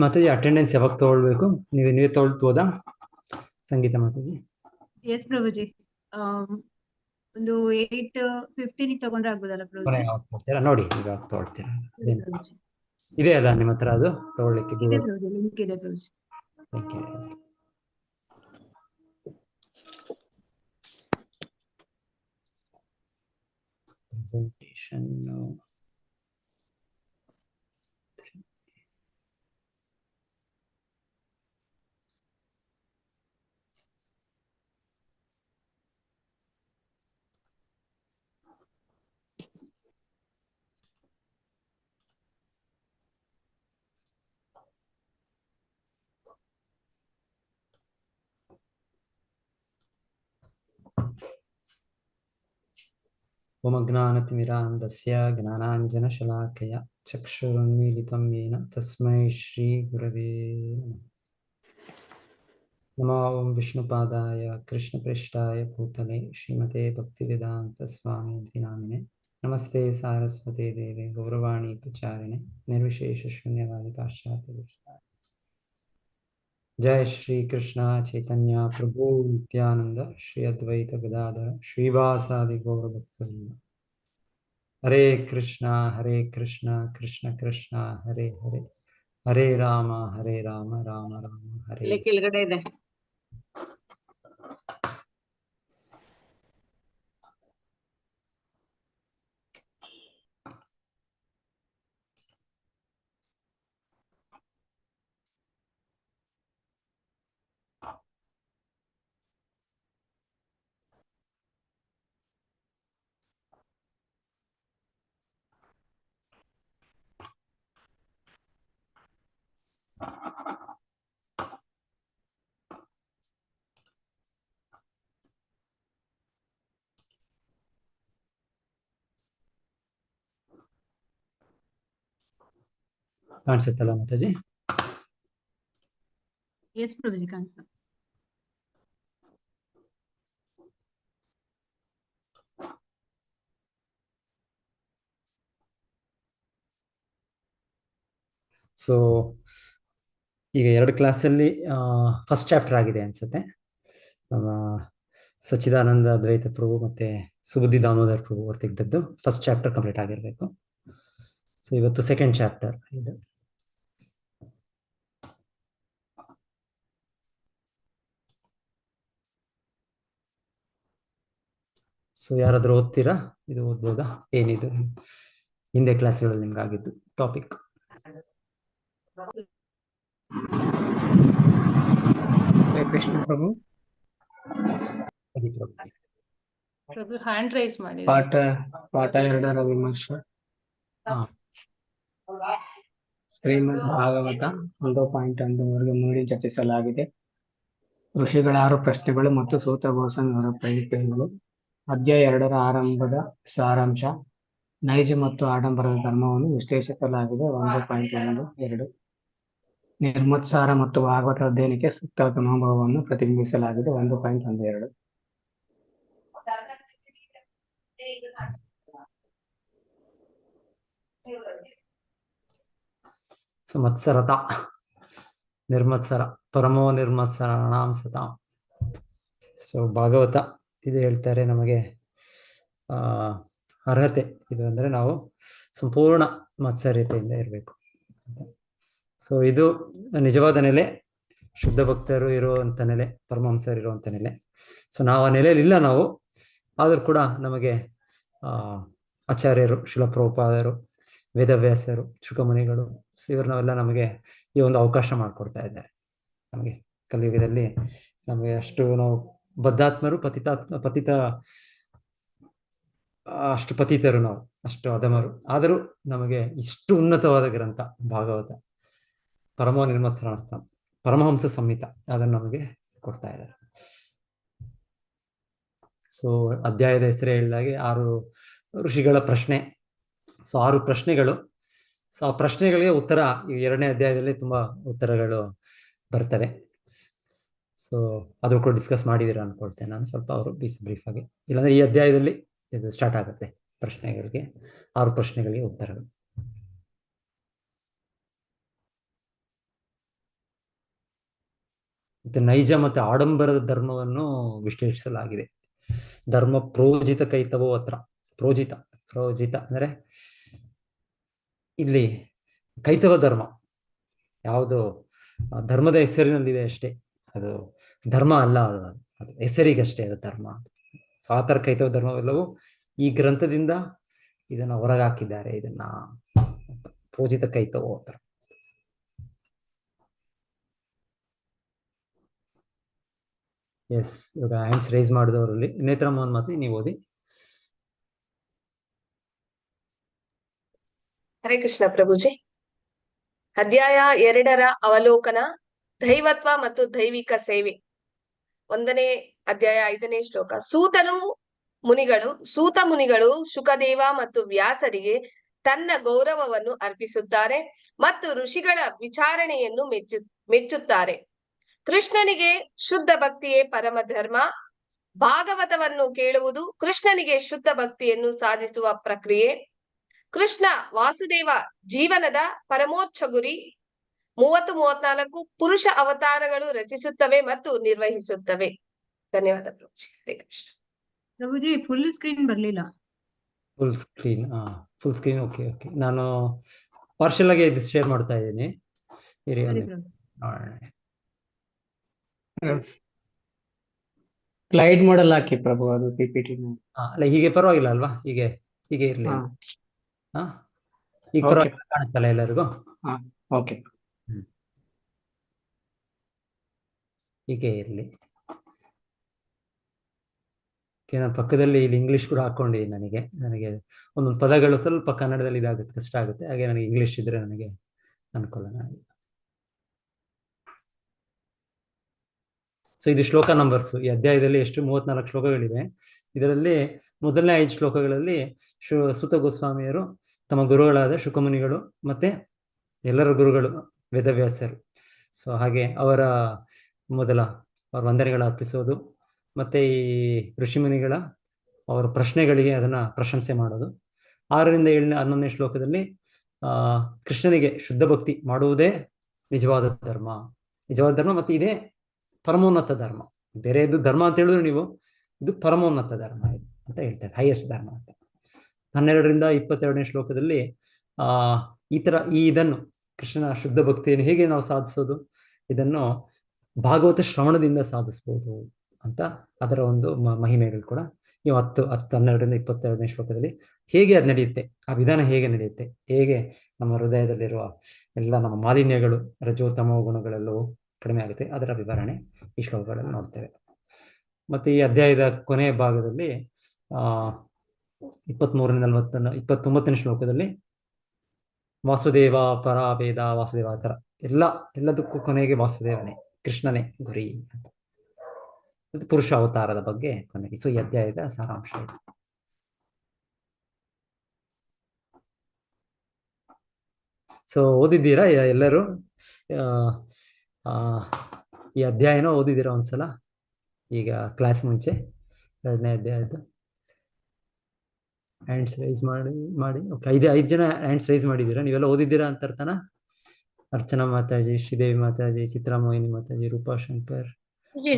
Mataji attendance ಯಾವಾಗ ತಗೊಳ್ಬೇಕು? ನೀವೇ ತಗೊಳ್ಬೋದಾ ಸಂಗೀತ ಮಾತಾಜಿ? ಎಸ್ ಪ್ರಭುಜಿ. ಒಂದು 8:15 ತಗೊಂಡ್ರೆ ಆಗ್ಬೋದಲ್ಲ ಪ್ರಭುಜಿ? ಯಾವಾಗ ತಗೊಳ್ತೀರಾ ನೋಡಿ, ಇವಾಗ ತಗೊಳ್ತೀರಾ? ಪ್ರಭುಜಿ ಇದೆ ಅಲ್ಲ ನಿಮ್ಮ ಹತ್ರ ಅದು ತಗೊಳ್ಳಿಕ್ಕೆ? ಇದೆ ಪ್ರಭುಜಿ, ಲಿಂಕ್ ಇದೆ ಪ್ರಭುಜಿ. ಪ್ರೆಸೆಂಟೇಷನ್ ओमज्ञानतिमिरान्धस्य ज्ञानाञ्जनशलाकया चक्षुरुन्मीलितं येन तस्मै श्रीगुरवे नमः। ओं विष्णुपादाय कृष्णप्रेष्ठाय भूतले श्रीमते भक्तिवेदान्तस्वामिनिति नामिने नमस्ते सारस्वते देवे गौरवाणी प्रचारिणे निर्विशेषशून्यवादी पाश्चात्यदेशाय। जय श्री कृष्ण चैतन्य प्रभु नित्यानंद श्री अद्वैत गदाधर श्रीवासादि गौरभक्तवृंद। हरे कृष्णा कृष्ण कृष्ण हरे हरे, हरे राम राम राम हरे। ಕೆಳಗಡೆ ಇದೆ. ಕಾಣಿಸುತ್ತಲ್ಲ ಮಾತಾಜಿ? ಎಸ್ ಪ್ರಭುಜಿ ಕಾಣಿಸ್ತಾ. ಸೊ ಈಗ 2 ಕ್ಲಾಸಲ್ಲಿ ಫಸ್ಟ್ ಚಾಪ್ಟರ್ ಆಗಿದೆ ಅನ್ಸುತ್ತೆ. ಸಚ್ಚಿದಾನಂದ ಅದ್ವೈತ ಪ್ರಭು ಮತ್ತೆ ಸುಬುದ್ಧಿ ದಾಮೋದರ್ ಪ್ರಭು ಅವ್ರು ತೆಗೆದದ್ದು ಫಸ್ಟ್ ಚಾಪ್ಟರ್ ಕಂಪ್ಲೀಟ್ ಆಗಿರಬೇಕು. ಸೊ ಇವತ್ತು ಸೆಕೆಂಡ್ ಚಾಪ್ಟರ್ ಇದು. ಸೊ ಯಾರಾದ್ರೂ ಓದ್ತೀರಾ? ಇದು ಓದ್ಬೋದಾ? ಏನಿದು ಹಿಂದೆ ಕ್ಲಾಸ್ಗಳಲ್ಲಿ ನಿಮ್ಗೆ ಆಗಿದ್ದು ಟಾಪಿಕ್? ಕೃಷ್ಣ ಪ್ರಭು ಪ್ರಭು ಹ್ಯಾಂಡ್ ರೈಸ್ ಮಾಡಿ. ಪಾಠ 2ರ ವಿಮರ್ಶೆ. ಶ್ರೀಮದ್ ಭಾಗವತ 1.1ವರೆಗೆ ನೋಡಿ ಚರ್ಚಿಸಲಾಗಿದೆ. ಋಷಿಗಳ 6 ಪ್ರಶ್ನೆಗಳು ಮತ್ತು ಸೂತ ಗೋಸ್ವಾಮಿಯವರ ಪ್ರತಿಕ್ರಿಯೆಗಳು. ಅಧ್ಯಾಯ 2ರ ಆರಂಭದ ಸಾರಾಂಶ. ನೈಜ ಮತ್ತು ಆಡಂಬರದ ಧರ್ಮವನ್ನು ವಿಶ್ಲೇಷಿಸಲಾಗಿದೆ. 1.12. ನಿರ್ಮತ್ಸಾರ ಮತ್ತು ಭಾಗವತ ಅಧ್ಯಯನಕ್ಕೆ ಸೂಕ್ತವಾದ ಮನೋಭಾವವನ್ನು ಪ್ರತಿಬಿಂಬಿಸಲಾಗಿದೆ. 1.12. ಸೊ ಮತ್ಸರತ ನಿರ್ಮತ್ಸರ ಪರಮೋ ನಿರ್ಮತ್ಸರಾಣಾಂ ಸತಾಂ. ಸೊ ಭಾಗವತ ಇದು ಹೇಳ್ತಾರೆ ನಮಗೆ ಅರ್ಹತೆ ಇದು ಅಂದ್ರೆ ನಾವು ಸಂಪೂರ್ಣ ಮತ್ಸರ್ಯತೆಯಿಂದ ಇರಬೇಕು. ಸೊ ಇದು ನಿಜವಾದ ನೆಲೆ, ಶುದ್ಧ ಭಕ್ತರು ಇರುವಂತ ನೆಲೆ, ಪರಮಹಂಸರು ಇರುವಂತ ನೆಲೆ. ಸೊ ನಾವು ಆ ನೆಲೆಯಲ್ಲಿ ಇಲ್ಲ ನಾವು. ಆದರೂ ಕೂಡ ನಮಗೆ ಆಚಾರ್ಯರು, ಶಿಲಪ್ರಭುಪಾದರು, ವೇದವ್ಯಾಸರು, ಶುಕಮುನಿಗಳು ಇವ್ರನ್ನೆಲ್ಲ ನಮಗೆ ಈ ಒಂದು ಅವಕಾಶ ಮಾಡಿಕೊಡ್ತಾ ಇದ್ದಾರೆ. ನಮಗೆ ಕಲಿಯುಗದಲ್ಲಿ ನಮಗೆ ಅಷ್ಟು ನಾವು ಬದ್ಧಾತ್ಮರು, ಅಷ್ಟು ಪತಿತರು, ನಾವು ಅಷ್ಟು ಅಧಮರು. ಆದರೂ ನಮಗೆ ಇಷ್ಟು ಉನ್ನತವಾದ ಗ್ರಂಥ ಭಾಗವತ, ಪರಮ ನಿರ್ಮತ್ಸರಾಸ್ತ್ರ, ಪರಮಹಂಸ ಸಂಹಿತ ಅದನ್ನು ನಮಗೆ ಕೊಡ್ತಾ ಇದ್ದಾರೆ. ಸೊ ಅಧ್ಯಾಯದ ಹೆಸರೇ ಹೇಳಿದಾಗೆ 6 ಋಷಿಗಳ ಪ್ರಶ್ನೆ. ಸೊ 6 ಪ್ರಶ್ನೆಗಳು. ಸೊ ಆ ಪ್ರಶ್ನೆಗಳಿಗೆ ಉತ್ತರ ಈ 2ನೇ ಅಧ್ಯಾಯದಲ್ಲಿ ತುಂಬಾ ಉತ್ತರಗಳು ಬರ್ತವೆ. ಸೊ ಅದು ಕೂಡ ಡಿಸ್ಕಸ್ ಮಾಡಿದ್ದೀರಾ ಅನ್ಕೊಳ್ತೇನೆ ನಾನು. ಸ್ವಲ್ಪ ಅವರು ಬ್ರೀಫ್ ಆಗಿ, ಇಲ್ಲಾಂದ್ರೆ ಈ ಅಧ್ಯಾಯದಲ್ಲಿ ಇದು ಸ್ಟಾರ್ಟ್ ಆಗುತ್ತೆ ಪ್ರಶ್ನೆಗಳಿಗೆ, 6 ಪ್ರಶ್ನೆಗಳಿಗೆ ಉತ್ತರಗಳು. ಮತ್ತೆ ನೈಜ ಮತ್ತೆ ಆಡಂಬರದ ಧರ್ಮವನ್ನು ವಿಶ್ಲೇಷಿಸಲಾಗಿದೆ. ಧರ್ಮ ಪ್ರೋಜಿತ ಕೈತವೋ ಅತ್ರ. ಪ್ರೋಜಿತ ಪ್ರೋಜಿತ ಅಂದ್ರೆ ಇಲ್ಲಿ ಕೈತವ ಧರ್ಮ ಯಾವುದು ಧರ್ಮದ ಹೆಸರಿನಲ್ಲಿದೆ ಅಷ್ಟೇ, ಅದು ಧರ್ಮ ಅಲ್ಲ, ಅದು ಹೆಸರಿಗಷ್ಟೇ ಅದು ಧರ್ಮ. ಸೊ ಆ ಥರ ಕೈತವ ಧರ್ಮವೆಲ್ಲವೂ ಈ ಗ್ರಂಥದಿಂದ ಇದನ್ನ ಹೊರಗಾಕಿದ್ದಾರೆ, ಇದನ್ನ ಪೂಜಿತ ಕೈತವೋ ಅತ್ರ. ಎಸ್, ಇವಾಗ ಹ್ಯಾಂಡ್ಸ್ ರೈಸ್ ಮಾಡಿದವರಲ್ಲಿ ನೇತ್ರ ಮೋಹನ್ ಮಾತು ನೀವು ಓದಿ. ಹರೇ ಕೃಷ್ಣ ಪ್ರಭುಜಿ. ಅಧ್ಯಾಯ 2 ಅವಲೋಕನ, ದೈವತ್ವ ಮತ್ತು ದೈವಿಕ ಸೇವೆ. 1ನೇ ಅಧ್ಯಾಯ 5ನೇ ಶ್ಲೋಕ. ಸೂತ ಮುನಿಗಳು ಶುಕದೇವ ಮತ್ತು ವ್ಯಾಸರಿಗೆ ತನ್ನ ಗೌರವವನ್ನು ಅರ್ಪಿಸುತ್ತಾರೆ ಮತ್ತು ಋಷಿಗಳ ವಿಚಾರಣೆಯನ್ನು ಮೆಚ್ಚುತ್ತಾರೆ. ಕೃಷ್ಣನಿಗೆ ಶುದ್ಧ ಭಕ್ತಿಯೇ ಪರಮ ಧರ್ಮ. ಭಾಗವತವನ್ನು ಕೇಳುವುದು ಕೃಷ್ಣನಿಗೆ ಶುದ್ಧ ಭಕ್ತಿಯನ್ನು ಸಾಧಿಸುವ ಪ್ರಕ್ರಿಯೆ. ಕೃಷ್ಣ ವಾಸುದೇವ ಜೀವನದ ಪರಮೋಚ್ಚ ಗುರಿ. 30-34 ಪುರುಷ ಅವತಾರಗಳು ರಚಿಸುತ್ತವೆ ಮತ್ತು ನಿರ್ವಹಿಸುತ್ತವೆ. ಧನ್ಯವಾದ ಪ್ರಭುಜಿ. ಹರೇ ಕೃಷ್ಣ. ಪ್ರಭುಜಿ ಫುಲ್ ಸ್ಕ್ರೀನ್ ಬರ್ಲಿಲ್ಲ. Full screen okay. ನಾನು ಪಾರ್ಷಲ್ ಆಗಿ ಇದು ಶೇರ್ ಮಾಡ್ತಾ ಇದ್ದೀನಿ. ಸರಿ ಪ್ರಭು. ಸ್ಲೈಡ್ ಮಾಡಲ್ ಹಾಕಿ ಪ್ರಭು, ಅದು ಪಿಪಿಟಿ. ಅಲ್ಲ ಹೀಗೆ ಪರವಾಗಿಲ್ಲ ಅಲ್ವಾ? ಹೀಗೆ ಇರ್ಲಿ. ಹಾ, ಈಗ ಪರವಾಗಿಲ್ಲ ಕಾಣುತ್ತಲ್ಲ ಎಲ್ಲರಿಗೂ? ಓಕೆ. ಹೀಗೆ ಇರ್ಲಿ. ನಾನು ಪಕ್ಕದಲ್ಲಿ ಇಲ್ಲಿ ಇಂಗ್ಲಿಷ್ ಕೂಡ ಹಾಕೊಂಡಿದ್ದೀನಿ. ನನಗೆ ಒಂದೊಂದು ಪದಗಳು ಸ್ವಲ್ಪ ಕನ್ನಡದಲ್ಲಿ ಇದಾಗುತ್ತೆ, ಕಷ್ಟ ಆಗುತ್ತೆ. ಹಾಗೆ ನನಗೆ ಇಂಗ್ಲಿಷ್ ಇದ್ರೆ ನನಗೆ ಅನುಕೂಲ. ಸೊ ಇದು ಶ್ಲೋಕ ನಂಬರ್ಸ್. ಈ ಅಧ್ಯಾಯದಲ್ಲಿ ಎಷ್ಟು 34 ಶ್ಲೋಕಗಳಿವೆ. ಇದರಲ್ಲಿ ಮೊದಲನೇ 5 ಶ್ಲೋಕಗಳಲ್ಲಿ ಸೂತ ಗೋಸ್ವಾಮಿಯರು ತಮ್ಮ ಗುರುಗಳಾದ ಶುಕಮುನಿಗಳು ಮತ್ತೆ ಎಲ್ಲರ ಗುರುಗಳು ವೇದವ್ಯಾಸರು, ಸೊ ಹಾಗೆ ಅವರ ವಂದನೆಗಳ ಅರ್ಪಿಸೋದು, ಮತ್ತೆ ಈ ಋಷಿಮುನಿಗಳ ಅವರ ಪ್ರಶ್ನೆಗಳಿಗೆ ಅದನ್ನ ಪ್ರಶಂಸೆ ಮಾಡೋದು. 6ರಿಂದ 11ನೇ ಶ್ಲೋಕದಲ್ಲಿ ಕೃಷ್ಣನಿಗೆ ಶುದ್ಧ ಭಕ್ತಿ ಮಾಡುವುದೇ ನಿಜವಾದ ಧರ್ಮ ಮತ್ತೆ ಇದೇ ಪರಮೋನ್ನತ ಧರ್ಮ. ಬೇರೆದು ಧರ್ಮ ಅಂತ ಹೇಳಿದ್ರು ನೀವು, ಇದು ಪರಮೋನ್ನತ ಧರ್ಮ ಇದು ಅಂತ ಹೇಳ್ತಾರೆ, ಹೈಯೆಸ್ಟ್ ಧರ್ಮ ಅಂತ. 12ರಿಂದ 22ನೇ ಶ್ಲೋಕದಲ್ಲಿ ಇದನ್ನು ಕೃಷ್ಣನ ಶುದ್ಧ ಭಕ್ತಿಯನ್ನು ಹೇಗೆ ನಾವು ಸಾಧಿಸೋದು, ಇದನ್ನು ಭಾಗವತ ಶ್ರವಣದಿಂದ ಸಾಧಿಸ್ಬೋದು ಅಂತ ಅದರ ಒಂದು ಮಹಿಮೆಗಳು ಕೂಡ ನೀವು 12ರಿಂದ 22ನೇ ಶ್ಲೋಕದಲ್ಲಿ ಹೇಗೆ ಅದು ನಡೆಯುತ್ತೆ, ಆ ವಿಧಾನ ಹೇಗೆ ನಡೆಯುತ್ತೆ, ಹೇಗೆ ನಮ್ಮ ಹೃದಯದಲ್ಲಿರುವ ಎಲ್ಲ ನಮ್ಮ ಮಾಲಿನ್ಯಗಳು ರಜೋತಮೋ ಗುಣಗಳೆಲ್ಲವೂ ಕಡಿಮೆ ಆಗುತ್ತೆ, ಅದರ ವಿವರಣೆ ಈ ಶ್ಲೋಕಗಳಲ್ಲಿ ನೋಡ್ತೇವೆ. ಮತ್ತೆ ಈ ಅಧ್ಯಾಯದ ಕೊನೆಯ ಭಾಗದಲ್ಲಿ 29ನೇ ಶ್ಲೋಕದಲ್ಲಿ ವಾಸುದೇವ ಪರಾವೇದ ವಾಸುದೇವ ಆ ಥರ ಎಲ್ಲದಕ್ಕೂ ಕೊನೆಗೆ ವಾಸುದೇವನೇ, ಕೃಷ್ಣನೇ ಗುರಿ ಅಂತ, ಪುರುಷ ಅವತಾರದ ಬಗ್ಗೆ ಕೊನೆಗೆ. ಸೊ ಈ ಅಧ್ಯಾಯದ ಸಾರಾಂಶ ಇದೆ. ಸೊ ಓದಿದ್ದೀರಾ ಎಲ್ಲರೂ? ಈ ಅಧ್ಯಾಯನ ಓದಿದ್ದೀರಾ ಒಂದ್ಸಲ ಈಗ ಕ್ಲಾಸ್ ಮುಂಚೆ? 2ನೇ ಅಧ್ಯಾಯದ ಹ್ಯಾಂಡ್ಸ್ ರೈಸ್ ಮಾಡಿ ಓಕೆ. 5 ಜನ ಹ್ಯಾಂಡ್ಸ್ ರೈಸ್ ಮಾಡಿದ್ದೀರಾ, ನೀವೆಲ್ಲ ಓದಿದ್ದೀರಾ ಅಂತ ಅರ್ಥನಾ? ಅರ್ಚನಾ ಮಾತಾಜಿ, ಶ್ರೀದೇವಿ ಮಾತಾಜಿ, ಚಿತ್ರಾಮೋಹಿನಿ ಮಾತಾಜಿ, ರೂಪಾಶಂಕರ್.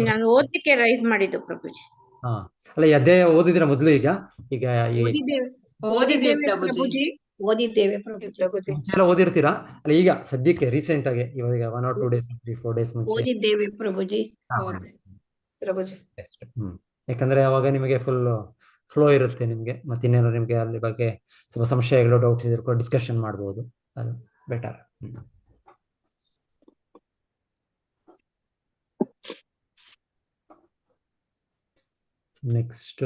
ನಾನು ಓದಲಿಕ್ಕೆ ರೈಸ್ ಮಾಡಿದ್ದು ಪ್ರಭುಜಿ. ಅಲ್ಲ ಈ ಅಧ್ಯಾಯ ಓದಿದಿರ ಮೊದಲು? ಈಗ ಓದಿದ್ದೇವೆ ಪ್ರಭುಜಿ. ಮುಂಚೆ ಓದಿರ್ತೀರಾ ಅಲ್ಲ? ಈಗ ಸದ್ಯಕ್ಕೆ ರೀಸೆಂಟ್ ಆಗಿ ಇವಾಗ 1 or 2 days 3-4 days ಮುಂಚೆ ಓದಿದ್ದೇವೆ ಪ್ರಭುಜಿ. ಯಾಕಂದ್ರೆ ಅವಾಗ ನಿಮಗೆ ಫುಲ್ ಫ್ಲೋ ಇರುತ್ತೆ ನಿಮ್ಗೆ. ಮತ್ತೆ ಇನ್ನೇನಾದ್ರು ನಿಮ್ಗೆ ಅಲ್ಲಿ ಬಗ್ಗೆ ಸ್ವಲ್ಪ ಸಂಶಯಗಳು, ಡೌಟ್ಸ್ ಇದ್ರು ಕೂಡ ಡಿಸ್ಕಷನ್ ಮಾಡ್ಬೋದು, ಅದು better. Next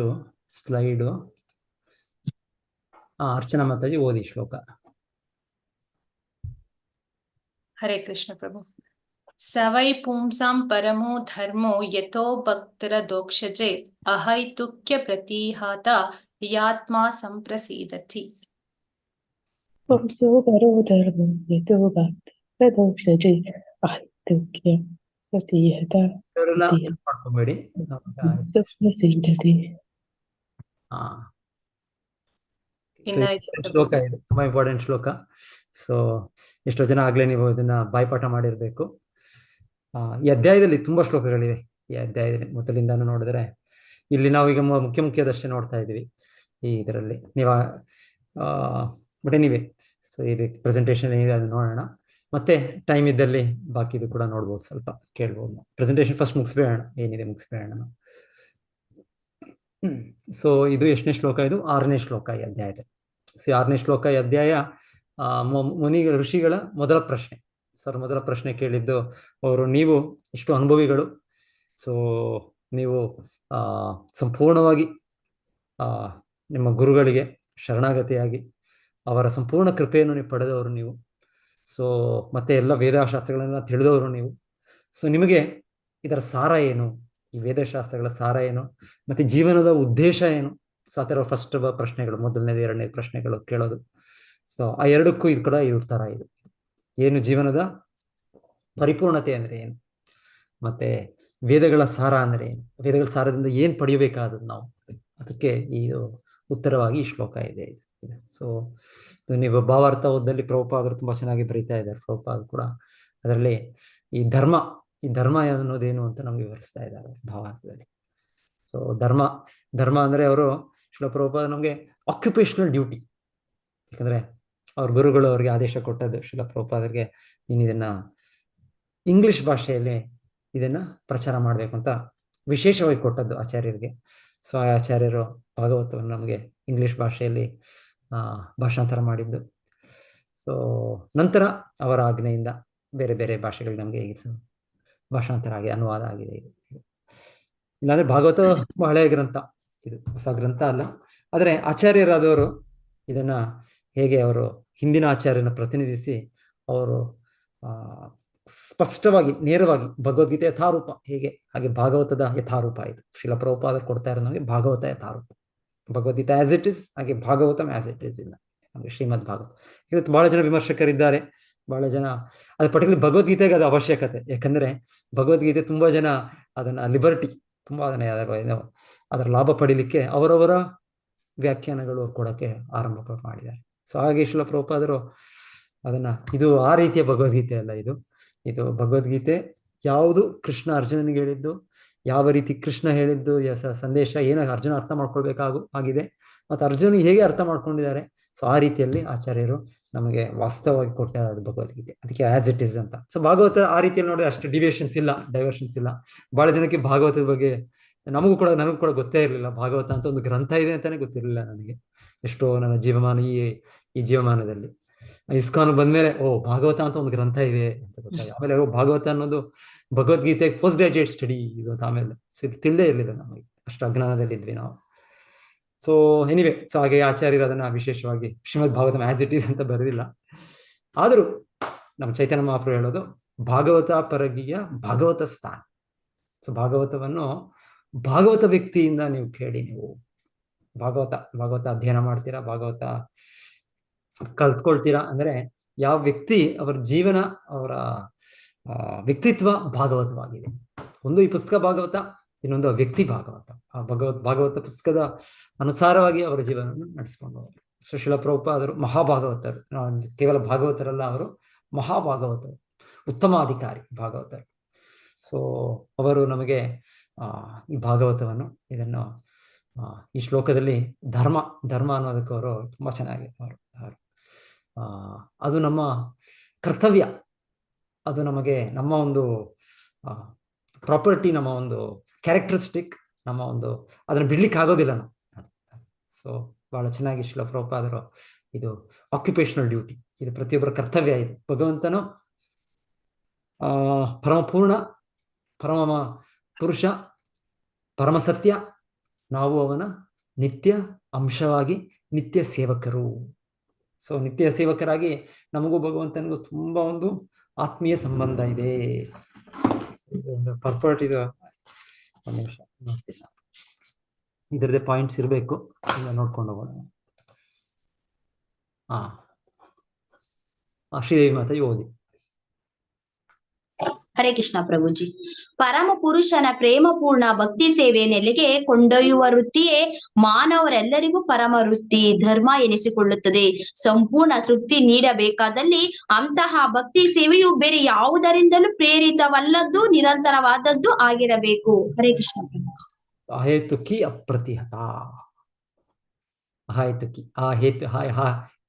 slide Archana Mataji ಓದಿ ಶ್ಲೋಕ. ಹರೇ ಕೃಷ್ಣ ಪ್ರಭು. ಸವೈ ಪುಂಸಾಂ ಪರಮೋ ಧರ್ಮೋ ಯಥೋ ಭಕ್ತರ ದೋಕ್ಷಜೆ ಅಹೈತುಕ್ಯ ಪ್ರತಿಹಾತ ಯಾತ್ಮ ಸಂಪ್ರಸೀದತಿ. ಪುಂಸೋ ಪರೋ ಧರ್ಮೋ ಯಥೋ ಭಕ್ತರ ದೋಕ್ಷಜೆ ಅಹೈತುಕ್ಯ ಪ್ರತಿಹತ ಮಾಡ್ಕೊಬೇಡಿ. ಶ್ಲೋಕ ಇದು ತುಂಬಾ ಇಂಪಾರ್ಟೆಂಟ್ ಶ್ಲೋಕ. ಸೊ ಎಷ್ಟೋ ಜನ ಆಗ್ಲೇ ನೀವು ಇದನ್ನ ಬಾಯ್ಪಾಠ ಮಾಡಿರ್ಬೇಕು. ಈ ಅಧ್ಯಾಯದಲ್ಲಿ ತುಂಬಾ ಶ್ಲೋಕಗಳಿವೆ. ಈ ಅಧ್ಯಾಯದಲ್ಲಿ ಮೊದಲಿಂದಾನು ನೋಡಿದ್ರೆ ಇಲ್ಲಿ ನಾವೀಗ ಮುಖ್ಯದಷ್ಟೇ ನೋಡ್ತಾ ಇದ್ದೀವಿ ಈ ಇದರಲ್ಲಿ. ಬಟ್ ಎನಿವೆ, ಸೊ ಇದು ಪ್ರೆಸೆಂಟೇಷನ್ ಏನಿದೆ ಅದು ನೋಡೋಣ. ಮತ್ತೆ ಟೈಮ್ ಇದ್ದಲ್ಲಿ ಬಾಕಿದು ಕೂಡ ನೋಡ್ಬೋದು, ಸ್ವಲ್ಪ ಕೇಳ್ಬೋದು. ಪ್ರೆಸೆಂಟೇಷನ್ ಫಸ್ಟ್ ಮುಗಿಸ್ಬೇಡ, ಏನಿದೆ ಮುಗಿಸ್ಬೇಡ. ಸೊ ಇದು ಎಷ್ಟನೇ ಶ್ಲೋಕ? ಇದು 6ನೇ ಶ್ಲೋಕ ಈ ಅಧ್ಯಾಯದ. ಸೊ 6ನೇ ಶ್ಲೋಕ ಈ ಅಧ್ಯಾಯ ಋಷಿಗಳ ಮೊದಲ ಪ್ರಶ್ನೆ. ಸರ್ ಮೊದಲ ಪ್ರಶ್ನೆ ಕೇಳಿದ್ದು ಅವರು, ನೀವು ಇಷ್ಟು ಅನುಭವಿಗಳು, ಸೊ ನೀವು ಸಂಪೂರ್ಣವಾಗಿ ನಿಮ್ಮ ಗುರುಗಳಿಗೆ ಶರಣಾಗತಿಯಾಗಿ ಅವರ ಸಂಪೂರ್ಣ ಕೃಪೆಯನ್ನು ನೀವು ಪಡೆದವರು ನೀವು. ಸೊ ಮತ್ತೆ ಎಲ್ಲ ವೇದಶಾಸ್ತ್ರಗಳನ್ನ ತಿಳಿದವರು ನೀವು. ಸೊ ನಿಮಗೆ ಇದರ ಸಾರ ಏನು, ಈ ವೇದಶಾಸ್ತ್ರಗಳ ಸಾರ ಏನು, ಮತ್ತೆ ಜೀವನದ ಉದ್ದೇಶ ಏನು? ಸೊ ಆ ಥರ ಫಸ್ಟ್ ಪ್ರಶ್ನೆಗಳು, ಮೊದಲನೇದು 2ನೇ ಪ್ರಶ್ನೆಗಳು ಕೇಳೋದು. ಸೊ ಆ ಎರಡಕ್ಕೂ ಇದು ಕೂಡ ಉತ್ತರ. ಇದು ಏನು, ಜೀವನದ ಪರಿಪೂರ್ಣತೆ ಅಂದ್ರೆ ಏನು, ಮತ್ತೆ ವೇದಗಳ ಸಾರ ಅಂದ್ರೆ ಏನು, ವೇದಗಳ ಸಾರದಿಂದ ಏನ್ ಪಡೆಯಬೇಕಾದದ್ದು ನಾವು, ಅದಕ್ಕೆ ಈ ಉತ್ತರವಾಗಿ ಈ ಶ್ಲೋಕ ಇದೆ. ಸೊ ನೀವು ಭಾವಾರ್ಥ ಓದಲ್ಲಿ ಪ್ರಭುಪಾದರು ತುಂಬಾ ಚೆನ್ನಾಗಿ ಬರೀತಾ ಇದ್ದಾರೆ. ಪ್ರಭುಪಾದ ಕೂಡ ಅದರಲ್ಲಿ ಈ ಧರ್ಮ ಅನ್ನೋದೇನು ಅಂತ ನಮ್ಗೆ ವಿವರಿಸ್ತಾ ಇದ್ದಾರೆ ಭಾವಾರ್ಥದಲ್ಲಿ. ಸೊ ಧರ್ಮ ಅಂದ್ರೆ ಅವರು ಶ್ರೀಲ ಪ್ರಭುಪಾದ ನಮ್ಗೆ ಆಕ್ಯುಪೇಷನಲ್ ಡ್ಯೂಟಿ, ಯಾಕಂದ್ರೆ ಅವ್ರ ಗುರುಗಳು ಅವ್ರಿಗೆ ಆದೇಶ ಕೊಟ್ಟದ್ದು ಶ್ರೀಲ ಪ್ರಭುಪಾದರಿಗೆ ಇದನ್ನ ಇಂಗ್ಲಿಷ್ ಭಾಷೆಯಲ್ಲಿ ಇದನ್ನ ಪ್ರಚಾರ ಮಾಡ್ಬೇಕು ಅಂತ ವಿಶೇಷವಾಗಿ ಕೊಟ್ಟದ್ದು ಆಚಾರ್ಯರಿಗೆ. ಸೊ ಆ ಆಚಾರ್ಯರು ಭಾಗವತವನ್ನು ನಮಗೆ ಇಂಗ್ಲಿಷ್ ಭಾಷೆಯಲ್ಲಿ ಭಾಷಾಂತರ ಮಾಡಿದ್ದು. ಸೊ ನಂತರ ಅವರ ಆಜ್ಞೆಯಿಂದ ಬೇರೆ ಬೇರೆ ಭಾಷೆಗಳಿಗೆ ನಮಗೆ ಭಾಷಾಂತರ ಆಗಿ ಅನುವಾದ ಆಗಿದೆ. ಇಲ್ಲಾಂದ್ರೆ ಭಾಗವತ ತುಂಬಾ ಹಳೆಯ ಗ್ರಂಥ, ಇದು ಹೊಸ ಗ್ರಂಥ ಅಲ್ಲ. ಆದರೆ ಆಚಾರ್ಯರಾದವರು ಇದನ್ನ ಹೇಗೆ ಅವರು ಹಿಂದಿನ ಆಚಾರ್ಯನ ಪ್ರತಿನಿಧಿಸಿ ಅವರು ಸ್ಪಷ್ಟವಾಗಿ ನೇರವಾಗಿ ಭಗವದ್ಗೀತೆ ಯಥಾರೂಪ ಹೇಗೆ, ಹಾಗೆ ಭಾಗವತದ ಯಥಾರೂಪ ಇದು ಶ್ರೀಲ ಪ್ರಭುಪಾದರು ಕೊಡ್ತಾ ಇರೋ ನಮಗೆ ಭಾಗವತ ಯಥಾರೂಪ, ಭಗವದ್ಗೀತೆ ಆಸ್ ಇಟ್ ಇಸ್, ಹಾಗೆ ಭಾಗವತಂ ಆಸ್ ಇಟ್ ಇಸ್ ಇಲ್ಲ ನಮಗೆ ಶ್ರೀಮದ್ ಭಾಗವತ. ಇವತ್ತು ಬಹಳ ಜನ ವಿಮರ್ಶಕರಿದ್ದಾರೆ, ಬಹಳ ಜನ ಅದು ಪರ್ಟಿಕ್ಯುಲರ್ ಭಗವದ್ಗೀತೆಗೆ ಅದು ಅವಶ್ಯಕತೆ. ಯಾಕಂದ್ರೆ ಭಗವದ್ಗೀತೆ ತುಂಬಾ ಜನ ಅದನ್ನ ಲಿಬರ್ಟಿ, ತುಂಬಾ ಅದನ್ನ ಅದರ ಲಾಭ ಪಡಿಲಿಕ್ಕೆ ಅವರವರ ವ್ಯಾಖ್ಯಾನಗಳು ಕೊಡಕ್ಕೆ ಆರಂಭ ಮಾಡಿದ್ದಾರೆ. ಸೊ ಹಾಗೆ ಶ್ರೀಲ ಪ್ರಭುಪಾದರು ಅದನ್ನ, ಇದು ಆ ರೀತಿಯ ಭಗವದ್ಗೀತೆ ಅಲ್ಲ, ಇದು ಭಗವದ್ಗೀತೆ ಯಾವುದು ಕೃಷ್ಣ ಅರ್ಜುನನಿಗೆ ಹೇಳಿದ್ದು, ಯಾವ ರೀತಿ ಕೃಷ್ಣ ಹೇಳಿದ್ದು ಸಂದೇಶ ಏನಾಗ ಅರ್ಜುನ ಅರ್ಥ ಆಗಿದೆ, ಮತ್ತು ಅರ್ಜುನ ಹೇಗೆ ಅರ್ಥ ಮಾಡ್ಕೊಂಡಿದ್ದಾರೆ. ಸೊ ಆ ರೀತಿಯಲ್ಲಿ ಆಚಾರ್ಯರು ನಮಗೆ ವಾಸ್ತವವಾಗಿ ಕೊಟ್ಟ ಭಗವದ್ಗೀತೆ, ಅದಕ್ಕೆ ಆಸ್ ಇಟ್ ಇಸ್ ಅಂತ. ಸೊ ಭಾಗವತ ಆ ರೀತಿಯಲ್ಲಿ ನೋಡಿದ್ರೆ ಅಷ್ಟು ಡೈವರ್ಷನ್ಸ್ ಇಲ್ಲ. ಬಹಳ ಜನಕ್ಕೆ ಭಾಗವತದ ಬಗ್ಗೆ ನನಗೂ ಕೂಡ ಗೊತ್ತೇ ಇರಲಿಲ್ಲ. ಭಾಗವತ ಅಂತ ಒಂದು ಗ್ರಂಥ ಇದೆ ಅಂತಾನೆ ಗೊತ್ತಿರಲಿಲ್ಲ ನನಗೆ. ಎಷ್ಟೋ ನನ್ನ ಈ ಜೀವಮಾನದಲ್ಲಿ ಇಸ್ಕಾನ್ ಬಂದ್ಮೇಲೆ ಭಾಗವತ ಅಂತ ಒಂದು ಗ್ರಂಥ ಇದೆ ಅಂತ ಗೊತ್ತಾಗ. ಆಮೇಲೆ ಭಾಗವತ ಅನ್ನೋದು ಭಗವದ್ಗೀತೆ ಪೋಸ್ಟ್ ಗ್ರಾಜುಯೇಟ್ ಸ್ಟಡಿ ಇದು ಅಂತ. ಆಮೇಲೆ ತಿಳಿದೇ ಇರಲಿಲ್ಲ ನಮಗೆ, ಅಷ್ಟು ಅಜ್ಞಾನದಲ್ಲಿದ್ವಿ ನಾವು. ಸೊ ಎನಿವೆ, ಸೊ ಹಾಗೆ ಆಚಾರ್ಯರು ಅದನ್ನ ವಿಶೇಷವಾಗಿ ಶ್ರೀಮದ್ ಭಾಗವತಂ ಆಸ್ ಇಟ್ ಈಸ್ ಅಂತ ಬರೆದಿಲ್ಲ. ಆದರೂ ನಮ್ಮ ಚೈತನ್ಯ ಮಹಾಪ್ರಭು ಹೇಳೋದು ಭಾಗವತ ಪರಗಿಯ ಭಾಗವತ ಸ್ಥಾನ. ಸೊ ಭಾಗವತವನ್ನು ಭಾಗವತ ವ್ಯಕ್ತಿಯಿಂದ ನೀವು ಕೇಳಿ, ನೀವು ಭಾಗವತ ಅಧ್ಯಯನ ಮಾಡ್ತೀರಾ, ಭಾಗವತ ಕಲ್ತ್ಕೊಳ್ತೀರಾ ಅಂದ್ರೆ ಯಾವ ವ್ಯಕ್ತಿ ಅವರ ಜೀವನ, ಅವರ ವ್ಯಕ್ತಿತ್ವ ಭಾಗವತವಾಗಿದೆ. ಒಂದು ಈ ಪುಸ್ತಕ ಭಾಗವತ, ಇನ್ನೊಂದು ವ್ಯಕ್ತಿ ಭಾಗವತ. ಆ ಭಾಗವತ ಪುಸ್ತಕದ ಅನುಸಾರವಾಗಿ ಅವರ ಜೀವನವನ್ನು ನಡೆಸಿಕೊಂಡು ಹೋದರು. ಶ್ರೀಲ ಪ್ರಭುಪಾದರು ಮಹಾಭಾಗವತರು, ಕೇವಲ ಭಾಗವತರಲ್ಲ, ಅವರು ಮಹಾಭಾಗವತರು, ಉತ್ತಮಾಧಿಕಾರಿ ಭಾಗವತರು. ಸೊ ಅವರು ನಮಗೆ ಈ ಭಾಗವತವನ್ನು ಇದನ್ನು ಈ ಶ್ಲೋಕದಲ್ಲಿ ಧರ್ಮ ಅನ್ನೋದಕ್ಕೆ ಅವರು ತುಂಬಾ ಚೆನ್ನಾಗಿ ಅವರು ಅದು ನಮ್ಮ ಕರ್ತವ್ಯ, ಅದು ನಮಗೆ ನಮ್ಮ ಒಂದು ಪ್ರಾಪರ್ಟಿ, ನಮ್ಮ ಒಂದು ಕ್ಯಾರೆಕ್ಟರಿಸ್ಟಿಕ್, ನಮ್ಮ ಒಂದು ಅದನ್ನು ಬಿಡ್ಲಿಕ್ಕೆ ಆಗೋದಿಲ್ಲ ನಾವು. ಸೊ ಬಹಳ ಚೆನ್ನಾಗಿ ಶ್ರೀಲ ಪ್ರಭುಪಾದರು ಇದು ಆಕ್ಯುಪೇಷನಲ್ ಡ್ಯೂಟಿ, ಇದು ಪ್ರತಿಯೊಬ್ಬರ ಕರ್ತವ್ಯ. ಇದು ಭಗವಂತನು ಪರಮಪೂರ್ಣ, ಪರಮ ಪುರುಷ, ಪರಮ ಸತ್ಯ, ನಾವು ಅವನ ನಿತ್ಯ ಅಂಶವಾಗಿ ನಿತ್ಯ ಸೇವಕರು. ಸೊ ನಿತ್ಯ ಸೇವಕರಾಗಿ ನಮಗೂ ಭಗವಂತನಿಗೂ ತುಂಬಾ ಒಂದು ಆತ್ಮೀಯ ಸಂಬಂಧ ಇದೆ. ಪರ್ಪರ್ಟ್ ಇದು ಒಂದು ನಿಮಿಷ ನೋಡ್ತೀನಿ, ಇದರದೇ ಪಾಯಿಂಟ್ಸ್ ಇರಬೇಕು, ಇಲ್ಲ ನೋಡ್ಕೊಂಡು ಹೋಗೋಣ. ಶ್ರೀದೇವಿ ಮಾತಾಜಿ ಓದಿ. ಹರೇ ಕೃಷ್ಣ ಪ್ರಭುಜಿ. ಪರಮ ಪುರುಷನ ಪ್ರೇಮಪೂರ್ಣ ಭಕ್ತಿ ಸೇವೆ ನೆಲೆಗೆ ಕೊಂಡೊಯ್ಯುವ ವೃತ್ತಿಯೇ ಮಾನವರೆಲ್ಲರಿಗೂ ಪರಮ ವೃತ್ತಿ ಧರ್ಮ ಎನಿಸಿಕೊಳ್ಳುತ್ತದೆ. ಸಂಪೂರ್ಣ ತೃಪ್ತಿ ನೀಡಬೇಕಾದಲ್ಲಿ ಅಂತಹ ಭಕ್ತಿ ಸೇವೆಯು ಬೇರೆ ಯಾವುದರಿಂದಲೂ ಪ್ರೇರಿತವಲ್ಲದ್ದು ನಿರಂತರವಾದದ್ದು ಆಗಿರಬೇಕು. ಹರೇ ಕೃಷ್ಣ ಪ್ರಭುಜಿ. ಅಹೇತುಕಿ ಅಪ್ರತಿಹತ. ಅಹೇತುಕಿ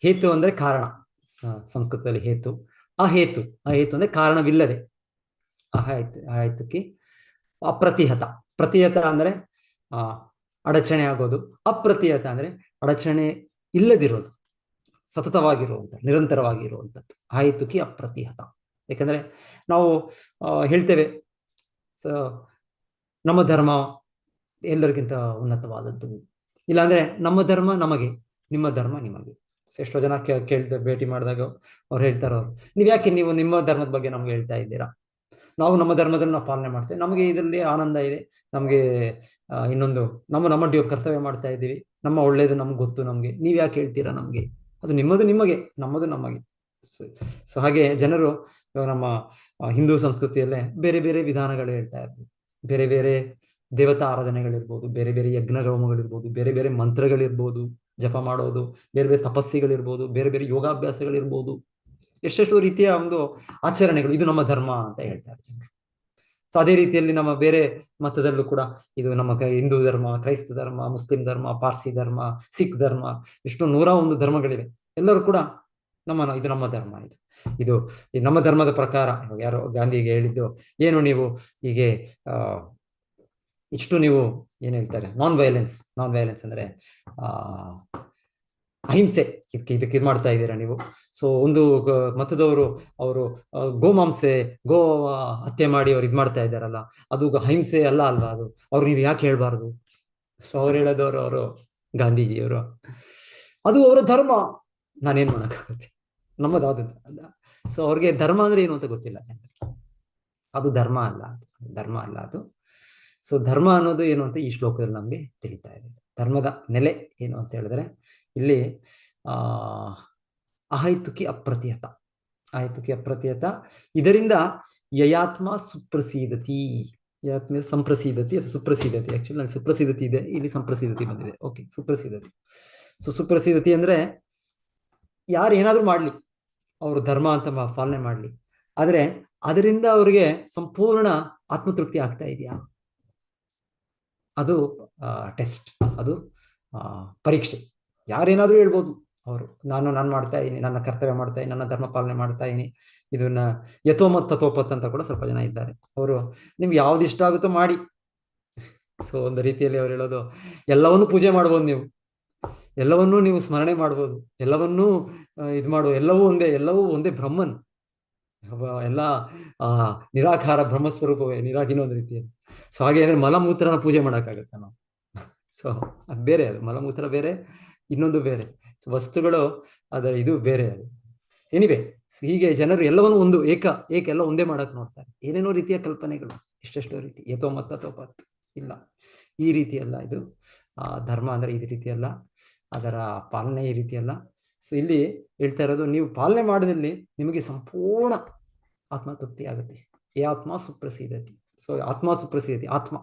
ಹೇತು ಅಂದ್ರೆ ಕಾರಣ, ಸಂಸ್ಕೃತದಲ್ಲಿ ಹೇತು. ಅಹೇತು ಅಂದ್ರೆ ಕಾರಣವಿಲ್ಲದೆ. ಅಹೇತುಕಿ ಅಪ್ರತಿಹತ. ಪ್ರತಿಹತ ಅಂದ್ರೆ ಅಡಚಣೆ ಆಗೋದು. ಅಪ್ರತಿಹತ ಅಂದ್ರೆ ಅಡಚಣೆ ಇಲ್ಲದಿರೋದು, ಸತತವಾಗಿರುವಂಥದ್ದು, ನಿರಂತರವಾಗಿರುವಂಥದ್ದು. ಅಹೇತುಕಿ ಅಪ್ರತಿಹತ. ಯಾಕಂದ್ರೆ ನಾವು ಹೇಳ್ತೇವೆ ನಮ್ಮ ಧರ್ಮ ಎಲ್ಲರಿಗಿಂತ ಉನ್ನತವಾದದ್ದು, ಇಲ್ಲಾಂದ್ರೆ ನಮ್ಮ ಧರ್ಮ ನಮಗೆ, ನಿಮ್ಮ ಧರ್ಮ ನಿಮಗೆ. ಎಷ್ಟೋ ಜನ ಕೇಳ್ತೇವೆ, ಭೇಟಿ ಮಾಡಿದಾಗ ಅವ್ರು ಹೇಳ್ತಾರವ್ರು, ನೀವ್ ಯಾಕೆ ನೀವು ನಿಮ್ಮ ಧರ್ಮದ ಬಗ್ಗೆ ನಮ್ಗೆ ಹೇಳ್ತಾ ಇದ್ದೀರಾ? ನಾವು ನಮ್ಮ ಧರ್ಮದಲ್ಲಿ ನಾವು ಪಾಲನೆ ಮಾಡ್ತೇವೆ, ನಮಗೆ ಇದರಲ್ಲಿ ಆನಂದ ಇದೆ, ನಮಗೆ ಇನ್ನೊಂದು ನಮ್ಮ ಕರ್ತವ್ಯ ಮಾಡ್ತಾ ಇದ್ದೀವಿ, ನಮ್ಮ ಒಳ್ಳೇದು ನಮ್ಗೆ ಗೊತ್ತು, ನಮ್ಗೆ ನೀವ್ ಯಾಕೆ ಹೇಳ್ತೀರಾ ನಮ್ಗೆ? ಅದು ನಿಮ್ಮದು ನಿಮಗೆ, ನಮ್ಮದು ನಮಗೆ. ಸೊ ಹಾಗೆ ಜನರು ನಮ್ಮ ಹಿಂದೂ ಸಂಸ್ಕೃತಿಯಲ್ಲೇ ಬೇರೆ ಬೇರೆ ವಿಧಾನಗಳು ಹೇಳ್ತಾ ಇರ್ಬೋದು. ಬೇರೆ ಬೇರೆ ದೇವತಾ ಆರಾಧನೆಗಳಿರ್ಬೋದು, ಬೇರೆ ಬೇರೆ ಯಜ್ಞಗೌಮಗಳಿರ್ಬೋದು, ಬೇರೆ ಬೇರೆ ಮಂತ್ರಗಳಿರ್ಬೋದು, ಜಪ ಮಾಡೋದು, ಬೇರೆ ಬೇರೆ ತಪಸ್ಸಿಗಳಿರ್ಬೋದು, ಬೇರೆ ಬೇರೆ ಯೋಗಾಭ್ಯಾಸಗಳಿರ್ಬೋದು, ಎಷ್ಟೆಷ್ಟು ರೀತಿಯ ಒಂದು ಆಚರಣೆಗಳು, ಇದು ನಮ್ಮ ಧರ್ಮ ಅಂತ ಹೇಳ್ತಾರೆ ಜನರು. ಸೊ ಅದೇ ರೀತಿಯಲ್ಲಿ ನಮ್ಮ ಬೇರೆ ಮತದಲ್ಲೂ ಕೂಡ ಇದು ನಮ್ಮ ಹಿಂದೂ ಧರ್ಮ, ಕ್ರೈಸ್ತ ಧರ್ಮ, ಮುಸ್ಲಿಂ ಧರ್ಮ, ಪಾರ್ಸಿ ಧರ್ಮ, ಸಿಖ್ ಧರ್ಮ, ಇಷ್ಟು 101 ಧರ್ಮಗಳಿವೆ. ಎಲ್ಲರೂ ಕೂಡ ಇದು ನಮ್ಮ ಧರ್ಮ, ಇದು ನಮ್ಮ ಧರ್ಮದ ಪ್ರಕಾರ. ಯಾರೋ ಗಾಂಧಿಗೆ ಹೇಳಿದ್ದು ಏನು, ನೀವು ಹೀಗೆ ಇಷ್ಟು ನೀವು ಏನ್ ಹೇಳ್ತಾರೆ, ನಾನ್ ವೈಲೆನ್ಸ್ ಅಂದ್ರೆ ಅಹಿಂಸೆ, ಇದಕ್ಕೆ ಇದು ಮಾಡ್ತಾ ಇದ್ದೀರಾ ನೀವು. ಸೊ ಒಂದು ಮತದವರು ಅವರು ಗೋ ಹತ್ಯೆ ಮಾಡಿ ಅವ್ರು ಇದು ಮಾಡ್ತಾ ಇದ್ದಾರಲ್ಲ, ಅದು ಅಹಿಂಸೆ ಅಲ್ವಾ ಅದು, ಅವ್ರು ನೀವು ಯಾಕೆ ಹೇಳ್ಬಾರ್ದು? ಸೊ ಅವ್ರು ಹೇಳೋದವ್ರು, ಅವರು ಗಾಂಧೀಜಿಯವರು, ಅದು ಅವರ ಧರ್ಮ, ನಾನೇನ್ ಮಾಡೋಕ್ಕಾಗುತ್ತೆ, ನಮ್ಮದಾದ ಅಲ್ಲ. ಸೊ ಅವ್ರಿಗೆ ಧರ್ಮ ಅಂದ್ರೆ ಏನು ಅಂತ ಗೊತ್ತಿಲ್ಲ ಜನರಿಗೆ. ಅದು ಧರ್ಮ ಅಲ್ಲ ಅದು. ಸೊ ಧರ್ಮ ಅನ್ನೋದು ಏನು ಅಂತ ಈ ಶ್ಲೋಕದಲ್ಲಿ ನಮ್ಗೆ ತಿಳಿತಾ ಇದೆ. ಧರ್ಮದ ನೆಲೆ ಏನು ಅಂತ ಹೇಳಿದ್ರೆ ಇಲ್ಲಿ ಅಹೈತುಕಿ ಅಪ್ರತಿಹತ. ಇದರಿಂದ ಯಯಾತ್ಮ ಸುಪ್ರಸೀದತಿ, ಸಂಪ್ರಸೀದತಿ ಅಥವಾ ಸುಪ್ರಸೀದತಿ. ಆಕ್ಚುಲಿ ನಾನು ಸುಪ್ರಸೀದತಿ ಇದೆ, ಇಲ್ಲಿ ಸಂಪ್ರಸೀದತಿ ಬಂದಿದೆ. ಓಕೆ, ಸುಪ್ರಸೀದತಿ. ಸೊ ಸುಪ್ರಸೀದತಿ ಅಂದ್ರೆ ಯಾರು ಏನಾದ್ರೂ ಮಾಡ್ಲಿ, ಅವರು ಧರ್ಮ ಅಂತ ಪಾಲನೆ ಮಾಡ್ಲಿ, ಆದ್ರೆ ಅದರಿಂದ ಅವ್ರಿಗೆ ಸಂಪೂರ್ಣ ಆತ್ಮತೃಪ್ತಿ ಆಗ್ತಾ ಇದೆಯಾ? ಅದು ಟೆಸ್ಟ್, ಅದು ಪರೀಕ್ಷೆ. ಯಾರೇನಾದ್ರೂ ಹೇಳ್ಬೋದು, ಅವರು ನಾನು ಮಾಡ್ತಾ ಇದ್ದೀನಿ, ನನ್ನ ಕರ್ತವ್ಯ ಮಾಡ್ತಾ ಇದ್ದೀನಿ, ನನ್ನ ಧರ್ಮ ಪಾಲನೆ ಮಾಡ್ತಾ ಇದ್ದೀನಿ, ಇದನ್ನ ಯಥೋಮತ್ ತಥೋಪತ್ ಅಂತ ಕೂಡ ಸ್ವಲ್ಪ ಜನ ಇದ್ದಾರೆ. ಅವರು ನಿಮ್ಗೆ ಯಾವ್ದು ಇಷ್ಟ ಆಗುತ್ತೋ ಮಾಡಿ. ಸೊ ಒಂದು ರೀತಿಯಲ್ಲಿ ಅವ್ರು ಹೇಳೋದು, ಎಲ್ಲವನ್ನೂ ಪೂಜೆ ಮಾಡ್ಬೋದು ನೀವು, ಎಲ್ಲವನ್ನೂ ನೀವು ಸ್ಮರಣೆ ಮಾಡ್ಬೋದು, ಎಲ್ಲವನ್ನೂ ಇದು ಮಾಡುವ, ಎಲ್ಲವೂ ಒಂದೇ ಬ್ರಹ್ಮನ್, ಎಲ್ಲ ನಿರಾಕಾರ ಬ್ರಹ್ಮಸ್ವರೂಪವೇ, ಇನ್ನೊಂದು ರೀತಿಯಲ್ಲಿ. ಸೊ ಹಾಗೆ ಅಂದ್ರೆ ಮಲಮೂತ್ರನ ಪೂಜೆ ಮಾಡೋಕ್ಕಾಗತ್ತ ನಾವು? ಸೊ ಅದು ಬೇರೆ, ಅದು ಮಲಮೂತ್ರ ಬೇರೆ, ಇನ್ನೊಂದು ಬೇರೆ ವಸ್ತುಗಳು, ಅದರ ಇದು ಬೇರೆ. ಅದು ಎನಿವೆ, ಹೀಗೆ ಜನರು ಎಲ್ಲವನ್ನೂ ಒಂದು ಎಲ್ಲ ಒಂದೇ ಮಾಡಕ್ ನೋಡ್ತಾರೆ. ಏನೇನೋ ರೀತಿಯ ಕಲ್ಪನೆಗಳು, ಎಷ್ಟೆಷ್ಟೋ ರೀತಿ, ಯಥೋಮತ್ ತಥೋಪತ್ ಇಲ್ಲ, ಈ ರೀತಿಯಲ್ಲ ಇದು. ಧರ್ಮ ಅಂದ್ರೆ ಈ ರೀತಿಯಲ್ಲ, ಅದರ ಪಾಲನೆ ಈ ರೀತಿಯಲ್ಲ. ಸೊ ಇಲ್ಲಿ ಹೇಳ್ತಾ ಇರೋದು, ನೀವು ಪಾಲನೆ ಮಾಡಿದಲ್ಲಿ ನಿಮಗೆ ಸಂಪೂರ್ಣ ಆತ್ಮತೃಪ್ತಿ ಆಗುತ್ತೆ. ಈ ಆತ್ಮ ಸುಪ್ರಸೀದತಿ. ಸೊ ಆತ್ಮ ಸುಪ್ರಸೀದತಿ, ಆತ್ಮ.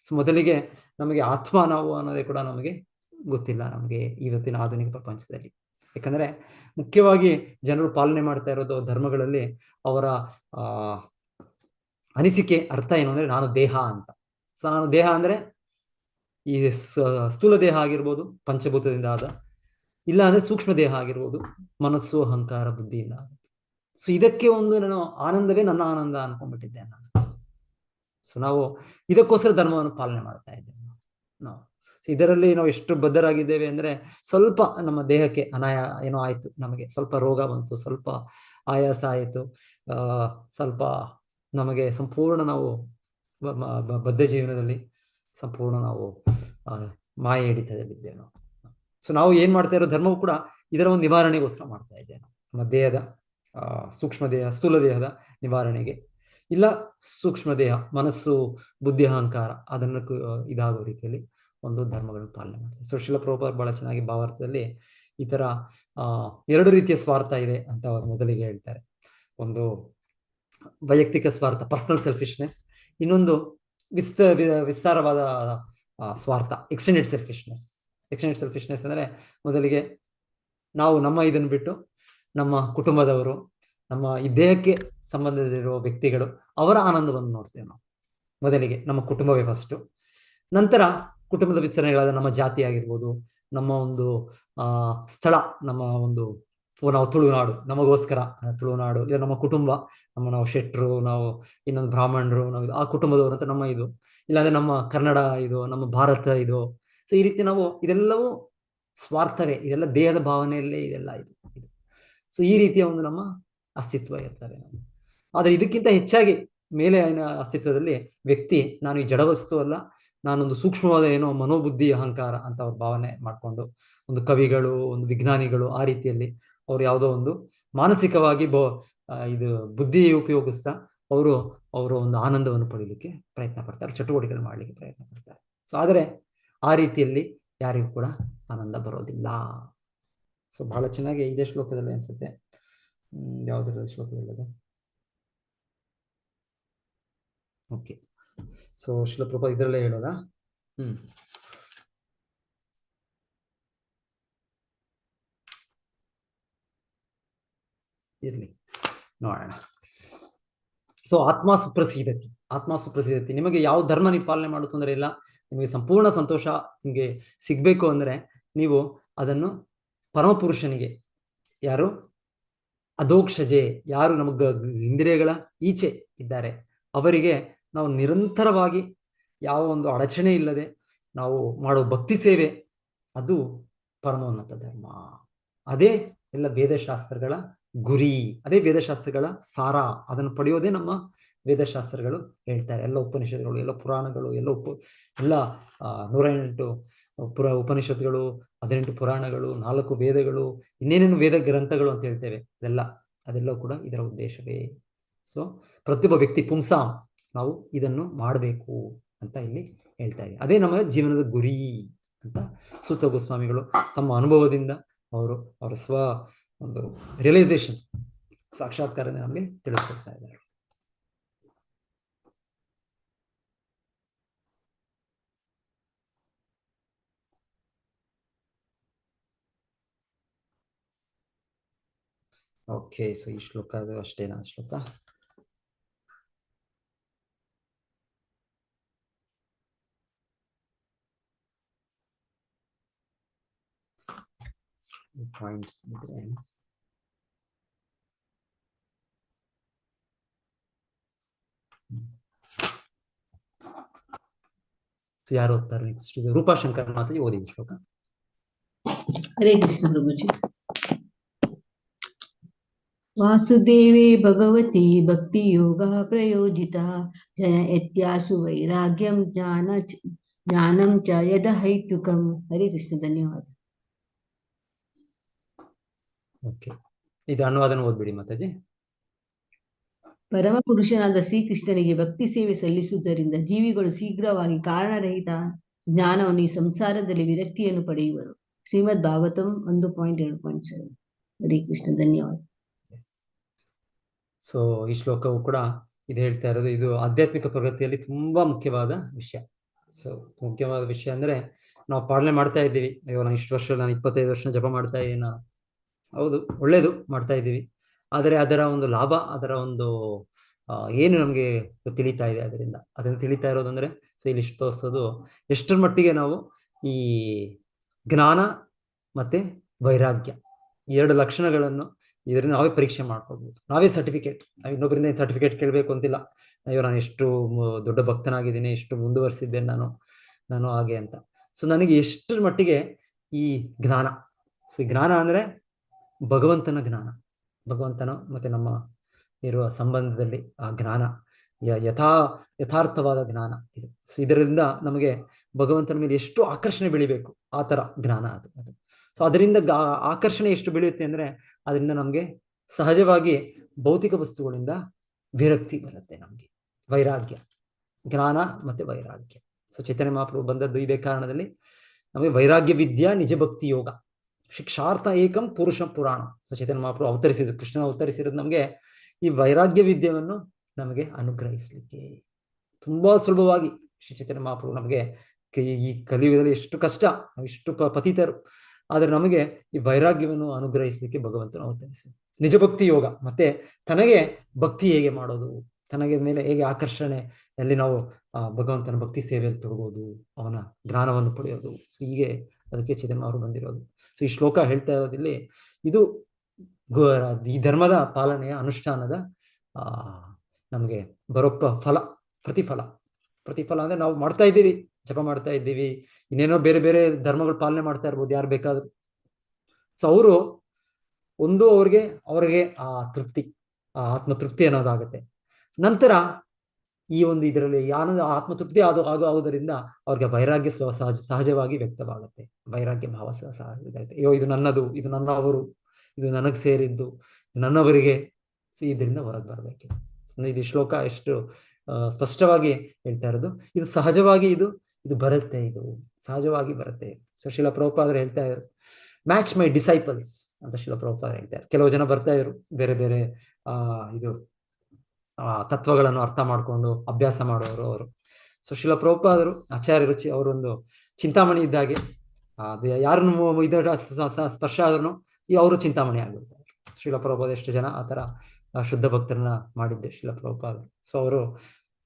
ಸೊ ಮೊದಲಿಗೆ ನಮಗೆ ಆತ್ಮ ನಾವು ಅನ್ನೋದೇ ಕೂಡ ನಮಗೆ ಗೊತ್ತಿಲ್ಲ, ನಮಗೆ ಇವತ್ತಿನ ಆಧುನಿಕ ಪ್ರಪಂಚದಲ್ಲಿ. ಯಾಕಂದ್ರೆ ಮುಖ್ಯವಾಗಿ ಜನರು ಪಾಲನೆ ಮಾಡ್ತಾ ಇರೋದು ಧರ್ಮಗಳಲ್ಲಿ ಅವರ ಅನಿಸಿಕೆ, ಅರ್ಥ ಏನು ಅಂದ್ರೆ ನಾನು ದೇಹ ಅಂತ. ಸೊ ನಾನು ದೇಹ ಅಂದ್ರೆ ಈ ಸ್ಥೂಲ ದೇಹ ಆಗಿರ್ಬೋದು, ಪಂಚಭೂತದಿಂದ ಆದ, ಇಲ್ಲ ಅಂದ್ರೆ ಸೂಕ್ಷ್ಮ ದೇಹ ಆಗಿರ್ಬೋದು, ಮನಸ್ಸು, ಅಹಂಕಾರ, ಬುದ್ಧಿಯಿಂದ ಆಗುತ್ತೆ. ಸೊ ಇದಕ್ಕೆ ಒಂದು ನಾನು ಆನಂದವೇ ನನ್ನ ಆನಂದ ಅನ್ಕೊಂಡ್ಬಿಟ್ಟಿದ್ದೆ ನಾನು. ಸೊ ನಾವು ಇದಕ್ಕೋಸ್ಕರ ಧರ್ಮವನ್ನು ಪಾಲನೆ ಮಾಡ್ತಾ ಇದ್ದೇವೆ ನಾವು. ಇದರಲ್ಲಿ ನಾವು ಎಷ್ಟು ಬದ್ಧರಾಗಿದ್ದೇವೆ ಅಂದ್ರೆ, ಸ್ವಲ್ಪ ನಮ್ಮ ದೇಹಕ್ಕೆ ಏನೋ ಆಯ್ತು, ನಮಗೆ ಸ್ವಲ್ಪ ರೋಗ ಬಂತು, ಸ್ವಲ್ಪ ಆಯಾಸ ಆಯಿತು, ಸ್ವಲ್ಪ ನಮಗೆ ಸಂಪೂರ್ಣ ನಾವು ಬದ್ಧ ಜೀವನದಲ್ಲಿ ಸಂಪೂರ್ಣ ನಾವು ಮಾಯೆ ಹಿಡಿತದಲ್ಲಿದ್ದೇವೆ ನಾವು. ಸೊ ನಾವು ಏನ್ ಮಾಡ್ತಾ ಇರೋ ಧರ್ಮವು ಕೂಡ ಇದರ ಒಂದು ನಿವಾರಣೆಗೋಸ್ಕರ ಮಾಡ್ತಾ ಇದ್ದೇವೆ ನಾವು. ನಮ್ಮ ದೇಹದ ಸೂಕ್ಷ್ಮ ದೇಹ, ಸ್ಥೂಲ ದೇಹದ ನಿವಾರಣೆಗೆ, ಇಲ್ಲ ಸೂಕ್ಷ್ಮ ದೇಹ, ಮನಸ್ಸು, ಬುದ್ಧಿ, ಅಹಂಕಾರ, ಅದನ್ನು ಇದಾಗೋ ರೀತಿಯಲ್ಲಿ ಒಂದು ಧರ್ಮಗಳನ್ನು ಪಾಲನೆ ಮಾಡ್ತಾರೆ. ಸೊ ಶ್ರೀಲ ಪ್ರಭುಪಾದರು ಬಹಳ ಚೆನ್ನಾಗಿ ಭಾವಾರ್ಥದಲ್ಲಿ ಈ ತರ 2 ರೀತಿಯ ಸ್ವಾರ್ಥ ಇದೆ ಅಂತ ಅವರು ಮೊದಲಿಗೆ ಹೇಳ್ತಾರೆ. ಒಂದು ವೈಯಕ್ತಿಕ ಸ್ವಾರ್ಥ, ಪರ್ಸನಲ್ ಸೆಲ್ಫಿಶ್ನೆಸ್. ಇನ್ನೊಂದು ವಿಸ್ತಾರವಾದ ಸ್ವಾರ್ಥ, ಎಕ್ಸ್ಟೆಂಡೆಡ್ ಸೆಲ್ಫಿಶ್ನೆಸ್. ಎಕ್ಸ್ಟೆಂಡೆಡ್ ಸೆಲ್ಫಿಶ್ನೆಸ್ ಅಂದರೆ ಮೊದಲಿಗೆ ನಾವು ನಮ್ಮ ಇದನ್ನು ಬಿಟ್ಟು ನಮ್ಮ ಕುಟುಂಬದವರು, ನಮ್ಮ ಈ ದೇಹಕ್ಕೆ ಸಂಬಂಧದಲ್ಲಿರುವ ವ್ಯಕ್ತಿಗಳು, ಅವರ ಆನಂದವನ್ನು ನೋಡ್ತೇವೆ ನಾವು. ಮೊದಲಿಗೆ ನಮ್ಮ ಕುಟುಂಬವೇ ಫಸ್ಟು, ನಂತರ ಕುಟುಂಬದ ವಿಸ್ತರಣೆಗಳಾದ ನಮ್ಮ ಜಾತಿ ಆಗಿರ್ಬೋದು, ನಮ್ಮ ಒಂದು ಸ್ಥಳ, ನಮ್ಮ ಒಂದು ನಾವು ತುಳುನಾಡು, ನಮಗೋಸ್ಕರ ತುಳುನಾಡು, ಇದು ನಮ್ಮ ಕುಟುಂಬ, ನಾವು ಶೆಟ್ರು, ನಾವು ಇನ್ನೊಂದು ಬ್ರಾಹ್ಮಣರು, ನಾವು ಆ ಕುಟುಂಬದವರು ಅಂತ ನಮ್ಮ ಇದು, ಇಲ್ಲಾಂದ್ರೆ ನಮ್ಮ ಕನ್ನಡ ಇದು, ನಮ್ಮ ಭಾರತ ಇದು. ಸೊ ಈ ರೀತಿ ನಾವು ಇದೆಲ್ಲವೂ ಸ್ವಾರ್ಥವೇ, ಇದೆಲ್ಲ ದೇಹದ ಭಾವನೆಯಲ್ಲೇ ಇದೆಲ್ಲ ಇದು. ಸೊ ಈ ರೀತಿಯ ಒಂದು ನಮ್ಮ ಅಸ್ತಿತ್ವ ಇರ್ತವೆ ನಾವು. ಆದರೆ ಇದಕ್ಕಿಂತ ಹೆಚ್ಚಾಗಿ ಮೇಲೆ ಅಸ್ತಿತ್ವದಲ್ಲಿ ವ್ಯಕ್ತಿ, ನಾನು ಈ ಜಡವಸ್ತು ಅಲ್ಲ, ನಾನೊಂದು ಸೂಕ್ಷ್ಮವಾದ ಏನೋ ಮನೋಬುದ್ಧಿ ಅಹಂಕಾರ ಅಂತ ಅವ್ರ ಭಾವನೆ ಮಾಡಿಕೊಂಡು, ಒಂದು ಕವಿಗಳು, ಒಂದು ವಿಜ್ಞಾನಿಗಳು ಆ ರೀತಿಯಲ್ಲಿ ಅವ್ರು ಯಾವುದೋ ಒಂದು ಮಾನಸಿಕವಾಗಿ ಇದು ಬುದ್ಧಿ ಉಪಯೋಗಿಸ್ತಾ ಅವರು ಒಂದು ಆನಂದವನ್ನು ಪಡೀಲಿಕ್ಕೆ ಪ್ರಯತ್ನ ಪಡ್ತಾರೆ, ಚಟುವಟಿಕೆಗಳು ಮಾಡಲಿಕ್ಕೆ ಪ್ರಯತ್ನ ಪಡ್ತಾರೆ. ಸೊ ಆದರೆ ಆ ರೀತಿಯಲ್ಲಿ ಯಾರಿಗೂ ಕೂಡ ಆನಂದ ಬರೋದಿಲ್ಲ. ಸೊ ಬಹಳ ಚೆನ್ನಾಗಿ ಇದೇ ಶ್ಲೋಕದಲ್ಲಿ ಅನ್ಸುತ್ತೆ, ಯಾವುದರ ಶ್ಲೋಕದಲ್ಲದೆ, ಓಕೆ. ಸೊ ಶ್ರೀಲ ಪ್ರಭುಪಾದ ಇದರಲ್ಲೇ ಹೇಳೋದಾ? ಇರ್ಲಿ ನೋಡೋಣ. ಸೊ ಆತ್ಮ ಸುಪ್ರಸಿದ್ಧತಿ, ಆತ್ಮ ಸುಪ್ರಸಿದ್ಧತಿ. ನಿಮಗೆ ಯಾವ ಧರ್ಮ ನೀವು ಪಾಲನೆ ಮಾಡೋ ತೊಂದರೆ ಇಲ್ಲ, ನಿಮಗೆ ಸಂಪೂರ್ಣ ಸಂತೋಷ ನಿಮಗೆ ಸಿಗ್ಬೇಕು ಅಂದ್ರೆ ನೀವು ಅದನ್ನು ಪರಮಪುರುಷನಿಗೆ, ಯಾರು ಅಧೋಕ್ಷಜೆ, ಯಾರು ನಮಗ ಇಂದ್ರಿಯಗಳ ಈಚೆ ಇದ್ದಾರೆ, ಅವರಿಗೆ ನಾವು ನಿರಂತರವಾಗಿ ಯಾವ ಒಂದು ಅಡಚಣೆ ಇಲ್ಲದೆ ನಾವು ಮಾಡೋ ಭಕ್ತಿ ಸೇವೆ, ಅದು ಪರಮೋನ್ನತ ಧರ್ಮ. ಅದೇ ಎಲ್ಲ ವೇದಶಾಸ್ತ್ರಗಳ ಗುರಿ, ಅದೇ ವೇದಶಾಸ್ತ್ರಗಳ ಸಾರ. ಅದನ್ನು ಪಡೆಯೋದೇ ನಮ್ಮ ವೇದಶಾಸ್ತ್ರಗಳು ಹೇಳ್ತಾರೆ. ಎಲ್ಲ ಉಪನಿಷತ್ತುಗಳು, ಎಲ್ಲ ಪುರಾಣಗಳು, ಎಲ್ಲ 108 ಉಪನಿಷತ್ತುಗಳು, 18 ಪುರಾಣಗಳು, 4 ವೇದಗಳು, ಇನ್ನೇನೇನು ವೇದ ಗ್ರಂಥಗಳು ಅಂತ ಹೇಳ್ತೇವೆ, ಅದೆಲ್ಲ ಕೂಡ ಇದರ ಉದ್ದೇಶವೇ. ಸೊ ಪ್ರತಿಯೊಬ್ಬ ವ್ಯಕ್ತಿ ಪುಂಸಾಂ ನಾವು ಇದನ್ನು ಮಾಡಬೇಕು ಅಂತ ಇಲ್ಲಿ ಹೇಳ್ತಾ ಇದೆ. ಅದೇ ನಮ್ಮ ಜೀವನದ ಗುರಿ ಅಂತ ಸೂತ ಗೋಸ್ವಾಮಿಗಳು ತಮ್ಮ ಅನುಭವದಿಂದ ಅವರ ಒಂದು ರಿಯಲೈಸೇಷನ್, ಸಾಕ್ಷಾತ್ಕಾರ ನಮಗೆ ತಿಳಿಸ್ಕೊಡ್ತಾ ಇದ್ದಾರೆ. ಓಕೆ. ಸೊ ಈ ಶ್ಲೋಕ ಅದು ಅಷ್ಟೇನಾ ಶ್ಲೋಕ? ಪಾಯಿಂಟ್ಸ್ ಇದ್ರೆ ಯಾರು ಓದ್ತಾರೆ ನೆಕ್ಸ್ಟ್? ರೂಪಾಶಂಕರ್ ಮಾತಾಡಿ ಓದಿ ಶ್ಲೋಕ. ಹರೇ ಕೃಷ್ಣ ಪ್ರಭುಜಿ. ವಾಸುದೇವೇ ಭಗವತಿ ಭಕ್ತಿ ಯೋಗ ಪ್ರಯೋಜಿತ ಜನ ಯತ್ಯಾಸು ವೈರಾಗ್ಯಂ ಜ್ಞಾನಂ ಚ ಯದ ಹೈತುಕಂ. ಹರೇ ಕೃಷ್ಣ, ಧನ್ಯವಾದ. ಓಕೆ, ಇದು ಅನುವಾದನ ಓದ್ಬಿಡಿ ಮಾತಾಜಿ. ಪರಮ ಪುರುಷನಾದ ಶ್ರೀಕೃಷ್ಣನಿಗೆ ಭಕ್ತಿ ಸೇವೆ ಸಲ್ಲಿಸುವುದರಿಂದ ಜೀವಿಗಳು ಶೀಘ್ರವಾಗಿ ಕಾರಣರಹಿತ ಜ್ಞಾನವನ್ನು, ಈ ಸಂಸಾರದಲ್ಲಿ ವಿರಕ್ತಿಯನ್ನು ಪಡೆಯುವರು. ಶ್ರೀಮದ್ ಭಾಗವತಂ 1.2.7. ಹರೇ ಕೃಷ್ಣ, ಧನ್ಯವಾದ. ಸೊ ಈ ಶ್ಲೋಕವು ಕೂಡ ಇದು ಹೇಳ್ತಾ ಇರೋದು, ಇದು ಆಧ್ಯಾತ್ಮಿಕ ಪ್ರಗತಿಯಲ್ಲಿ ತುಂಬಾ ಮುಖ್ಯವಾದ ವಿಷಯ. ಸೊ ಮುಖ್ಯವಾದ ವಿಷಯ ಅಂದ್ರೆ ನಾವು ಪಾಲನೆ ಮಾಡ್ತಾ ಇದ್ದೀವಿ. ಇವಾಗ ನಾನು ಇಷ್ಟು ವರ್ಷ, ನಾನು 25 ವರ್ಷ ಜಪ ಮಾಡ್ತಾ ಇದ್ದೀನಿ ನಾನು. ಹೌದು, ಒಳ್ಳೇದು ಮಾಡ್ತಾ ಇದ್ದೀವಿ. ಆದರೆ ಅದರ ಒಂದು ಲಾಭ, ಅದರ ಒಂದು ಏನು ನಮಗೆ ತಿಳಿತಾ ಇದೆ ಅದನ್ನು ತಿಳಿತಾ ಇರೋದಂದ್ರೆ, ಸೊ ಇಲ್ಲಿ ಇಷ್ಟು ತೋರಿಸೋದು ಎಷ್ಟರ ಮಟ್ಟಿಗೆ ನಾವು ಈ ಜ್ಞಾನ ಮತ್ತೆ ವೈರಾಗ್ಯ, 2 ಲಕ್ಷಣಗಳನ್ನು ಇದರಿಂದ ನಾವೇ ಪರೀಕ್ಷೆ ಮಾಡ್ಕೊಳ್ಬೋದು. ನಾವೇ ಸರ್ಟಿಫಿಕೇಟ್, ನಾವು ಇನ್ನೊಬ್ಬರಿಂದ ಏನು ಸರ್ಟಿಫಿಕೇಟ್ ಕೇಳಬೇಕು ಅಂತಿಲ್ಲ. ಅಯ್ಯೋ ನಾನು ಎಷ್ಟು ದೊಡ್ಡ ಭಕ್ತನಾಗಿದ್ದೀನಿ, ಎಷ್ಟು ಮುಂದುವರಿಸಿದ್ದೇನೆ ನಾನು ಹಾಗೆ ಅಂತ. ಸೊ ನನಗೆ ಎಷ್ಟರ ಮಟ್ಟಿಗೆ ಈ ಜ್ಞಾನ, ಸೊ ಈ ಜ್ಞಾನ ಅಂದರೆ ಭಗವಂತನ ಜ್ಞಾನ, ಭಗವಂತನ ಮತ್ತೆ ನಮ್ಮ ಇರುವ ಸಂಬಂಧದಲ್ಲಿ ಆ ಜ್ಞಾನ, ಯಥಾರ್ಥವಾದ ಜ್ಞಾನ ಇದು. ಸೊ ಇದರಿಂದ ನಮಗೆ ಭಗವಂತನ ಮೇಲೆ ಎಷ್ಟು ಆಕರ್ಷಣೆ ಬೆಳಿಬೇಕು, ಆ ಥರ ಜ್ಞಾನ ಅದು. ಸೊ ಅದರಿಂದ ಆಕರ್ಷಣೆ ಎಷ್ಟು ಬೆಳೆಯುತ್ತೆ ಅಂದ್ರೆ, ಅದರಿಂದ ನಮಗೆ ಸಹಜವಾಗಿ ಭೌತಿಕ ವಸ್ತುಗಳಿಂದ ವಿರಕ್ತಿ ಬರುತ್ತೆ, ನಮಗೆ ವೈರಾಗ್ಯ, ಜ್ಞಾನ ಮತ್ತೆ ವೈರಾಗ್ಯ. ಸೊ ಚೈತನ್ಯ ಮಹಾಪ್ರಭು ಬಂದದ್ದು ಇದೇ ಕಾರಣದಲ್ಲಿ. ನಮಗೆ ವೈರಾಗ್ಯ ವಿದ್ಯಾ ನಿಜ ಭಕ್ತಿ ಯೋಗ ಶಿಕ್ಷಾರ್ಥ ಏಕಂ ಪುರುಷ ಪುರಾಣ. ಸೊ ಚೈತನ್ಯ ಮಹಾಪ್ರಭು ಅವತರಿಸಿದ್ರು, ಕೃಷ್ಣ ಅವತರಿಸಿರೋದು ನಮಗೆ ಈ ವೈರಾಗ್ಯ ವಿದ್ಯೆಯನ್ನು ನಮಗೆ ಅನುಗ್ರಹಿಸಲಿಕ್ಕೆ. ತುಂಬಾ ಸುಲಭವಾಗಿ ಶ್ರೀ ಚೈತನ್ಯ ಮಹಾಪ್ರಭು ನಮಗೆ ಈ ಕಲಿಯುಗದಲ್ಲಿ ಎಷ್ಟು ಕಷ್ಟ, ಇಷ್ಟು ಪತಿತರು, ಆದ್ರೆ ನಮಗೆ ಈ ವೈರಾಗ್ಯವನ್ನು ಅನುಗ್ರಹಿಸಲಿಕ್ಕೆ ಭಗವಂತನು ಅವತರಿಸಿದ ನಿಜ ಭಕ್ತಿ ಯೋಗ. ಮತ್ತೆ ತನಗೆ ಭಕ್ತಿ ಹೇಗೆ ಮಾಡೋದು, ತನಗೆ ಮೇಲೆ ಹೇಗೆ ಆಕರ್ಷಣೆ ಅಲ್ಲಿ ನಾವು ಭಗವಂತನ ಭಕ್ತಿ ಸೇವೆಯಲ್ಲಿ ತೊಡಗೋದು, ಅವನ ಜ್ಞಾನವನ್ನು ಪಡೆಯೋದು. ಸೊ ಹೀಗೆ ಅದಕ್ಕೆ ಚೈತನ್ಯ ಅವರು ಬಂದಿರೋದು. ಸೊ ಈ ಶ್ಲೋಕ ಹೇಳ್ತಾ ಇರೋದಿಲ್ಲಿ ಇದು ಈ ಧರ್ಮದ ಪಾಲನೆಯ ಅನುಷ್ಠಾನದ ನಮಗೆ ಬರೋ ಫಲ, ಪ್ರತಿಫಲ ಅಂದ್ರೆ ನಾವು ಮಾಡ್ತಾ ಇದ್ದೀವಿ, ಜಪ ಮಾಡ್ತಾ ಇದ್ದೀವಿ, ಇನ್ನೇನೋ ಬೇರೆ ಬೇರೆ ಧರ್ಮಗಳು ಪಾಲನೆ ಮಾಡ್ತಾ ಇರ್ಬೋದು ಯಾರು ಬೇಕಾದ್ರೂ. ಸೊ ಅವರು ಅವ್ರಿಗೆ ಆ ತೃಪ್ತಿ, ಆ ಆತ್ಮತೃಪ್ತಿ ಅನ್ನೋದಾಗತ್ತೆ. ನಂತರ ಈ ಒಂದು ಇದರಲ್ಲಿ ಆನಂದ ಆತ್ಮತೃಪ್ತಿ ಆಗೋದರಿಂದ ಅವ್ರಿಗೆ ವೈರಾಗ್ಯ ಸಹಜವಾಗಿ ವ್ಯಕ್ತವಾಗುತ್ತೆ. ವೈರಾಗ್ಯ ಭಾವ ಇದಾಗುತ್ತೆ. ಅಯ್ಯೋ ಇದು ನನ್ನದು, ಇದು ನನ್ನವರು, ಇದು ನನಗೆ ಸೇರಿದ್ದು, ನನ್ನವರಿಗೆ. ಇದರಿಂದ ಹೊರಗೆ ಬರಬೇಕು. ಇದು ಶ್ಲೋಕ ಎಷ್ಟು ಸ್ಪಷ್ಟವಾಗಿ ಹೇಳ್ತಾ ಇರೋದು. ಇದು ಸಹಜವಾಗಿ ಇದು ಬರುತ್ತೆ, ಇದು ಸಹಜವಾಗಿ ಬರುತ್ತೆ. ಸೊ ಶ್ರೀಲ ಪ್ರಭುಪಾದರು ಹೇಳ್ತಾ ಇದ್ರು, ಮ್ಯಾಚ್ ಮೈ ಡಿಸೈಪಲ್ಸ್ ಅಂತ ಶ್ರೀಲ ಪ್ರಭುಪಾದರು ಹೇಳ್ತಾರೆ. ಕೆಲವು ಜನ ಬರ್ತಾ ಇದ್ರು ಬೇರೆ ಬೇರೆ ತತ್ವಗಳನ್ನು ಅರ್ಥ ಮಾಡ್ಕೊಂಡು ಅಭ್ಯಾಸ ಮಾಡೋರು ಅವರು. ಸೊ ಶ್ರೀಲ ಪ್ರಭುಪಾದರು ಆಚಾರ್ಯರು ಅವರೊಂದು ಚಿಂತಾಮಣಿ ಇದ್ದಾಗೆ, ಅದು ಯಾರನ್ನು ಇದರ ಸ್ಪರ್ಶ ಆದ್ರೂ ಅವರು ಚಿಂತಾಮಣಿ ಆಗಿರ್ತಾರೆ. ಶ್ರೀಲ ಪ್ರಭುಪಾದ ಎಷ್ಟು ಜನ ಆ ಥರ ಶುದ್ಧ ಭಕ್ತರನ್ನ ಮಾಡಿದ್ದೆ ಶ್ರೀಲ ಪ್ರಭುಪಾದರು. ಸೊ ಅವರು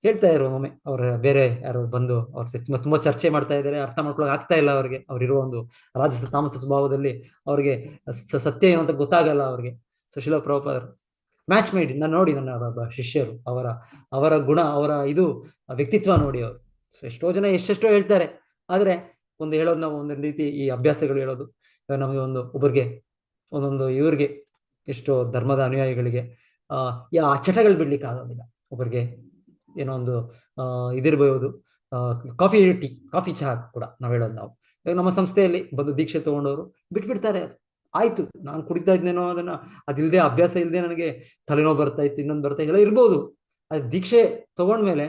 ಹೇಳ್ತಾ ಇರೋ ಒಮ್ಮೆ ಅವ್ರ ಬೇರೆ ಯಾರು ಬಂದು ಅವ್ರ ತುಂಬಾ ಚರ್ಚೆ ಮಾಡ್ತಾ ಇದ್ದಾರೆ, ಅರ್ಥ ಮಾಡ್ಕೊಳಕ್ ಆಗ್ತಾ ಇಲ್ಲ ಅವ್ರಿಗೆ. ಅವ್ರಿರೋ ಒಂದು ರಾಜಸ ತಾಮಸ ಸ್ವಭಾವದಲ್ಲಿ ಅವ್ರಿಗೆ ಸತ್ಯ ಏನು ಅಂತ ಗೊತ್ತಾಗಲ್ಲ ಅವ್ರಿಗೆ. ಸೊ ಶ್ರೀಲ ಪ್ರಭುಪಾದರು ಮ್ಯಾಚ್ ಮಾಡಿ ನಾನು ನೋಡಿ, ನನ್ನ ಶಿಷ್ಯರು ಅವರ ಗುಣ, ಅವರ ವ್ಯಕ್ತಿತ್ವ ನೋಡಿ ಅವರು. ಸೊ ಎಷ್ಟೋ ಜನ ಎಷ್ಟೆಷ್ಟೋ ಹೇಳ್ತಾರೆ, ಆದ್ರೆ ಒಂದು ಹೇಳೋದು ನಾವು ಒಂದೊಂದು ರೀತಿ ಈ ಅಭ್ಯಾಸಗಳು ಹೇಳೋದು ನಮಗೆ ಒಬ್ಬರಿಗೆ ಒಂದೊಂದು ಇವ್ರಿಗೆ ಎಷ್ಟೋ ಧರ್ಮದ ಅನುಯಾಯಿಗಳಿಗೆ ಆ ಚಟಗಳು ಬಿಡ್ಲಿಕ್ಕೆ ಆಗೋದಿಲ್ಲ. ಒಬ್ಬರಿಗೆ ಏನೋ ಒಂದು ಇದಿರ್ಬೋದು, ಕಾಫಿ ಚಹಾ ಕೂಡ ನಾವು ಹೇಳೋದು. ಇವಾಗ ನಮ್ಮ ಸಂಸ್ಥೆಯಲ್ಲಿ ಬಂದು ದೀಕ್ಷೆ ತಗೊಂಡವರು ಬಿಟ್ಬಿಡ್ತಾರೆ. ಆಯ್ತು, ನಾನು ಕುಡಿತಾ ಇದ್ನೇನೋ, ಅದಿಲ್ಲದೆ ಅಭ್ಯಾಸ ಇಲ್ಲದೆ ನನಗೆ ತಲೆನೋವು ಬರ್ತಾ ಇತ್ತು, ಇನ್ನೊಂದು ಬರ್ತಾ ಇಲ್ಲ ಇರ್ಬೋದು. ಅದು ದೀಕ್ಷೆ ತಗೊಂಡ್ಮೇಲೆ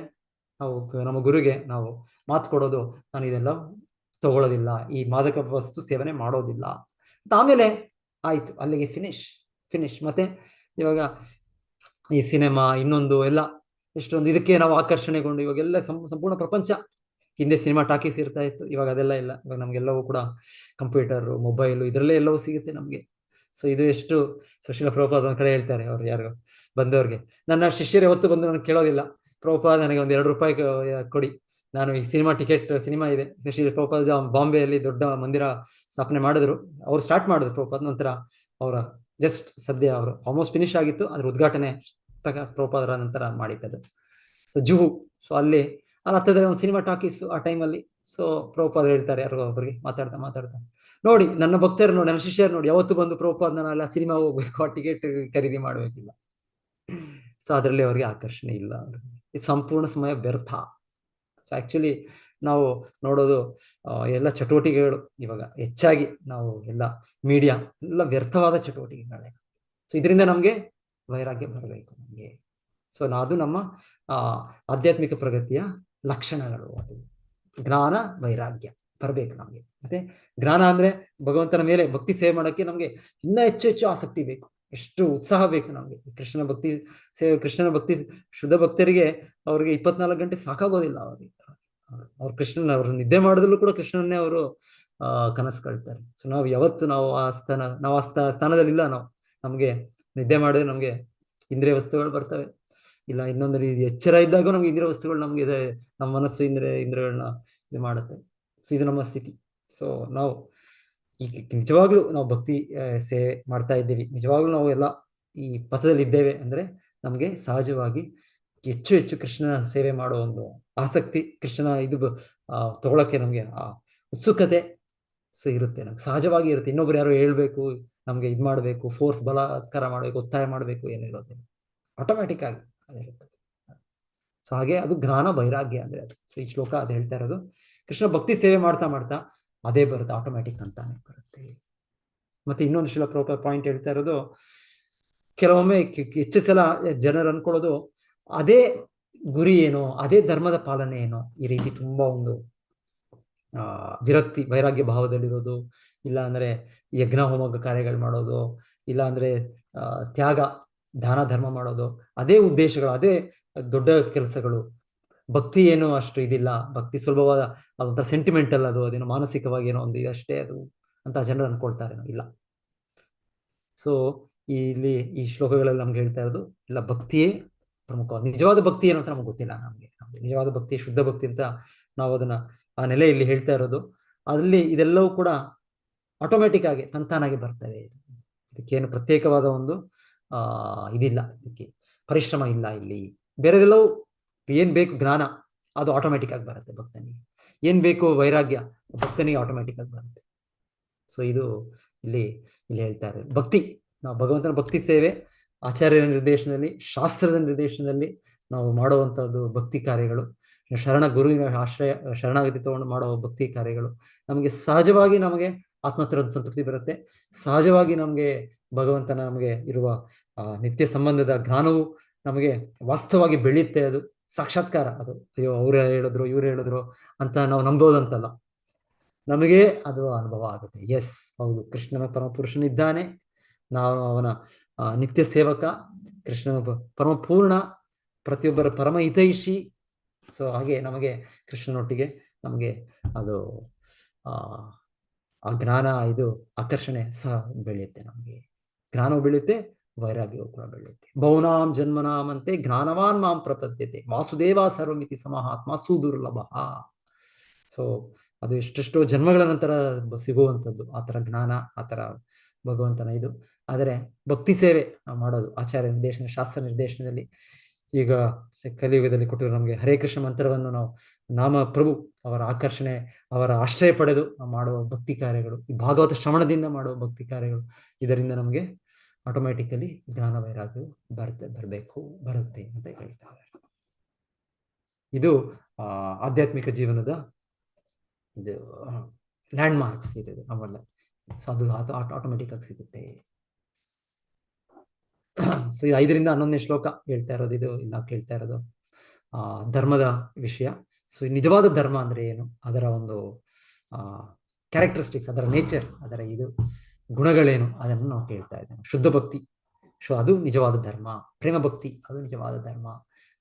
ನಾವು ನಮ್ಮ ಗುರುಗೆ ನಾವು ಮಾತು ಕೊಡೋದು, ನಾನು ಇದೆಲ್ಲ ತಗೊಳ್ಳೋದಿಲ್ಲ, ಈ ಮಾದಕ ವಸ್ತು ಸೇವನೆ ಮಾಡೋದಿಲ್ಲ. ಆಮೇಲೆ ಆಯ್ತು, ಅಲ್ಲಿಗೆ ಫಿನಿಶ್. ಮತ್ತೆ ಇವಾಗ ಈ ಸಿನಿಮಾ ಇನ್ನೊಂದು ಎಲ್ಲ ಎಷ್ಟೊಂದು ಇದಕ್ಕೆ ನಾವು ಆಕರ್ಷಣೆಗೊಂಡು ಇವಾಗೆಲ್ಲ ಸಂಪೂರ್ಣ ಪ್ರಪಂಚ. ಹಿಂದೆ ಸಿನಿಮಾ ಟಾಕೀಸ್ ಇರ್ತಾ ಇತ್ತು, ಇವಾಗ ಅದೆಲ್ಲ ಇಲ್ಲ. ಇವಾಗ ನಮ್ಗೆಲ್ಲವೂ ಕೂಡ ಕಂಪ್ಯೂಟರ್, ಮೊಬೈಲು ಇದರಲ್ಲೇ ಎಲ್ಲವೂ ಸಿಗುತ್ತೆ ನಮಗೆ. ಸೊ ಇದು ಎಷ್ಟು ಶ್ರೀಲ ಪ್ರಭುಪಾದ ಒಂದ್ ಕಡೆ ಹೇಳ್ತಾರೆ, ಅವ್ರು ಯಾರು ಬಂದವ್ರಿಗೆ, ನನ್ನ ಶಿಷ್ಯರು ಯಾವತ್ತು ಬಂದು ನನಗೆ ಕೇಳೋದಿಲ್ಲ, ಪ್ರಭುಪಾದ ನನಗೆ ಒಂದು 2 ರೂಪಾಯಿ ಕೊಡಿ, ನಾನು ಈ ಸಿನಿಮಾ ಇದೆ. ಶ್ರೀಲ ಪ್ರಭುಪಾದ ಬಾಂಬೆಯಲ್ಲಿ ದೊಡ್ಡ ಮಂದಿರ ಸ್ಥಾಪನೆ ಮಾಡಿದ್ರು, ಅವ್ರು ಸ್ಟಾರ್ಟ್ ಮಾಡಿದ್ರು ಪ್ರಭುಪಾದ. ನಂತರ ಅವರ ಜಸ್ಟ್ ಸದ್ಯ ಅವರು ಆಲ್ಮೋಸ್ಟ್ ಫಿನಿಶ್ ಆಗಿತ್ತು, ಅದ್ರ ಉದ್ಘಾಟನೆ ಪ್ರಭುಪಾದರ ನಂತರ ಮಾಡಿದ್ದದು. ಸೊ ಜುಹು, ಸೊ ಅಲ್ಲಿ ಹತ್ತದಲ್ಲಿ ಒಂದು ಸಿನಿಮಾ ಟಾಕೀಸ್ ಆ ಟೈಮಲ್ಲಿ. ಸೊ ಪ್ರಭುಪಾದ ಹೇಳ್ತಾರೆ ಯಾರೋ ಒಬ್ಬರಿಗೆ ಮಾತಾಡ್ತಾ ನೋಡಿ, ನನ್ನ ಭಕ್ತರು ನೋಡಿ, ನನ್ನ ಶಿಷ್ಯರು ನೋಡಿ, ಯಾವತ್ತು ಬಂದು ಪ್ರಭುಪಾದ ನಾನೆಲ್ಲ ಸಿನಿಮಾ ಹೋಗ್ಬೇಕು, ಆ ಟಿಕೆಟ್ ಖರೀದಿ ಮಾಡ್ಬೇಕಿಲ್ಲ. ಸೊ ಅದರಲ್ಲಿ ಅವ್ರಿಗೆ ಆಕರ್ಷಣೆ ಇಲ್ಲ. ಇದು ಸಂಪೂರ್ಣ ಸಮಯ ವ್ಯರ್ಥ. ಸೊ ಆಕ್ಚುಲಿ ನಾವು ನೋಡೋದು ಎಲ್ಲ ಚಟುವಟಿಕೆಗಳು ಇವಾಗ ಹೆಚ್ಚಾಗಿ ನಾವು ಎಲ್ಲ ಮೀಡಿಯಾ ಎಲ್ಲ ವ್ಯರ್ಥವಾದ ಚಟುವಟಿಕೆಗಳೇ. ಸೊ ಇದರಿಂದ ನಮ್ಗೆ ವೈರಾಗ್ಯ ಬರಬೇಕು ನಮ್ಗೆ. ಸೊ ಅದು ನಮ್ಮ ಆಧ್ಯಾತ್ಮಿಕ ಪ್ರಗತಿಯ ಲಕ್ಷಣಗಳು. ಅದು ಜ್ಞಾನ ವೈರಾಗ್ಯ ಬರಬೇಕು ನಮ್ಗೆ. ಮತ್ತೆ ಜ್ಞಾನ ಅಂದ್ರೆ ಭಗವಂತನ ಮೇಲೆ ಭಕ್ತಿ ಸೇವೆ ಮಾಡೋಕ್ಕೆ ನಮ್ಗೆ ಇನ್ನೂ ಹೆಚ್ಚು ಆಸಕ್ತಿ ಬೇಕು, ಎಷ್ಟು ಉತ್ಸಾಹ ಬೇಕು ನಮ್ಗೆ. ಕೃಷ್ಣನ ಭಕ್ತಿ ಶುದ್ಧ ಭಕ್ತರಿಗೆ ಅವ್ರಿಗೆ 24 ಗಂಟೆ ಸಾಕಾಗೋದಿಲ್ಲ. ಅವ್ರು ಅವ್ರು ನಿದ್ದೆ ಮಾಡೋದ್ರಲ್ಲೂ ಕೂಡ ಕೃಷ್ಣನ್ನೇ ಅವರು ಕನಸು ಕಾಳ್ತಾರೆ. ಸೊ ನಾವು ಯಾವತ್ತು ನಾವು ಆ ಸ್ಥಾನದಲ್ಲಿಲ್ಲ. ನಮ್ಗೆ ನಿದ್ದೆ ಮಾಡಿದ್ರೆ ನಮ್ಗೆ ಇಂದ್ರಿಯ ವಸ್ತುಗಳು ಬರ್ತವೆ, ಇಲ್ಲ ಇನ್ನೊಂದು ರೀತಿ ಎಚ್ಚರ ಇದ್ದಾಗ ನಮ್ಗೆ ಇಂದ್ರಿಯ ವಸ್ತುಗಳು ನಮ್ಗೆ ನಮ್ಮ ಮನಸ್ಸು ಇಂದ್ರಿಯಗಳನ್ನ ಇದು ಮಾಡುತ್ತೆ. ಸೊ ಇದು ನಮ್ಮ ಸ್ಥಿತಿ. ಸೊ ನಾವು ಈಗ ನಿಜವಾಗ್ಲೂ ನಾವು ಭಕ್ತಿ ಸೇವೆ ಮಾಡ್ತಾ ಇದ್ದೀವಿ, ನಿಜವಾಗ್ಲೂ ನಾವು ಎಲ್ಲ ಈ ಪಥದಲ್ಲಿ ಇದ್ದೇವೆ ಅಂದ್ರೆ ನಮ್ಗೆ ಸಹಜವಾಗಿ ಹೆಚ್ಚು ಕೃಷ್ಣನ ಸೇವೆ ಮಾಡೋ ಒಂದು ಆಸಕ್ತಿ, ಕೃಷ್ಣನ ತಗೊಳಕ್ಕೆ ನಮ್ಗೆ ಆ ಉತ್ಸುಕತೆ ಸೊ ಇರುತ್ತೆ, ನಮ್ಗೆ ಸಹಜವಾಗಿ ಇರುತ್ತೆ. ಇನ್ನೊಬ್ರು ಯಾರೋ ಹೇಳ್ಬೇಕು, ನಮ್ಗೆ ಇದು ಮಾಡ್ಬೇಕು, ಫೋರ್ಸ್ ಬಲಾತ್ಕಾರ ಮಾಡ್ಬೇಕು, ಒತ್ತಾಯ ಮಾಡ್ಬೇಕು ಏನಿರೋದಿಲ್ಲ, ಆಟೋಮ್ಯಾಟಿಕ್ ಆಗಿ ಅದಿರುತ್ತೆ. ಸೊ ಹಾಗೆ ಅದು ಜ್ಞಾನ ವೈರಾಗ್ಯ ಅಂದ್ರೆ ಅದು. ಸೊ ಈ ಶ್ಲೋಕ ಅದು ಹೇಳ್ತಾ ಇರೋದು, ಕೃಷ್ಣ ಭಕ್ತಿ ಸೇವೆ ಮಾಡ್ತಾ ಅದೇ ಬರುತ್ತೆ, ಆಟೋಮ್ಯಾಟಿಕ್ ಅಂತಾನೆ ಬರುತ್ತೆ. ಮತ್ತೆ ಇನ್ನೊಂದು ಶ್ರೀಲ ಪ್ರಭುಪಾದ ಪಾಯಿಂಟ್ ಹೇಳ್ತಾ ಇರೋದು, ಕೆಲವೊಮ್ಮೆ ಹೆಚ್ಚು ಸಲ ಜನರು ಅನ್ಕೊಳ್ಳೋದು ಅದೇ ಗುರಿ ಏನೋ, ಅದೇ ಧರ್ಮದ ಪಾಲನೆ ಏನೋ, ಈ ರೀತಿ ತುಂಬಾ ಒಂದು ವಿರಕ್ತಿ ವೈರಾಗ್ಯ ಭಾವದಲ್ಲಿರೋದು, ಇಲ್ಲ ಅಂದ್ರೆ ಯಜ್ಞ ಹೋಮ ಕಾರ್ಯಗಳು ಮಾಡೋದು, ಇಲ್ಲ ಅಂದ್ರೆ ತ್ಯಾಗ ದಾನ ಧರ್ಮ ಮಾಡೋದು, ಅದೇ ಉದ್ದೇಶಗಳು, ಅದೇ ದೊಡ್ಡ ಕೆಲಸಗಳು. ಭಕ್ತಿ ಏನು ಅಷ್ಟು ಇದಿಲ್ಲ, ಭಕ್ತಿ ಸುಲಭವಾದ ಅದಂತ ಸೆಂಟಿಮೆಂಟಲ್, ಅದು ಅದೇನೋ ಮಾನಸಿಕವಾಗಿ ಏನೋ ಒಂದು ಇದಷ್ಟೇ ಅದು ಅಂತ ಜನರು ಅನ್ಕೊಳ್ತಾರೆ. ಇಲ್ಲ. ಸೊ ಇಲ್ಲಿ ಈ ಶ್ಲೋಕಗಳಲ್ಲಿ ನಮ್ಗೆ ಹೇಳ್ತಾ ಇರೋದು ಇಲ್ಲ, ಭಕ್ತಿಯೇ ಪ್ರಮುಖ. ನಿಜವಾದ ಭಕ್ತಿ ಏನು ಅಂತ ನಮ್ಗೆ ಗೊತ್ತಿಲ್ಲ. ನಮ್ಗೆ ನಿಜವಾದ ಭಕ್ತಿ, ಶುದ್ಧ ಭಕ್ತಿ ಅಂತ ನಾವು ಅದನ್ನ ಆ ನೆಲೆಯಲ್ಲಿ ಹೇಳ್ತಾ ಇರೋದು. ಅಲ್ಲಿ ಇದೆಲ್ಲವೂ ಕೂಡ ಆಟೋಮೆಟಿಕ್ ಆಗಿ ತಂತಾನಾಗಿ ಬರ್ತವೆ. ಇದಕ್ಕೇನು ಪ್ರತ್ಯೇಕವಾದ ಒಂದು ಇದಿಲ್ಲ, ಇದಕ್ಕೆ ಪರಿಶ್ರಮ ಇಲ್ಲ. ಇಲ್ಲಿ ಬೇರೆದೆಲ್ಲವೂ ಏನ್ ಬೇಕು ಜ್ಞಾನ, ಅದು ಆಟೋಮೆಟಿಕ್ ಆಗಿ ಬರುತ್ತೆ ಭಕ್ತನಿಗೆ. ಏನ್ ಬೇಕು ವೈರಾಗ್ಯ, ಭಕ್ತನಿಗೆ ಆಟೋಮೆಟಿಕ್ ಆಗಿ ಬರುತ್ತೆ. ಸೊ ಇದು ಇಲ್ಲಿ ಹೇಳ್ತಾ ಇರೋದು ಭಕ್ತಿ. ನಾವು ಭಗವಂತನ ಭಕ್ತಿ ಸೇವೆ ಆಚಾರ್ಯರ ನಿರ್ದೇಶನದಲ್ಲಿ, ಶಾಸ್ತ್ರದ ನಿರ್ದೇಶನದಲ್ಲಿ ನಾವು ಮಾಡುವಂಥದ್ದು ಭಕ್ತಿ ಕಾರ್ಯಗಳು, ಶರಣ ಗುರುವಿನ ಆಶ್ರಯ ಶರಣಾಗತಿ ತಗೊಂಡು ಮಾಡುವ ಭಕ್ತಿ ಕಾರ್ಯಗಳು ನಮಗೆ ಸಹಜವಾಗಿ ನಮಗೆ ಆತ್ಮಹತ್ಯದ ಸಂತೃಪ್ತಿ ಬರುತ್ತೆ. ಸಹಜವಾಗಿ ನಮಗೆ ಭಗವಂತನ ನಮಗೆ ಇರುವ ನಿತ್ಯ ಸಂಬಂಧದ ಜ್ಞಾನವು ನಮಗೆ ವಾಸ್ತವವಾಗಿ ಬೆಳೆಯುತ್ತೆ. ಅದು ಸಾಕ್ಷಾತ್ಕಾರ. ಅದು ಅಯ್ಯೋ ಅವ್ರು ಹೇಳಿದ್ರು ಇವ್ರು ಹೇಳಿದ್ರು ಅಂತ ನಾವು ನಂಬೋದಂತಲ್ಲ, ನಮಗೆ ಅದು ಅನುಭವ ಆಗುತ್ತೆ. ಎಸ್, ಹೌದು, ಕೃಷ್ಣನ ಪರಮಪುರುಷನಿದ್ದಾನೆ, ನಾವು ಅವನ ನಿತ್ಯ ಸೇವಕ, ಕೃಷ್ಣನ ಪರಮಪೂರ್ಣ, ಪ್ರತಿಯೊಬ್ಬರ ಪರಮ ಹಿತೈಷಿ. ಸೊ ಹಾಗೆ ನಮಗೆ ಕೃಷ್ಣನೊಟ್ಟಿಗೆ ನಮಗೆ ಅದು ಆ ಜ್ಞಾನ, ಇದು ಆಕರ್ಷಣೆ ಸಹ ಬೆಳೆಯುತ್ತೆ. ನಮಗೆ ಜ್ಞಾನವು ಬೆಳೆಯುತ್ತೆ, ವೈರಾಗ್ಯವು ಕೂಡ ಬೆಳೆಯುತ್ತೆ. ಬೌನಾಂ ಜನ್ಮನಾಮಂತೆ ಜ್ಞಾನವಾನ್ ಮಾಂ ಪ್ರಪದ್ಯತೆ ವಾಸುದೇವ ಸರ್ವಮಿತಿ ಸಮಹಾತ್ಮ ಸುದುರ್ಲಭ. ಸೊ ಅದು ಎಷ್ಟೆಷ್ಟೋ ಜನ್ಮಗಳ ನಂತರ ಸಿಗುವಂಥದ್ದು ಆ ಥರ ಜ್ಞಾನ, ಆ ಥರ ಭಗವಂತನ ಇದು. ಆದರೆ ಭಕ್ತಿ ಸೇವೆ ನಾವು ಮಾಡೋದು ಆಚಾರ್ಯ ನಿರ್ದೇಶನ, ಶಾಸ್ತ್ರ ನಿರ್ದೇಶನದಲ್ಲಿ. ಈಗ ಕಲಿಯುಗದಲ್ಲಿ ಕೊಟ್ಟಿರೋ ನಮಗೆ ಹರೇ ಕೃಷ್ಣ ಮಂತ್ರವನ್ನು ನಾವು ನಾಮ ಪ್ರಭು ಅವರ ಆಕರ್ಷಣೆ, ಅವರ ಆಶ್ರಯ ಪಡೆದು ನಾವು ಮಾಡುವ ಭಕ್ತಿ ಕಾರ್ಯಗಳು, ಈ ಭಾಗವತ ಶ್ರವಣದಿಂದ ಮಾಡುವ ಭಕ್ತಿ ಕಾರ್ಯಗಳು, ಇದರಿಂದ ನಮಗೆ ಆಟೋಮ್ಯಾಟಿಕಲಿ ಜ್ಞಾನ ವೈರಾಗ್ಯವು ಬರುತ್ತೆ ಅಂತ ಹೇಳ್ತಾರೆ. ಇದು ಆಧ್ಯಾತ್ಮಿಕ ಜೀವನದ ಇದು ಲ್ಯಾಂಡ್ ಮಾರ್ಕ್ಸ್ ಇದೆ ಅವೆಲ್ಲ. ಸೊ ಅದು ಆಟೋಮೆಟಿಕ್ ಆಗಿ ಸಿಗುತ್ತೆ. ಸೊ ಇದು 5 ರಿಂದ 11ನೇ ಶ್ಲೋಕ ಹೇಳ್ತಾ ಇರೋದು. ಇದು ನಾವು ಕೇಳ್ತಾ ಇರೋದು ಧರ್ಮದ ವಿಷಯ. ಸೊ ನಿಜವಾದ ಧರ್ಮ ಅಂದ್ರೆ ಏನು, ಅದರ ಒಂದು ಕ್ಯಾರೆಕ್ಟರಿಸ್ಟಿಕ್ಸ್, ಅದರ ನೇಚರ್, ಅದರ ಇದು ಗುಣಗಳೇನು, ಅದನ್ನು ನಾವು ಕೇಳ್ತಾ ಇದ್ದೇವೆ. ಶುದ್ಧ ಭಕ್ತಿ, ಸೊ ಅದು ನಿಜವಾದ ಧರ್ಮ. ಪ್ರೇಮ ಭಕ್ತಿ, ಅದು ನಿಜವಾದ ಧರ್ಮ.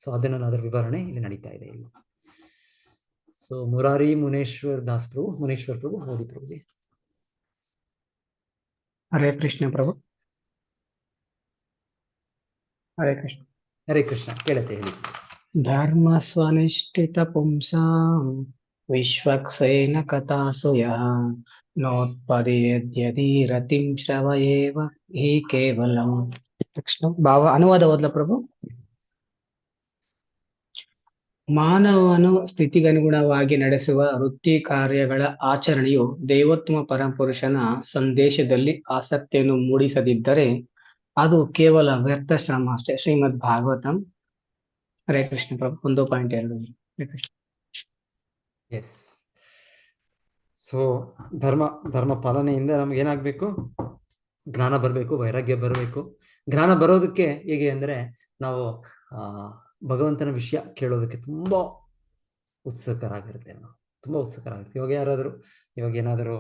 ಸೊ ಅದನ್ನು ಅದರ ವಿವರಣೆ ಇಲ್ಲಿ ನಡೀತಾ ಇದೆ ಇಲ್ಲಿ. ಸೊ ಮುರಾರಿ ಮುನೇಶ್ವರ್ ದಾಸ್ ಪ್ರಭು, ಮುನೇಶ್ವರ್ ಪ್ರಭು, ಮೋದಿ ಪ್ರಭುಜಿ. ಹರೇ ಕೃಷ್ಣ ಪ್ರಭು. ಹರೇ ಕೃಷ್ಣ. ಹರೇ ಕೃಷ್ಣ. ಕೇಳತ್ತೆ ಹೇಳಿ. ಧರ್ಮ ಸ್ವನಿಷ್ಠಿತ ಪುಂಸಾಂ ವಿಶ್ವಕ್ಸೇನ ಕಥಾಸು ಯಃ ನೋತ್ಪದೇದ್ಯದಿ ರತಿಂ ಶ್ರವಯೇವ ಹಿ ಕೇವಲಂ. ಕೃಷ್ಣ ಭಾವ ಅನುವಾದ ಓದ್ಲ ಪ್ರಭು. ಮಾನವನು ಸ್ಥಿತಿಗನುಗುಣವಾಗಿ ನಡೆಸುವ ವೃತ್ತಿ ಕಾರ್ಯಗಳ ಆಚರಣೆಯು ದೇವೋತ್ತಮ ಪರಮಪುರುಷನ ಸಂದೇಶದಲ್ಲಿ ಆಸಕ್ತಿಯನ್ನು ಮೂಡಿಸದಿದ್ದರೆ ಅದು ಕೇವಲ ವ್ಯರ್ಥ ಶ್ರಮ ಅಷ್ಟೇ. ಶ್ರೀಮದ್ ಭಾಗವತಂ. ಹರೇ ಕೃಷ್ಣ ಪ್ರಭು. 1.2. ಹರೇ ಕೃಷ್ಣ. ಎಸ್. ಸೊ ಧರ್ಮ ಪಾಲನೆಯಿಂದ ನಮ್ಗೆ ಏನಾಗಬೇಕು, ಜ್ಞಾನ ಬರಬೇಕು, ವೈರಾಗ್ಯ ಬರಬೇಕು. ಜ್ಞಾನ ಬರೋದಕ್ಕೆ ಹೇಗೆ ಅಂದರೆ ನಾವು ಭಗವಂತನ ವಿಷಯ ಕೇಳೋದಕ್ಕೆ ತುಂಬಾ ಉತ್ಸುಕರಾಗಿರ್ತೇವೆ. ನಾವು ತುಂಬಾ ಉತ್ಸುಕರಾಗಿರ್ತೀವಿ. ಇವಾಗ ಏನಾದರೂ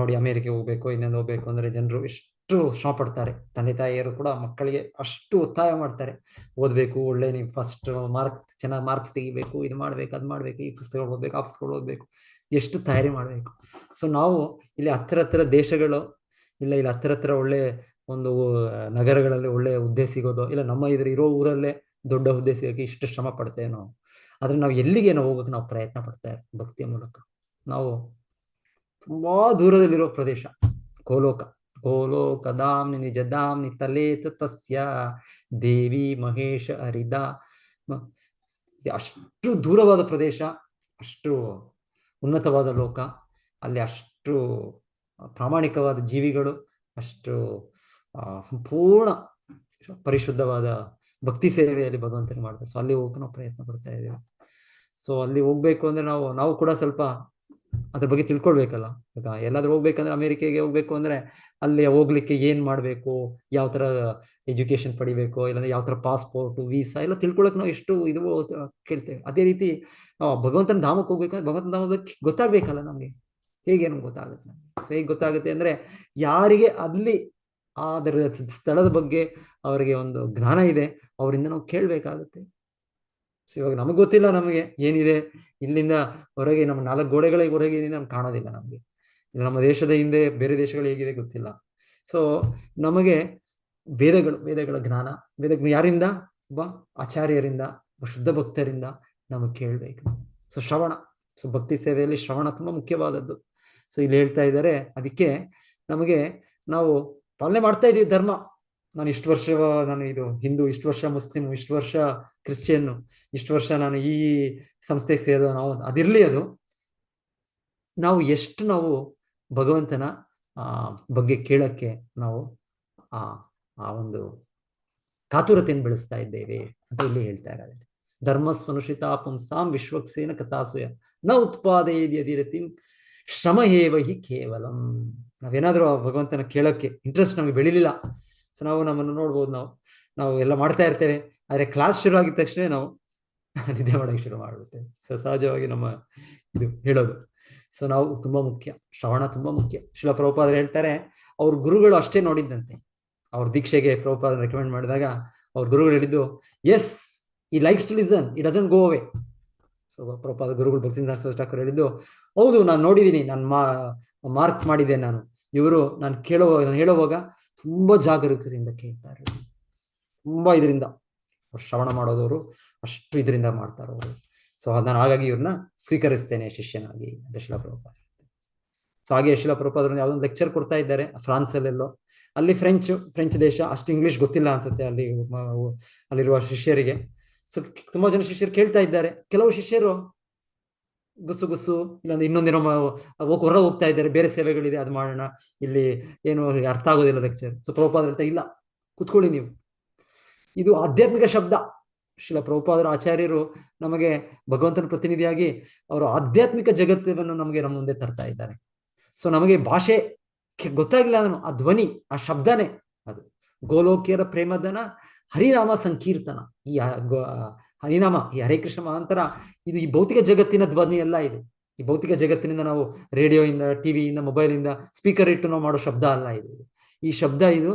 ನೋಡಿ, ಅಮೆರಿಕೆ ಹೋಗ್ಬೇಕು, ಇನ್ನೊಂದು ಹೋಗ್ಬೇಕು ಅಂದ್ರೆ ಜನರು ಎಷ್ಟು ಶ್ರಮ ಪಡ್ತಾರೆ. ತಂದೆ ತಾಯಿಯರು ಕೂಡ ಮಕ್ಕಳಿಗೆ ಅಷ್ಟು ಒತ್ತಾಯ ಮಾಡ್ತಾರೆ, ಓದ್ಬೇಕು, ಒಳ್ಳೆ ನೀವು ಫಸ್ಟ್ ಚೆನ್ನಾಗಿ ಮಾರ್ಕ್ಸ್ ತೆಗಿಬೇಕು, ಇದು ಮಾಡ್ಬೇಕು, ಅದು ಮಾಡ್ಬೇಕು, ಈ ಪುಸ್ತಕಗಳು ಓದ್ಬೇಕು, ಆ ಪುಸ್ತಕಗಳು ಓದ್ಬೇಕು, ಎಷ್ಟು ತಯಾರಿ ಮಾಡ್ಬೇಕು. ಸೊ ನಾವು ಇಲ್ಲಿ ಹತ್ತಿರ ದೇಶಗಳು ಇಲ್ಲ, ಇಲ್ಲಿ ಹತ್ತಿರ ಒಳ್ಳೆ ಒಂದು ನಗರಗಳಲ್ಲಿ ಒಳ್ಳೆ ಹುದ್ದೆ ಸಿಗೋದು ಇಲ್ಲ, ನಮ್ಮ ಇರೋ ಊರಲ್ಲೇ ದೊಡ್ಡ ಹುದ್ದೆ ಸಿಗೋಕೆ ಇಷ್ಟು ಶ್ರಮ ಪಡ್ತೇವೆ ನಾವು. ಆದ್ರೆ ನಾವು ಎಲ್ಲಿಗೆ ನಾವು ಹೋಗೋಕೆ ನಾವು ಪ್ರಯತ್ನ ಪಡ್ತೇವೆ ಭಕ್ತಿಯ ಮೂಲಕ. ನಾವು ತುಂಬಾ ದೂರದಲ್ಲಿರೋ ಪ್ರದೇಶ, ಗೋಲೋಕದಾಮ್ನಿ ನಿಜದಾಮ್ನಿ ತಲೇತ ತಸ್ಯ ದೇವಿ ಮಹೇಶ ಹರಿದ. ಅಷ್ಟು ದೂರವಾದ ಪ್ರದೇಶ, ಅಷ್ಟು ಉನ್ನತವಾದ ಲೋಕ, ಅಲ್ಲಿ ಅಷ್ಟು ಪ್ರಾಮಾಣಿಕವಾದ ಜೀವಿಗಳು, ಅಷ್ಟು ಸಂಪೂರ್ಣ ಪರಿಶುದ್ಧವಾದ ಭಕ್ತಿ ಸೇವೆಯಲ್ಲಿ ಭಗವಂತನಿಗೆ ಮಾಡ್ತಾರೆ. ಸೊ ಅಲ್ಲಿ ಹೋಗಕ್ಕೆ ನಾವು ಪ್ರಯತ್ನ ಪಡ್ತಾ ಇದ್ದೇವೆ. ಸೊ ಅಲ್ಲಿ ಹೋಗ್ಬೇಕು ಅಂದ್ರೆ ನಾವು ಕೂಡ ಸ್ವಲ್ಪ ಅದ್ರ ಬಗ್ಗೆ ತಿಳ್ಕೊಳ್ಬೇಕಲ್ಲ. ಈಗ ಎಲ್ಲಾದ್ರೂ ಹೋಗ್ಬೇಕಂದ್ರೆ, ಅಮೆರಿಕೆಗೆ ಹೋಗ್ಬೇಕು ಅಂದ್ರೆ ಅಲ್ಲಿ ಹೋಗ್ಲಿಕ್ಕೆ ಏನ್ ಮಾಡ್ಬೇಕು, ಯಾವ ತರ ಎಜುಕೇಶನ್ ಪಡಿಬೇಕು, ಇಲ್ಲಾಂದ್ರೆ ಯಾವ ತರ ಪಾಸ್ಪೋರ್ಟ್, ವೀಸಾ ಎಲ್ಲ ತಿಳ್ಕೊಳಕ್ ನಾವು ಎಷ್ಟು ಇದು ಕೇಳ್ತೇವೆ. ಅದೇ ರೀತಿ ಭಗವಂತನ ಧಾಮಕ್ಕೆ ಹೋಗ್ಬೇಕಂದ್ರೆ ಭಗವಂತನ ಧಾಮದ ಬಗ್ಗೆ ಗೊತ್ತಾಗ್ಬೇಕಲ್ಲ ನಮ್ಗೆ. ಹೇಗೆ ನಮ್ಗೆ ಗೊತ್ತಾಗುತ್ತೆ ನಮ್ಗೆ. ಸೊ ಹೇಗೆ ಗೊತ್ತಾಗುತ್ತೆ ಅಂದ್ರೆ, ಯಾರಿಗೆ ಅಲ್ಲಿ ಅದರ ಸ್ಥಳದ ಬಗ್ಗೆ ಅವರಿಗೆ ಒಂದು ಜ್ಞಾನ ಇದೆ, ಅವರಿಂದ ನಾವು ಕೇಳಬೇಕಾಗುತ್ತೆ. ಇವಾಗ ನಮಗೆ ಗೊತ್ತಿಲ್ಲ ನಮಗೆ ಏನಿದೆ ಇಲ್ಲಿಂದ ಹೊರಗೆ, ನಮ್ಮ 4 ಗೋಡೆಗಳ ಹೊರಗೆ ಏನಿದೆ ನಮ್ಗೆ ಕಾಣೋದಿಲ್ಲ. ನಮಗೆ ನಮ್ಮ ದೇಶದ ಹಿಂದೆ ಬೇರೆ ದೇಶಗಳು ಹೇಗಿದೆ ಗೊತ್ತಿಲ್ಲ. ಸೊ ನಮಗೆ ವೇದಗಳ ಜ್ಞಾನ, ಯಾರಿಂದ? ಒಬ್ಬ ಆಚಾರ್ಯರಿಂದ, ಶುದ್ಧ ಭಕ್ತರಿಂದ ನಮಗೆ ಕೇಳಬೇಕು. ಸೊ ಶ್ರವಣ, ಸೊ ಭಕ್ತಿ ಸೇವೆಯಲ್ಲಿ ಶ್ರವಣ ತುಂಬಾ ಮುಖ್ಯವಾದದ್ದು. ಸೊ ಇಲ್ಲಿ ಹೇಳ್ತಾ ಇದ್ದಾರೆ, ಅದಕ್ಕೆ ನಮಗೆ ನಾವು ಪಾಲನೆ ಮಾಡ್ತಾ ಇದೀವಿ ಧರ್ಮ. ನಾನು ಇಷ್ಟು ವರ್ಷ ನಾನು ಇದು ಹಿಂದೂ, ಇಷ್ಟು ವರ್ಷ ಮುಸ್ಲಿಂ, ಇಷ್ಟು ವರ್ಷ ಕ್ರಿಶ್ಚಿಯನ್ನು, ಇಷ್ಟು ವರ್ಷ ನಾನು ಈ ಸಂಸ್ಥೆಗೆ ಸೇರಿದ, ನಾವು ಅದಿರ್ಲಿ. ಅದು ನಾವು ಎಷ್ಟು ನಾವು ಭಗವಂತನ ಬಗ್ಗೆ ಕೇಳಕ್ಕೆ ನಾವು ಆ ಒಂದು ಕಾತುರತೆಯನ್ನು ಬೆಳೆಸ್ತಾ ಇದ್ದೇವೆ ಅಂತ ಇಲ್ಲಿ ಹೇಳ್ತಾ ಇದ್ದಾರೆ. ಧರ್ಮಸ್ವನುಷಿತಾ ಪುಂಸಾಂ ವಿಶ್ವಕ್ಸೇನ ಕಥಾಸುಯ ನ ಉತ್ಪಾದಯೇದ್ಯತಿರತಿ ಶ್ರಮ ಹೇವ ಹಿ ಕೇವಲಂ. ನಾವೇನಾದ್ರೂ ಭಗವಂತನ ಕೇಳಕ್ಕೆ ಇಂಟ್ರೆಸ್ಟ್ ನಮಗೆ ಬೆಳಿಲಿಲ್ಲ. ಸೊ ನಾವು ನಮ್ಮನ್ನು ನೋಡ್ಬೋದು, ನಾವು ಎಲ್ಲ ಮಾಡ್ತಾ ಇರ್ತೇವೆ, ಆದರೆ ಕ್ಲಾಸ್ ಶುರು ಆಗಿದ ತಕ್ಷಣ ನಾವು ನಿದ್ದೆ ಮಾಡೋಕ್ಕೆ ಶುರು ಮಾಡ್ಬಿಡ್ತೇವೆ. ಸೊ ಸಹಜವಾಗಿ ನಮ್ಮ ಇದು ಹೇಳೋದು. ಸೊ ನಾವು ತುಂಬಾ ಮುಖ್ಯ, ಶ್ರವಣ ತುಂಬಾ ಮುಖ್ಯ. ಶ್ರೀಲ ಪ್ರಭುಪಾದರು ಹೇಳ್ತಾರೆ, ಅವ್ರ ಗುರುಗಳು ಅಷ್ಟೇ ನೋಡಿದ್ದಂತೆ. ಅವ್ರ ದೀಕ್ಷೆಗೆ ಪ್ರಭುಪಾದ ರೆಕಮೆಂಡ್ ಮಾಡಿದಾಗ ಅವ್ರ ಗುರುಗಳು ಹೇಳಿದ್ದು, as he likes to listen, it doesn't go away. So Prabhupada ಗುರುಗಳು ಭಕ್ತಿಸಿದ್ಧಾಂತ ಸರಸ್ವತಿ ಠಾಕೂರ್ ಹೇಳಿದ್ದು, ಹೌದು ನಾನು ನೋಡಿದ್ದೀನಿ, ನಾನು ಮಾರ್ಕ್ ಮಾಡಿದೆ. ಇವರು ನಾನು ಹೇಳುವಾಗ ತುಂಬಾ ಜಾಗರೂಕತೆಯಿಂದ ಕೇಳ್ತಾರೆ, ತುಂಬಾ ಇದರಿಂದ ಶ್ರವಣ ಮಾಡೋದವರು ಅಷ್ಟು ಇದರಿಂದ ಮಾಡ್ತಾರವರು. ಸೊ ನಾನು ಹಾಗಾಗಿ ಇವ್ರನ್ನ ಸ್ವೀಕರಿಸ್ತೇನೆ ಶಿಷ್ಯನಾಗಿ ಅಂತ ಶ್ರೀಲ ಪ್ರಭುಪಾದ. ಸೊ ಹಾಗೆ ಶ್ರೀಲ ಪ್ರಭುಪಾದರು ಯಾವುದೊಂದು ಲೆಕ್ಚರ್ ಕೊಡ್ತಾ ಇದ್ದಾರೆ ಫ್ರಾನ್ಸ್ ಅಲ್ಲೆಲ್ಲೋ. ಅಲ್ಲಿ ಫ್ರೆಂಚ್ ದೇಶ, ಅಷ್ಟು ಇಂಗ್ಲಿಷ್ ಗೊತ್ತಿಲ್ಲ ಅನ್ಸುತ್ತೆ ಅಲ್ಲಿರುವ ಶಿಷ್ಯರಿಗೆ. ಸೊ ತುಂಬಾ ಜನ ಶಿಷ್ಯರು ಕೇಳ್ತಾ ಇದ್ದಾರೆ. ಕೆಲವು ಶಿಷ್ಯರು ಗುಸು ಇಲ್ಲಾಂದ್ರೆ ಇನ್ನೊಂದೇನೋ ಹೊರ ಹೋಗ್ತಾ ಇದ್ದಾರೆ, ಬೇರೆ ಸೇವೆಗಳಿದೆ ಅದು ಮಾಡೋಣ, ಇಲ್ಲಿ ಏನು ಅರ್ಥ ಆಗೋದಿಲ್ಲ ಲೆಕ್ಚರ್. ಸೊ ಪ್ರಭುಪಾದ ಹೇಳ್ತಾ, ಇಲ್ಲ ಕುತ್ಕೊಳ್ಳಿ ನೀವು, ಇದು ಆಧ್ಯಾತ್ಮಿಕ ಶಬ್ದ. ಶ್ರೀಲ ಪ್ರಭುಪಾದರ ಆಚಾರ್ಯರು ನಮಗೆ ಭಗವಂತನ ಪ್ರತಿನಿಧಿಯಾಗಿ ಅವರು ಆಧ್ಯಾತ್ಮಿಕ ಜಗತ್ತನ್ನು ನಮ್ಮ ಮುಂದೆ ತರ್ತಾ ಇದ್ದಾರೆ. ಸೊ ನಮಗೆ ಭಾಷೆ ಗೊತ್ತಾಗಿಲ್ಲ, ಆ ಧ್ವನಿ, ಆ ಶಬ್ದನೇ ಅದು. ಗೋಲೋಕಿಯರ ಪ್ರೇಮದನ ಹರಿನಾಮ ಸಂಕೀರ್ತನ. ಈ ಹರಿನಾಮ, ಈ ಹರೇ ಕೃಷ್ಣ ಮಹಾಂತರ, ಇದು ಈ ಭೌತಿಕ ಜಗತ್ತಿನ ಧ್ವನಿ ಎಲ್ಲ ಇದು. ಈ ಭೌತಿಕ ಜಗತ್ತಿನಿಂದ ನಾವು ರೇಡಿಯೋಯಿಂದ, ಟಿವಿಯಿಂದ, ಮೊಬೈಲಿಂದ ಸ್ಪೀಕರ್ ಇಟ್ಟು ನಾವು ಮಾಡೋ ಶಬ್ದ ಅಲ್ಲ ಇದು. ಈ ಶಬ್ದ ಇದು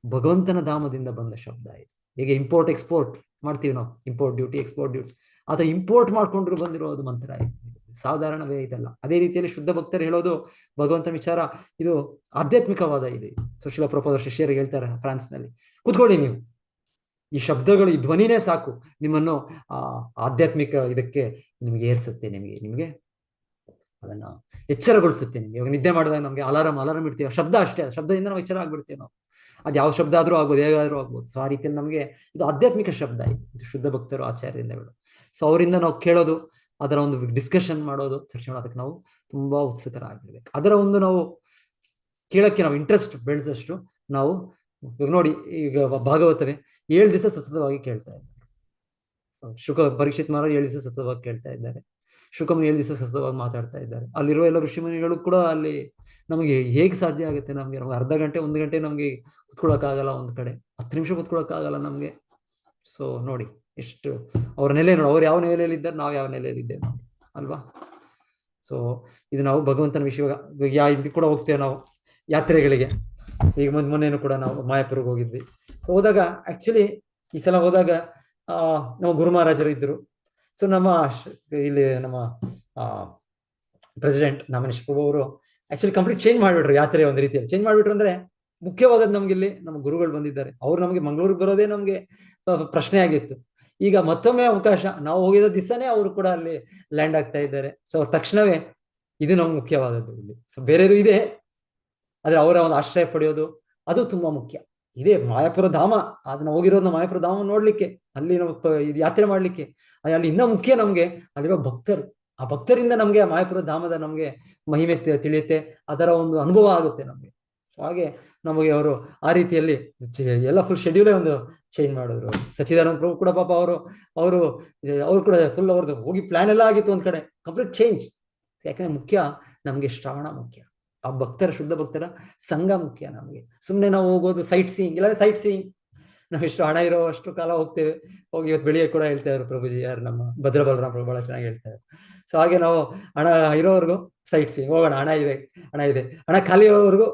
ಭಗವಂತನ ಧಾಮದಿಂದ ಬಂದ ಶಬ್ದ ಇದು. ಹೇಗೆ ಇಂಪೋರ್ಟ್ ಎಕ್ಸ್ಪೋರ್ಟ್ ಮಾಡ್ತೀವಿ ನಾವು, ಇಂಪೋರ್ಟ್ ಡ್ಯೂಟಿ, ಎಕ್ಸ್ಪೋರ್ಟ್ ಡ್ಯೂಟಿ, ಅಥವಾ ಇಂಪೋರ್ಟ್ ಮಾಡ್ಕೊಂಡ್ರು ಬಂದಿರೋದು ಮಂತ್ರ ಇದು, ಸಾಧಾರಣವೇ ಇದಲ್ಲ. ಅದೇ ರೀತಿಯಲ್ಲಿ ಶುದ್ಧ ಭಕ್ತರು ಹೇಳೋದು ಭಗವಂತ ವಿಚಾರ, ಇದು ಆಧ್ಯಾತ್ಮಿಕವಾದ ಇದೆ. ಸೊ ಶ್ರೀಲ ಪ್ರಭುಪಾದ ಶಿಷ್ಯರಿಗೆ ಹೇಳ್ತಾರೆ ಫ್ರಾನ್ಸ್ನಲ್ಲಿ, ಕೂತ್ಕೊಳ್ಳಿ ನೀವು, ಈ ಶಬ್ದಗಳು, ಈ ಧ್ವನಿನೇ ಸಾಕು ನಿಮ್ಮನ್ನು ಆಧ್ಯಾತ್ಮಿಕ ಇದಕ್ಕೆ ನಿಮಗೆ ಏರ್ಸುತ್ತೆ, ನಿಮಗೆ ಅದನ್ನ ಎಚ್ಚರಗೊಳಿಸುತ್ತೆ. ನಿಮ್ಗೆ ಇವಾಗ ನಿದ್ದೆ ಮಾಡಿದಾಗ ನಮ್ಗೆ ಅಲಾರಾಮ್ ಇಡ್ತೀವಿ, ಶಬ್ದ ಅಷ್ಟೇ, ಶಬ್ದದಿಂದ ನಾವು ಎಚ್ಚರ ಆಗ್ಬಿಡ್ತೇವೆ ನಾವು. ಅದು ಯಾವ ಶಬ್ದ ಆದ್ರೂ ಆಗ್ಬೋದು, ಹೇಗಾದ್ರೂ ಆಗ್ಬೋದು. ಸೊ ಆ ರೀತಿಯಲ್ಲಿ ನಮಗೆ ಇದು ಆಧ್ಯಾತ್ಮಿಕ ಶಬ್ದ ಇದು ಶುದ್ಧ ಭಕ್ತರು ಆಚಾರ್ಯರಿಂದ ಹೇಳೋದು. ಸೊ ಅವರಿಂದ ನಾವು ಕೇಳೋದು, ಅದರ ಒಂದು ಡಿಸ್ಕಷನ್ ಮಾಡೋದು, ಚರ್ಚೆ ಮಾಡೋದಕ್ಕೆ ನಾವು ತುಂಬಾ ಉತ್ಸುಕರಾಗಿರ್ಬೇಕು. ಅದರ ಒಂದು ನಾವು ಕೇಳಕ್ಕೆ ನಾವು ಇಂಟ್ರೆಸ್ಟ್ ಬೆಳೆಸಷ್ಟು ನಾವು, ಇವಾಗ ನೋಡಿ, ಈಗ ಭಾಗವತವೇ 7 ದಿವಸ ಸತತವಾಗಿ ಕೇಳ್ತಾ ಇದ್ದಾರೆ. ಪರೀಕ್ಷಿತ್ ಮಹಾರಾಜ್ 7 ದಿವಸ ಸತತವಾಗಿ ಕೇಳ್ತಾ ಇದ್ದಾರೆ. ಶುಕಮುನಿ 7 ದಿವಸ ಸತತವಾಗಿ ಮಾತಾಡ್ತಾ ಇದ್ದಾರೆ. ಅಲ್ಲಿರುವ ಎಲ್ಲ ಋಷಿಮುನಿಗಳು ಕೂಡ ಅಲ್ಲಿ ನಮಗೆ ಹೇಗೆ ಸಾಧ್ಯ ಆಗುತ್ತೆ? ನಮ್ಗೆ ಅರ್ಧ ಗಂಟೆ 1 ಗಂಟೆ ನಮ್ಗೆ ಕುತ್ಕೊಳಕ್ಕಾಗಲ್ಲ, ಒಂದ್ ಕಡೆ 10 ನಿಮಿಷ ಕುತ್ಕೊಳಕ್ಕಾಗಲ್ಲ ನಮ್ಗೆ. ಸೊ ನೋಡಿ ಎಷ್ಟು ಅವ್ರ ನೆಲೆ, ನೋಡಿ ಅವ್ರು ಯಾವ ನೆಲೆಯಲ್ಲಿ ಇದ್ದಾರೆ, ನಾವು ಯಾವ ನೆಲೆಯಲ್ಲಿ ಇದ್ದೇವೆ ನೋಡಿ, ಅಲ್ವಾ? ಸೊ ಇದು ನಾವು ಭಗವಂತನ ವಿಷಯ ಇದು ಕೂಡ ಹೋಗ್ತೇವೆ ನಾವು ಯಾತ್ರೆಗಳಿಗೆ. ಸೊ ಈಗ ಮೊನ್ನೆನೂ ಕೂಡ ನಾವು ಮಾಯಾಪುರ್ಗೆ ಹೋಗಿದ್ವಿ. ಸೊ ಹೋದಾಗ ಆಕ್ಚುಲಿ ಈ ಸಲ ಹೋದಾಗ ನಮ್ಮ ಗುರು ಮಹಾರಾಜರು ಇದ್ರು. ಸೊ ನಮ್ಮ ಪ್ರೆಸಿಡೆಂಟ್ ನಾಮನೇಶ್ ಪ್ರಭು ಅವರು ಆಕ್ಚುಲಿ ಕಂಪ್ಲೀಟ್ ಚೇಂಜ್ ಮಾಡಿಬಿಟ್ರು ಯಾತ್ರೆ. ಒಂದು ರೀತಿಯಲ್ಲಿ ಚೇಂಜ್ ಮಾಡಿಬಿಟ್ರು ಅಂದ್ರೆ, ಮುಖ್ಯವಾದದ್ದು ನಮ್ಗೆ ಇಲ್ಲಿ ನಮ್ಮ ಗುರುಗಳು ಬಂದಿದ್ದಾರೆ. ಅವ್ರು ನಮಗೆ ಮಂಗಳೂರಿಗೆ ಬರೋದೇ ನಮ್ಗೆ ಪ್ರಶ್ನೆ ಆಗಿತ್ತು. ಈಗ ಮತ್ತೊಮ್ಮೆ ಅವಕಾಶ, ನಾವು ಹೋಗಿದ ದಿವಸನೇ ಅವರು ಕೂಡ ಅಲ್ಲಿ ಲ್ಯಾಂಡ್ ಆಗ್ತಾ ಇದ್ದಾರೆ. ಸೊ ತಕ್ಷಣವೇ ಇದು ನಮ್ಗೆ ಮುಖ್ಯವಾದದ್ದು ಇಲ್ಲಿ. ಸೊ ಬೇರೆದು ಇದೆ, ಆದ್ರೆ ಅವರ ಒಂದು ಆಶ್ರಯ ಪಡೆಯೋದು ಅದು ತುಂಬಾ ಮುಖ್ಯ. ಇದೇ ಮಾಯಾಪುರ ಧಾಮ, ಅದನ್ನ ಹೋಗಿರೋದನ್ನ ಮಾಯಾಪುರ ಧಾಮ ನೋಡ್ಲಿಕ್ಕೆ, ಅಲ್ಲಿ ನಾವು ಇದು ಯಾತ್ರೆ ಮಾಡ್ಲಿಕ್ಕೆ. ಅಲ್ಲಿ ಇನ್ನೂ ಮುಖ್ಯ ನಮ್ಗೆ ಅಲ್ಲಿರೋ ಭಕ್ತರು. ಆ ಭಕ್ತರಿಂದ ನಮ್ಗೆ ಮಾಯಾಪುರ ಧಾಮದ ನಮ್ಗೆ ಮಹಿಮೆ ತಿಳಿಯುತ್ತೆ, ಅದರ ಒಂದು ಅನುಭವ ಆಗುತ್ತೆ ನಮ್ಗೆ. ಹಾಗೆ ನಮಗೆ ಅವರು ಆ ರೀತಿಯಲ್ಲಿ ಎಲ್ಲ ಫುಲ್ ಶೆಡ್ಯೂಲೇ ಒಂದು ಚೇಂಜ್ ಮಾಡಿದ್ರು. ಸಚ್ಚಿದಾನಂದ ಪ್ರಭು ಕೂಡ ಪಾಪ ಅವರು ಕೂಡ ಫುಲ್ ಅವ್ರದ್ದು ಹೋಗಿ ಪ್ಲಾನ್ ಎಲ್ಲ ಆಗಿತ್ತು, ಒಂದ್ ಕಡೆ ಕಂಪ್ಲೀಟ್ ಚೇಂಜ್. ಯಾಕಂದ್ರೆ ಮುಖ್ಯ ನಮ್ಗೆ ಶ್ರವಣ ಮುಖ್ಯ, ಆ ಭಕ್ತರ, ಶುದ್ಧ ಭಕ್ತರ ಸಂಘ ಮುಖ್ಯ ನಮ್ಗೆ. ಸುಮ್ನೆ ನಾವು ಹೋಗೋದು ಸೈಟ್ ಸೀಯಿಂಗ್, ಇಲ್ಲ ಸೈಟ್ ಸೀಯಿಂಗ್, ನಾವು ಎಷ್ಟು ಹಣ ಇರೋ ಅಷ್ಟು ಕಾಲ ಹೋಗ್ತೇವೆ. ಹೋಗಿ ಇವತ್ತು ಬೆಳಿಗ್ಗೆ ಕೂಡ ಹೇಳ್ತಾ ಇದ್ರು ಪ್ರಭುಜಿ, ಯಾರು ನಮ್ಮ ಭದ್ರಬಲರಾಮ್ ಪ್ರಭು ಬಹಳ ಚೆನ್ನಾಗಿ ಹೇಳ್ತಾರೆ. ಸೊ ಹಾಗೆ ನಾವು ಹಣ ಇರೋವರೆಗೂ ಸೈಟ್ ಸೀಯಿಂಗ್ ಹೋಗೋಣ, ಹಣ ಇದೆ, ಹಣ ಖಾಲಿ ಇರೋವರೆಗೂ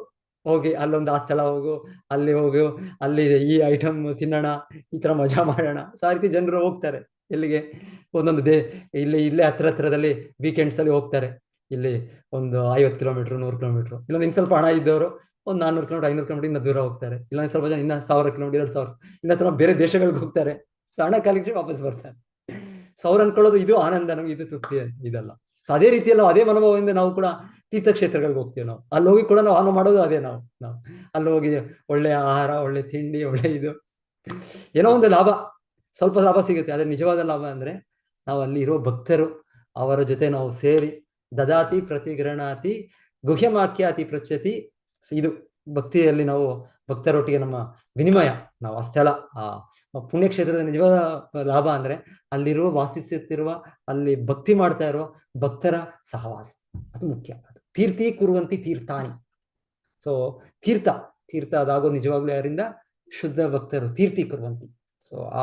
ಹೋಗಿ ಅಲ್ಲೊಂದು ಆ ಸ್ಥಳ ಹೋಗು, ಅಲ್ಲಿ ಹೋಗು, ಅಲ್ಲಿ ಈ ಐಟಮ್ ತಿನ್ನೋಣ, ಈ ತರ ಮಜಾ ಮಾಡೋಣ. ಸೊ ಆ ರೀತಿ ಜನರು ಹೋಗ್ತಾರೆ. ಎಲ್ಲಿಗೆ? ಒಂದೊಂದು ಇಲ್ಲೇ ಹತ್ರದಲ್ಲಿ ವೀಕೆಂಡ್ಸ್ ಅಲ್ಲಿ ಹೋಗ್ತಾರೆ. ಇಲ್ಲಿ ಒಂದು 50 ಕಿಲೋಮೀಟರ್ 100 ಕಿಲೋಮೀಟರ್, ಇಲ್ಲೊಂದು ಇನ್ನು ಸ್ವಲ್ಪ ಹಣ ಇದ್ದವರು ಒಂದು 400 ಕಿಲೋಮೀಟರ್ 500 ಕಿಲೋಮೀಟರ್ ಇಂದ ದೂರ ಹೋಗ್ತಾರೆ. ಇಲ್ಲ ಸ್ವಲ್ಪ ಜನ ಇನ್ನ 1000 ಕಿಲೋಮೀಟರ್ 2000, ಇಲ್ಲ ಸ್ವಲ್ಪ ಬೇರೆ ದೇಶಗಳಿಗೆ ಹೋಗ್ತಾರೆ. ಸೊ ಹಣ ಕಾಲಿಗೆ ವಾಪಸ್ ಬರ್ತಾರೆ. ಸೊ ಅವ್ರು ಅನ್ಕೊಳ್ಳೋದು ಇದು ಆನಂದ, ನಮ್ಗೆ ಇದು ತೃಪ್ತಿ ಇದಲ್ಲ. ಸೊ ಅದೇ ರೀತಿಯಲ್ಲಿ ಅದೇ ಮನೋಭಾವದಿಂದ ನಾವು ಕೂಡ ತೀರ್ಥಕ್ಷೇತ್ರಗಳಿಗೆ ಹೋಗ್ತೀವಿ. ನಾವು ಅಲ್ಲಿ ಹೋಗಿ ಕೂಡ ನಾವು ಮಾಡೋದು ಅದೇ. ನಾವು ಅಲ್ಲಿ ಹೋಗಿ ಒಳ್ಳೆ ಆಹಾರ, ಒಳ್ಳೆ ತಿಂಡಿ, ಒಳ್ಳೆ ಇದು, ಏನೋ ಒಂದು ಲಾಭ, ಸ್ವಲ್ಪ ಲಾಭ ಸಿಗುತ್ತೆ. ಆದ್ರೆ ನಿಜವಾದ ಲಾಭ ಅಂದ್ರೆ ನಾವು ಅಲ್ಲಿ ಇರೋ ಭಕ್ತರು, ಅವರ ಜೊತೆ ನಾವು ಸೇರಿ ದದಾತಿ ಪ್ರತಿಗ್ರಹಣಾತಿ ಗುಹ್ಯಮಾಖ್ಯಾತಿ ಪ್ರಚ್ಯತಿ. ಇದು ಭಕ್ತಿಯಲ್ಲಿ ನಾವು ಭಕ್ತರೊಟ್ಟಿಗೆ ನಮ್ಮ ವಿನಿಮಯ, ನಾವು ಆ ಸ್ಥಳ, ಆ ಪುಣ್ಯಕ್ಷೇತ್ರದ ನಿಜವಾದ ಲಾಭ ಅಂದ್ರೆ ಅಲ್ಲಿರುವ ವಾಸಿಸುತ್ತಿರುವ, ಅಲ್ಲಿ ಭಕ್ತಿ ಮಾಡ್ತಾ ಇರುವ ಭಕ್ತರ ಸಹವಾಸ, ಅದು ಮುಖ್ಯ. ತೀರ್ಥಿ ಕುರುವಂತಿ ತೀರ್ಥಾನಿ. ಸೊ ತೀರ್ಥ ಅದಾಗೋ ನಿಜವಾಗ್ಲೂ ಯಾರಿಂದ? ಶುದ್ಧ ಭಕ್ತರು ತೀರ್ಥಿ ಕುರುವಂತಿ. ಸೊ ಆ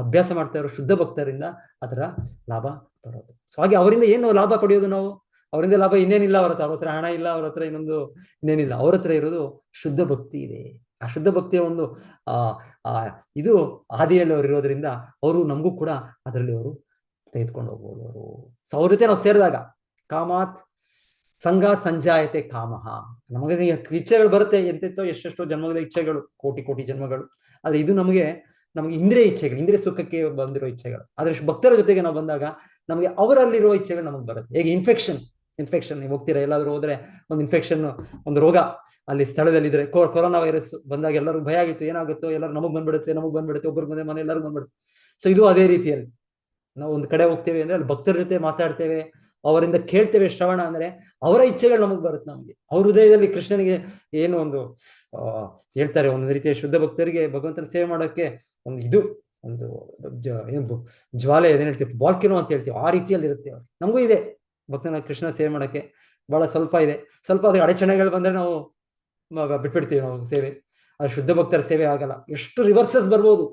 ಅಭ್ಯಾಸ ಮಾಡ್ತಾ ಇರೋ ಶುದ್ಧ ಭಕ್ತರಿಂದ ಅದರ ಲಾಭ ಬರೋದು. ಸೊ ಹಾಗೆ ಅವರಿಂದ ಏನು ಲಾಭ ಪಡೆಯೋದು ನಾವು? ಅವರಿಂದ ಲಾಭ ಇನ್ನೇನಿಲ್ಲ. ಅವ್ರ ಹತ್ರ ಹಣ ಇಲ್ಲ, ಅವ್ರ ಹತ್ರ ಇನ್ನೊಂದು ಇನ್ನೇನಿಲ್ಲ. ಅವ್ರ ಹತ್ರ ಇರೋದು ಶುದ್ಧ ಭಕ್ತಿ ಇದೆ. ಆ ಶುದ್ಧ ಭಕ್ತಿಯ ಒಂದು ಇದು ಹಾದಿಯಲ್ಲಿ ಅವ್ರು ಇರೋದ್ರಿಂದ ಅವರು ನಮಗೂ ಕೂಡ ಅದರಲ್ಲಿ ಅವರು ತೆಗೆದುಕೊಂಡು ಹೋಗ್ಬೋದು ಅವರು. ಸೊ ಅವ್ರ ಜೊತೆ ನಾವು ಸೇರಿದಾಗ ಕಾಮಾತ್ ಸಂಘ ಸಂಜಾಯತೆ ಕಾಮಹ. ನಮಗೆ ಇಚ್ಛೆಗಳು ಬರುತ್ತೆ, ಎಂತೆಂತೋ ಎಷ್ಟೆಷ್ಟೋ ಜನ್ಮದ ಇಚ್ಛೆಗಳು, ಕೋಟಿ ಜನ್ಮಗಳು. ಆದ್ರೆ ಇದು ನಮಗೆ ಇಂದ್ರಿಯ ಇಚ್ಛೆಗಳು, ಇಂದ್ರಿಯ ಸುಖಕ್ಕೆ ಬಂದಿರೋ ಇಚ್ಛೆಗಳು. ಆದ್ರೆ ಭಕ್ತರ ಜೊತೆಗೆ ನಾವು ಬಂದಾಗ ನಮಗೆ ಅವರಲ್ಲಿರುವ ಇಚ್ಛೆಗಳು ನಮಗೆ ಬರುತ್ತೆ. ಹೇಗೆ ಇನ್ಫೆಕ್ಷನ್ ನೀವು ಹೋಗ್ತೀರಾ, ಎಲ್ಲಾದ್ರೂ ಹೋದ್ರೆ ಒಂದು ಇನ್ಫೆಕ್ಷನ್, ಒಂದು ರೋಗ ಅಲ್ಲಿ ಸ್ಥಳದಲ್ಲಿ ಇದ್ರೆ, ಕೊರೋನಾ ವೈರಸ್ ಬಂದಾಗ ಎಲ್ಲರೂ ಭಯ ಆಗಿತ್ತು, ಏನಾಗುತ್ತೋ, ಎಲ್ಲರೂ ನಮಗ್ ಬಂದ್ಬಿಡುತ್ತೆ, ಒಬ್ಬರು ಮನೆ ಎಲ್ಲರಿಗೂ ಬಂದ್ಬಿಡುತ್ತೆ. ಸೊ ಇದು ಅದೇ ರೀತಿಯಲ್ಲಿ ನಾವು ಒಂದು ಕಡೆ ಹೋಗ್ತೇವೆ ಅಂದ್ರೆ ಅಲ್ಲಿ ಭಕ್ತರ ಜೊತೆ ಮಾತಾಡ್ತೇವೆ, ಅವರಿಂದ ಕೇಳ್ತೇವೆ. ಶ್ರವಣ ಅಂದ್ರೆ ಅವರ ಇಚ್ಛೆಗಳು ನಮಗ್ ಬರುತ್ತೆ. ನಮಗೆ ಅವ್ರ ಹೃದಯದಲ್ಲಿ ಕೃಷ್ಣನಿಗೆ ಏನು ಒಂದು ಹೇಳ್ತಾರೆ, ಒಂದು ರೀತಿಯ ಶುದ್ಧ ಭಕ್ತರಿಗೆ ಭಗವಂತನ ಸೇವೆ ಮಾಡೋಕ್ಕೆ ಒಂದು ಜ್ವಾಲೆ ಏನ್ ಹೇಳ್ತೀವಿ, ವಾಲ್ಕಿನೋ ಅಂತ ಹೇಳ್ತೀವಿ, ಆ ರೀತಿಯಲ್ಲಿ ಇರುತ್ತೆ. ನಮಗೂ ಇದೆ ಭಕ್ತನ ಕೃಷ್ಣ ಸೇವೆ ಮಾಡಕ್ಕೆ ಬಹಳ ಸ್ವಲ್ಪ ಇದೆ. ಸ್ವಲ್ಪ ಅದಕ್ಕೆ ಅಡಚಣೆಗಳು ಬಂದ್ರೆ ನಾವು ಬಿಟ್ಬಿಡ್ತೀವಿ ನಾವು ಸೇವೆ. ಆದ್ರೆ ಶುದ್ಧ ಭಕ್ತರ ಸೇವೆ ಆಗಲ್ಲ. ಎಷ್ಟು ರಿವರ್ಸಸ್ ಬರ್ಬೋದು,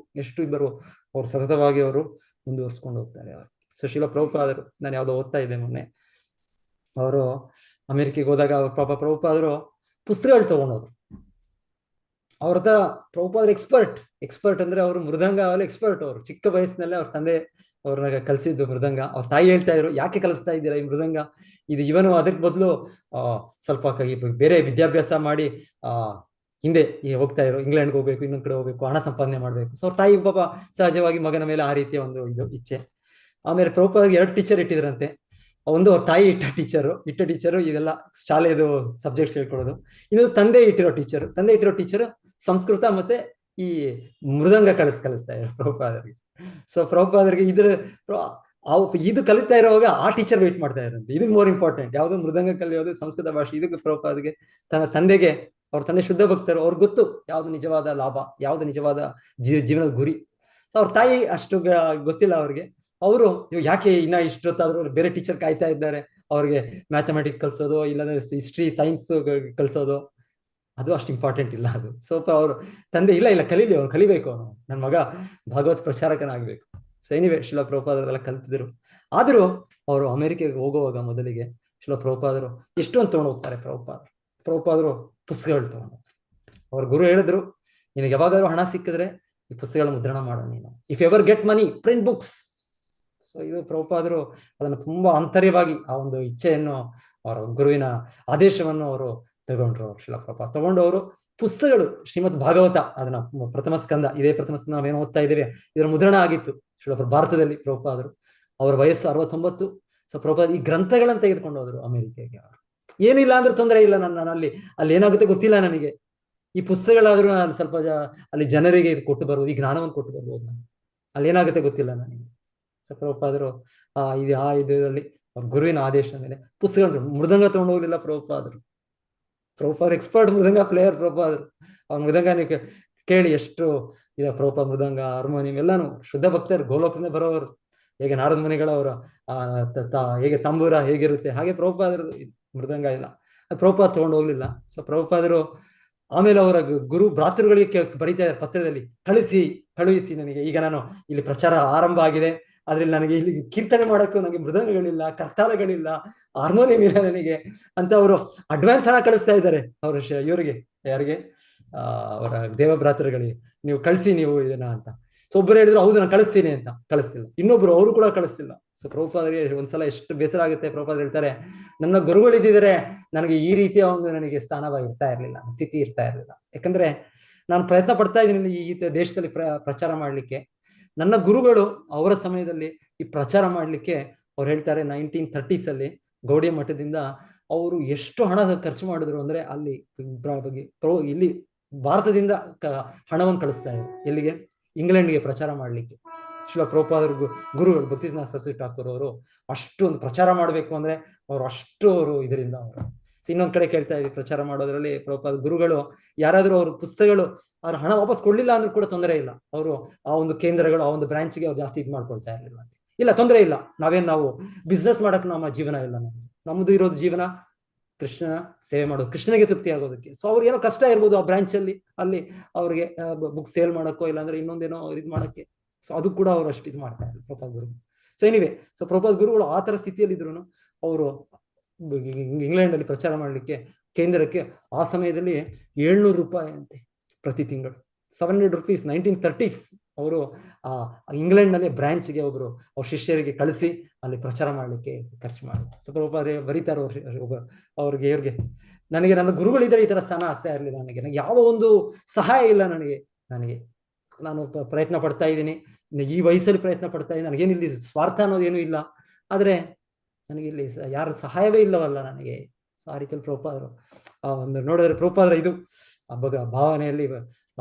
ಅವ್ರು ಸತತವಾಗಿ ಅವರು ಮುಂದುವರ್ಸ್ಕೊಂಡು ಹೋಗ್ತಾರೆ. ಅವರು ಸುಶೀಲ ಪ್ರಭುಪಾದರು, ನಾನು ಯಾವ್ದೋ ಓದ್ತಾ ಇದ್ದೆ ಮೊನ್ನೆ, ಅವರು ಅಮೆರಿಕೆಗೆ ಹೋದಾಗ ಪಾಪ ಪ್ರಭುಪಾದರು ಪುಸ್ತಕಗಳು ತಗೊಂಡೋದ್ರು. ಅವ್ರ ಹತ್ರ ಪ್ರಭುಪಾದರು ಎಕ್ಸ್ಪರ್ಟ್ ಅಂದ್ರೆ ಅವರು ಮೃದಂಗ ಎಕ್ಸ್ಪರ್ಟ್. ಅವರು ಚಿಕ್ಕ ವಯಸ್ಸಿನಲ್ಲೇ ಅವ್ರ ತಂದೆ ಅವ್ರನ್ನ ಕಲಿಸಿದ್ದು ಮೃದಂಗ. ಅವ್ರ ತಾಯಿ ಹೇಳ್ತಾ ಇದ್ರು, ಯಾಕೆ ಕಲಿಸ್ತಾ ಇದ್ದೀರಾ ಈ ಮೃದಂಗ, ಇದು ಇವನು ಅದಕ್ಕೆ ಬದಲು ಸ್ವಲ್ಪ ಬೇರೆ ವಿದ್ಯಾಭ್ಯಾಸ ಮಾಡಿ ಹಿಂದೆ ಹೋಗ್ತಾ ಇರೋ, ಇಂಗ್ಲೆಂಡ್ಗೆ ಹೋಗ್ಬೇಕು, ಇನ್ನೊಂದ್ ಕಡೆ ಹೋಗ್ಬೇಕು, ಹಣ ಸಂಪಾದನೆ ಮಾಡ್ಬೇಕು. ಸೊ ಅವ್ರ ತಾಯಿ ಪಾಪ ಸಹಜವಾಗಿ ಮಗನ ಮೇಲೆ ಆ ರೀತಿಯ ಒಂದು ಇಚ್ಛೆ. ಆಮೇಲೆ ಪ್ರಭುಪಾದರಿಗೆ 2 ಟೀಚರ್ ಇಟ್ಟಿದ್ರಂತೆ. ಒಂದು ಅವ್ರ ತಾಯಿ ಇಟ್ಟ ಟೀಚರು ಇದೆಲ್ಲ ಶಾಲೆದು ಸಬ್ಜೆಕ್ಟ್ಸ್ ಹೇಳ್ಕೊಡೋದು. ಇನ್ನೊಂದು ತಂದೆ ಇಟ್ಟಿರೋ ಟೀಚರು ಸಂಸ್ಕೃತ ಮತ್ತೆ ಈ ಮೃದಂಗ ಕಲಿಸ್ತಾ ಇದ್ರು ಪ್ರಭುಪಾದರಿಗೆ. ಸೊ ಪ್ರಭುಪಾದರಿಗೆ ಇದು ಕಲಿತಾ ಇರುವಾಗ ಆ ಟೀಚರ್ ವೇಟ್ ಮಾಡ್ತಾ ಇದ್ರಂತೆ. ಇದು ಮೋರ್ ಇಂಪಾರ್ಟೆಂಟ್, ಯಾವ್ದು ಮೃದಂಗ ಕಲಿಯೋದು, ಸಂಸ್ಕೃತ ಭಾಷೆ. ಇದಕ್ಕೆ ಪ್ರಭುಪಾದರಿಗೆ ತನ್ನ ತಂದೆಗೆ, ಅವ್ರ ತಂದೆ ಶುದ್ಧ ಭಕ್ತರು, ಅವ್ರಿಗೆ ಗೊತ್ತು ಯಾವ್ದು ನಿಜವಾದ ಲಾಭ, ಯಾವ್ದು ನಿಜವಾದ ಜೀವನದ ಗುರಿ. ಸೊ ಅವ್ರ ತಾಯಿ ಅಷ್ಟು ಗೊತ್ತಿಲ್ಲ ಅವ್ರಿಗೆ. ಅವರು ಯಾಕೆ ಇನ್ನ ಇಷ್ಟೊತ್ತಾದ್ರೂ ಬೇರೆ ಟೀಚರ್ ಕಾಯ್ತಾ ಇದ್ದಾರೆ, ಅವ್ರಿಗೆ ಮ್ಯಾಥಮೆಟಿಕ್ಸ್ ಕಲ್ಸೋದು, ಇಲ್ಲಾಂದ್ರೆ ಹಿಸ್ಟ್ರಿ ಸೈನ್ಸ್ ಕಲ್ಸೋದು, ಅದು ಅಷ್ಟು ಇಂಪಾರ್ಟೆಂಟ್ ಇಲ್ಲ. ಅದು ಸ್ವಲ್ಪ ಅವ್ರು ತಂದೆ ಇಲ್ಲ ಕಲೀಲಿ, ಅವ್ನು ಕಲಿಬೇಕು, ಅವನು ನನ್ನ ಮಗ ಭಾಗವತ್ ಪ್ರಚಾರಕನಾಗ್ಬೇಕು. ಸೊ ಎನಿವೆ ಶಿಲ ಪ್ರಭುಪಾದರೆಲ್ಲ ಕಲ್ತಿದ್ರು. ಆದ್ರೂ ಅವರು ಅಮೆರಿಕೆಗೆ ಹೋಗುವಾಗ ಮೊದಲಿಗೆ ಶಿಲ ಪ್ರಭುಪಾದರು ಎಷ್ಟೊಂದು ತಗೊಂಡು ಹೋಗ್ತಾರೆ. ಪ್ರಭುಪಾದರು ಪುಸ್ತಕಗಳು ತಗೊಂಡು, ಅವ್ರ ಗುರು ಹೇಳಿದ್ರು, ನಿನಗೆ ಯಾವಾಗಾದ್ರೂ ಹಣ ಸಿಕ್ಕಿದ್ರೆ ಈ ಪುಸ್ತಕಗಳ ಮುದ್ರಣ ಮಾಡೋ ನೀನು, if ever get money print books. So ಇದು ಪ್ರಭುಪಾದರು ಅದನ್ನು ತುಂಬಾ ಆಂತರ್ಯವಾಗಿ ಆ ಒಂದು ಇಚ್ಛೆಯನ್ನು, ಅವರ ಗುರುವಿನ ಆದೇಶವನ್ನು ಅವರು ತಗೊಂಡ್ರು. ಶಿಲ ಪ್ರಭುಪಾದ ತಗೊಂಡು ಅವರು ಪುಸ್ತಕಗಳು, ಶ್ರೀಮದ್ ಭಾಗವತ, ಅದನ್ನ ಪ್ರಥಮ ಸ್ಕಂದ ನಾವೇನು ಓದ್ತಾ ಇದ್ದೇವೆ, ಇದರ ಮುದ್ರಣ ಆಗಿತ್ತು ಭಾರತದಲ್ಲಿ. ಪ್ರಭುಪಾದರು ಅವರ ವಯಸ್ಸು 69. ಸೊ ಪ್ರಭುಪಾದ ಈ ಗ್ರಂಥಗಳನ್ನು ತೆಗೆದುಕೊಂಡು ಹೋದ್ರು ಅಮೆರಿಕೆಗೆ. ಅವರು ಏನಿಲ್ಲ ಅಂದ್ರೆ ತೊಂದರೆ ಇಲ್ಲ, ನಾನು ಅಲ್ಲಿ ಏನಾಗುತ್ತೆ ಗೊತ್ತಿಲ್ಲ ನನಗೆ, ಈ ಪುಸ್ತಕಗಳಾದ್ರೂ ನಾನು ಸ್ವಲ್ಪ ಅಲ್ಲಿ ಜನರಿಗೆ ಇದು ಕೊಟ್ಟು ಬರ್ಬೋದು, ಈ ಜ್ಞಾನವನ್ನು ಕೊಟ್ಟು ಬರ್ಬೋದು, ನಾನು ಅಲ್ಲಿ ಏನಾಗುತ್ತೆ ಗೊತ್ತಿಲ್ಲ ನನಗೆ. ಸೊ ಪ್ರಭುಪಾದರು ಇದರಲ್ಲಿ ಅವ್ರ ಗುರುವಿನ ಆದೇಶದ ಮೇಲೆ ಪುಸ್ತಕಗಳು, ಮೃದಂಗ ತಗೊಂಡು ಹೋಗ್ಲಿಲ್ಲ ಪ್ರಭುಪಾದರು ಎಕ್ಸ್ಪರ್ಟ್ ಮೃದಂಗ ಪ್ಲೇಯರ್ ಪ್ರಭುಪಾದರು. ಅವ್ರ ಮೃದಂಗ ನೀವು ಕೇಳಿ ಎಷ್ಟು ಇದೆ. ಪ್ರಭುಪಾದ ಮೃದಂಗ, ಹಾರ್ಮೋನಿಯಂ ಎಲ್ಲಾನು ಶುದ್ಧ ಭಕ್ತರು, ಗೋಲೋಕದಿಂದ ಬರೋವರು. ಹೇಗೆ ನಾರದ ಮುನಿಗಳವರ ಹೇಗೆ ತಂಬೂರ ಹೇಗಿರುತ್ತೆ, ಹಾಗೆ ಪ್ರಭುಪಾದರು ಮೃದಂಗ ಇಲ್ಲ. ಪ್ರಭುಪಾದ ತಗೊಂಡು ಹೋಗ್ಲಿಲ್ಲ. ಸೊ ಪ್ರಭುಪಾದರು ಆಮೇಲೆ ಅವರ ಗುರು ಭ್ರಾತೃಗಳಿಗೆ ಬರೀತಾ ಇದ್ದಾರೆ ಪತ್ರದಲ್ಲಿ, ಕಳುಹಿಸಿ ನನಗೆ, ಈಗ ನಾನು ಇಲ್ಲಿ ಪ್ರಚಾರ ಆರಂಭ ಆಗಿದೆ, ಅದ್ರಲ್ಲಿ ನನಗೆ ಇಲ್ಲಿ ಕೀರ್ತನೆ ಮಾಡೋಕ್ಕೂ ನನಗೆ ಮೃದಂಗಗಳಿಲ್ಲ, ಕರ್ತಾಲಗಳಿಲ್ಲ, ಹಾರ್ಮೋನಿಯಂ ಇಲ್ಲ ನನಗೆ ಅಂತ ಅವರು ಅಡ್ವಾನ್ಸ್ ಹಣ ಕಳಿಸ್ತಾ ಇದ್ದಾರೆ ಅವರು ಇವರಿಗೆ, ಯಾರಿಗೆ ಅವರ ದೇವಭ್ರಾತೃಗಳಿಗೆ, ನೀವು ಕಳಿಸಿ ನೀವು ಇದನ್ನ ಅಂತ. ಸೊ ಒಬ್ಬರು ಹೇಳಿದ್ರು ಹೌದು ನಾನು ಕಳಿಸ್ತೀನಿ ಅಂತ, ಕಳಿಸ್ತಿಲ್ಲ. ಇನ್ನೊಬ್ರು ಅವರು ಕೂಡ ಕಳಿಸ್ತಿಲ್ಲ. ಸೊ ಪ್ರಭುಪಾದರಿಗೆ ಒಂದ್ಸಲ ಎಷ್ಟು ಬೇಸರ ಆಗುತ್ತೆ. ಪ್ರಭುಪಾದ ಹೇಳ್ತಾರೆ, ನನ್ನ ಗುರುಗಳಿದ್ದಿದ್ರೆ ನನಗೆ ಈ ರೀತಿಯ ಒಂದು ನನಗೆ ಸ್ಥಾನವಾಗಿ ಇರ್ತಾ ಇರ್ಲಿಲ್ಲ, ಸ್ಥಿತಿ ಇರ್ತಾ ಇರ್ಲಿಲ್ಲ. ಯಾಕಂದ್ರೆ ನಾನು ಪ್ರಯತ್ನ ಪಡ್ತಾ ಇದ್ದೀನಿ ಈ ದೇಶದಲ್ಲಿ ಪ್ರಚಾರ ಮಾಡ್ಲಿಕ್ಕೆ. ನನ್ನ ಗುರುಗಳು ಅವರ ಸಮಯದಲ್ಲಿ ಈ ಪ್ರಚಾರ ಮಾಡ್ಲಿಕ್ಕೆ ಅವ್ರು ಹೇಳ್ತಾರೆ 1930s ಅಲ್ಲಿ ಗೌಡಿಯ ಮಠದಿಂದ ಅವರು ಎಷ್ಟು ಹಣ ಖರ್ಚು ಮಾಡಿದ್ರು ಅಂದ್ರೆ ಅಲ್ಲಿ ಇಲ್ಲಿ ಭಾರತದಿಂದ ಹಣವನ್ನು ಕಳಿಸ್ತಾ ಇದ್ರು ಎಲ್ಲಿಗೆ, ಇಂಗ್ಲೆಂಡ್ಗೆ ಪ್ರಚಾರ ಮಾಡ್ಲಿಕ್ಕೆ. ಶ್ರೀಲ ಪ್ರಭುಪಾದರ ಗುರುಗಳು ಭಕ್ತಿನಾಥ ಸರಸ್ವತಿ ಠಾಕೂರ್ ಅವರು ಅಷ್ಟು ಒಂದು ಪ್ರಚಾರ ಮಾಡಬೇಕು ಅಂದ್ರೆ ಅವರು ಅಷ್ಟು ಅವರು ಇದರಿಂದ ಅವರು. ಇನ್ನೊಂದ್ ಕಡೆ ಕೇಳ್ತಾ ಇದ್ವಿ, ಪ್ರಚಾರ ಮಾಡೋದ್ರಲ್ಲಿ ಪ್ರಭುಪಾದ ಗುರುಗಳು ಯಾರಾದ್ರೂ ಅವ್ರ ಪುಸ್ತಕಗಳು ಅವ್ರ ಹಣ ವಾಪಸ್ ಕೊಡ್ಲಿಲ್ಲ ಅಂದ್ರೂ ಕೂಡ ತೊಂದರೆ ಇಲ್ಲ, ಅವರು ಆ ಒಂದು ಕೇಂದ್ರಗಳು ಆ ಒಂದು ಬ್ರಾಂಚ್ಗೆ ಅವ್ರು ಜಾಸ್ತಿ ಇದು ಮಾಡ್ಕೊಳ್ತಾ ಇರ್ಲಿಲ್ಲ ಅಂತ. ಇಲ್ಲ ತೊಂದರೆ ಇಲ್ಲ, ನಾವು ಬಿಸ್ನೆಸ್ ಮಾಡಕ್ ನಮ್ಮ ಜೀವನ ಇಲ್ಲ, ನಮ್ದು ಇರೋದು ಜೀವನ ಕೃಷ್ಣನ ಸೇವೆ ಮಾಡೋದು, ಕೃಷ್ಣನಿಗೆ ತೃಪ್ತಿ ಆಗೋದಕ್ಕೆ. ಸೊ ಅವ್ರಿಗೆ ಏನೋ ಕಷ್ಟ ಇರ್ಬೋದು ಆ ಬ್ರಾಂಚ್ ಅಲ್ಲಿ ಅವ್ರಿಗೆ ಬುಕ್ ಸೇಲ್ ಮಾಡೋಕ್ಕೋ ಇಲ್ಲಾಂದ್ರೆ ಇನ್ನೊಂದೇನೋ ಇದು ಮಾಡಕ್ಕೆ. ಸೊ ಅದು ಕೂಡ ಅವ್ರು ಅಷ್ಟು ಇದು ಮಾಡ್ತಾ ಇದ್ರು ಪ್ರಭುಪಾದ ಗುರುಗಳು. ಸೊ ಎನಿವೆ, ಸೊ ಪ್ರಭುಪಾದ ಗುರುಗಳು ಆ ತರ ಸ್ಥಿತಿಯಲ್ಲಿ ಇದ್ರು ಅವರು ಇಂಗ್ಲೆಂಡ್ ಅಲ್ಲಿ ಪ್ರಚಾರ ಮಾಡ್ಲಿಕ್ಕೆ ಕೇಂದ್ರಕ್ಕೆ ಆ ಸಮಯದಲ್ಲಿ 700 ರೂಪಾಯಿ ಅಂತೆ ಪ್ರತಿ ತಿಂಗಳು, 700 rupees 1930s ಅವರು ಆ ಇಂಗ್ಲೆಂಡ್ ನಲ್ಲಿ ಬ್ರಾಂಚ್ಗೆ ಒಬ್ರು ಅವ್ರ ಶಿಷ್ಯರಿಗೆ ಕಳಿಸಿ ಅಲ್ಲಿ ಪ್ರಚಾರ ಮಾಡ್ಲಿಕ್ಕೆ ಖರ್ಚು ಮಾಡಿ. ಸೊ ಪ್ರಭುಪಾದ ಬರೀತಾರೆ ಅವ್ರಿಗೆ ಇವ್ರಿಗೆ, ನನಗೆ ನನ್ನ ಗುರುಗಳಿದ್ರೆ ಈ ತರ ಸ್ಥಾನ ಆಗ್ತಾ ಇರ್ಲಿಲ್ಲ, ನನಗೆ ಯಾವ ಒಂದು ಸಹಾಯ ಇಲ್ಲ, ನಾನು ಪ್ರಯತ್ನ ಪಡ್ತಾ ಇದ್ದೀನಿ, ಈ ವಯಸ್ಸಲ್ಲಿ ಪ್ರಯತ್ನ ಪಡ್ತಾ ಇದ್ದೀನಿ, ನನಗೇನಿಲ್ಲಿ ಸ್ವಾರ್ಥ ಅನ್ನೋದೇನು ಇಲ್ಲ, ಆದ್ರೆ ನನಗೆ ಇಲ್ಲಿ ಯಾರ ಸಹಾಯವೇ ಇಲ್ಲವಲ್ಲ ನನಗೆ. ಸೊ ಆ ರೀತಿಯಲ್ಲಿ ಪ್ರಭುಪಾದರು ಒಂದು ನೋಡಿದ್ರೆ ಪ್ರಭುಪಾದರ ಇದು ಭಾವನೆಯಲ್ಲಿ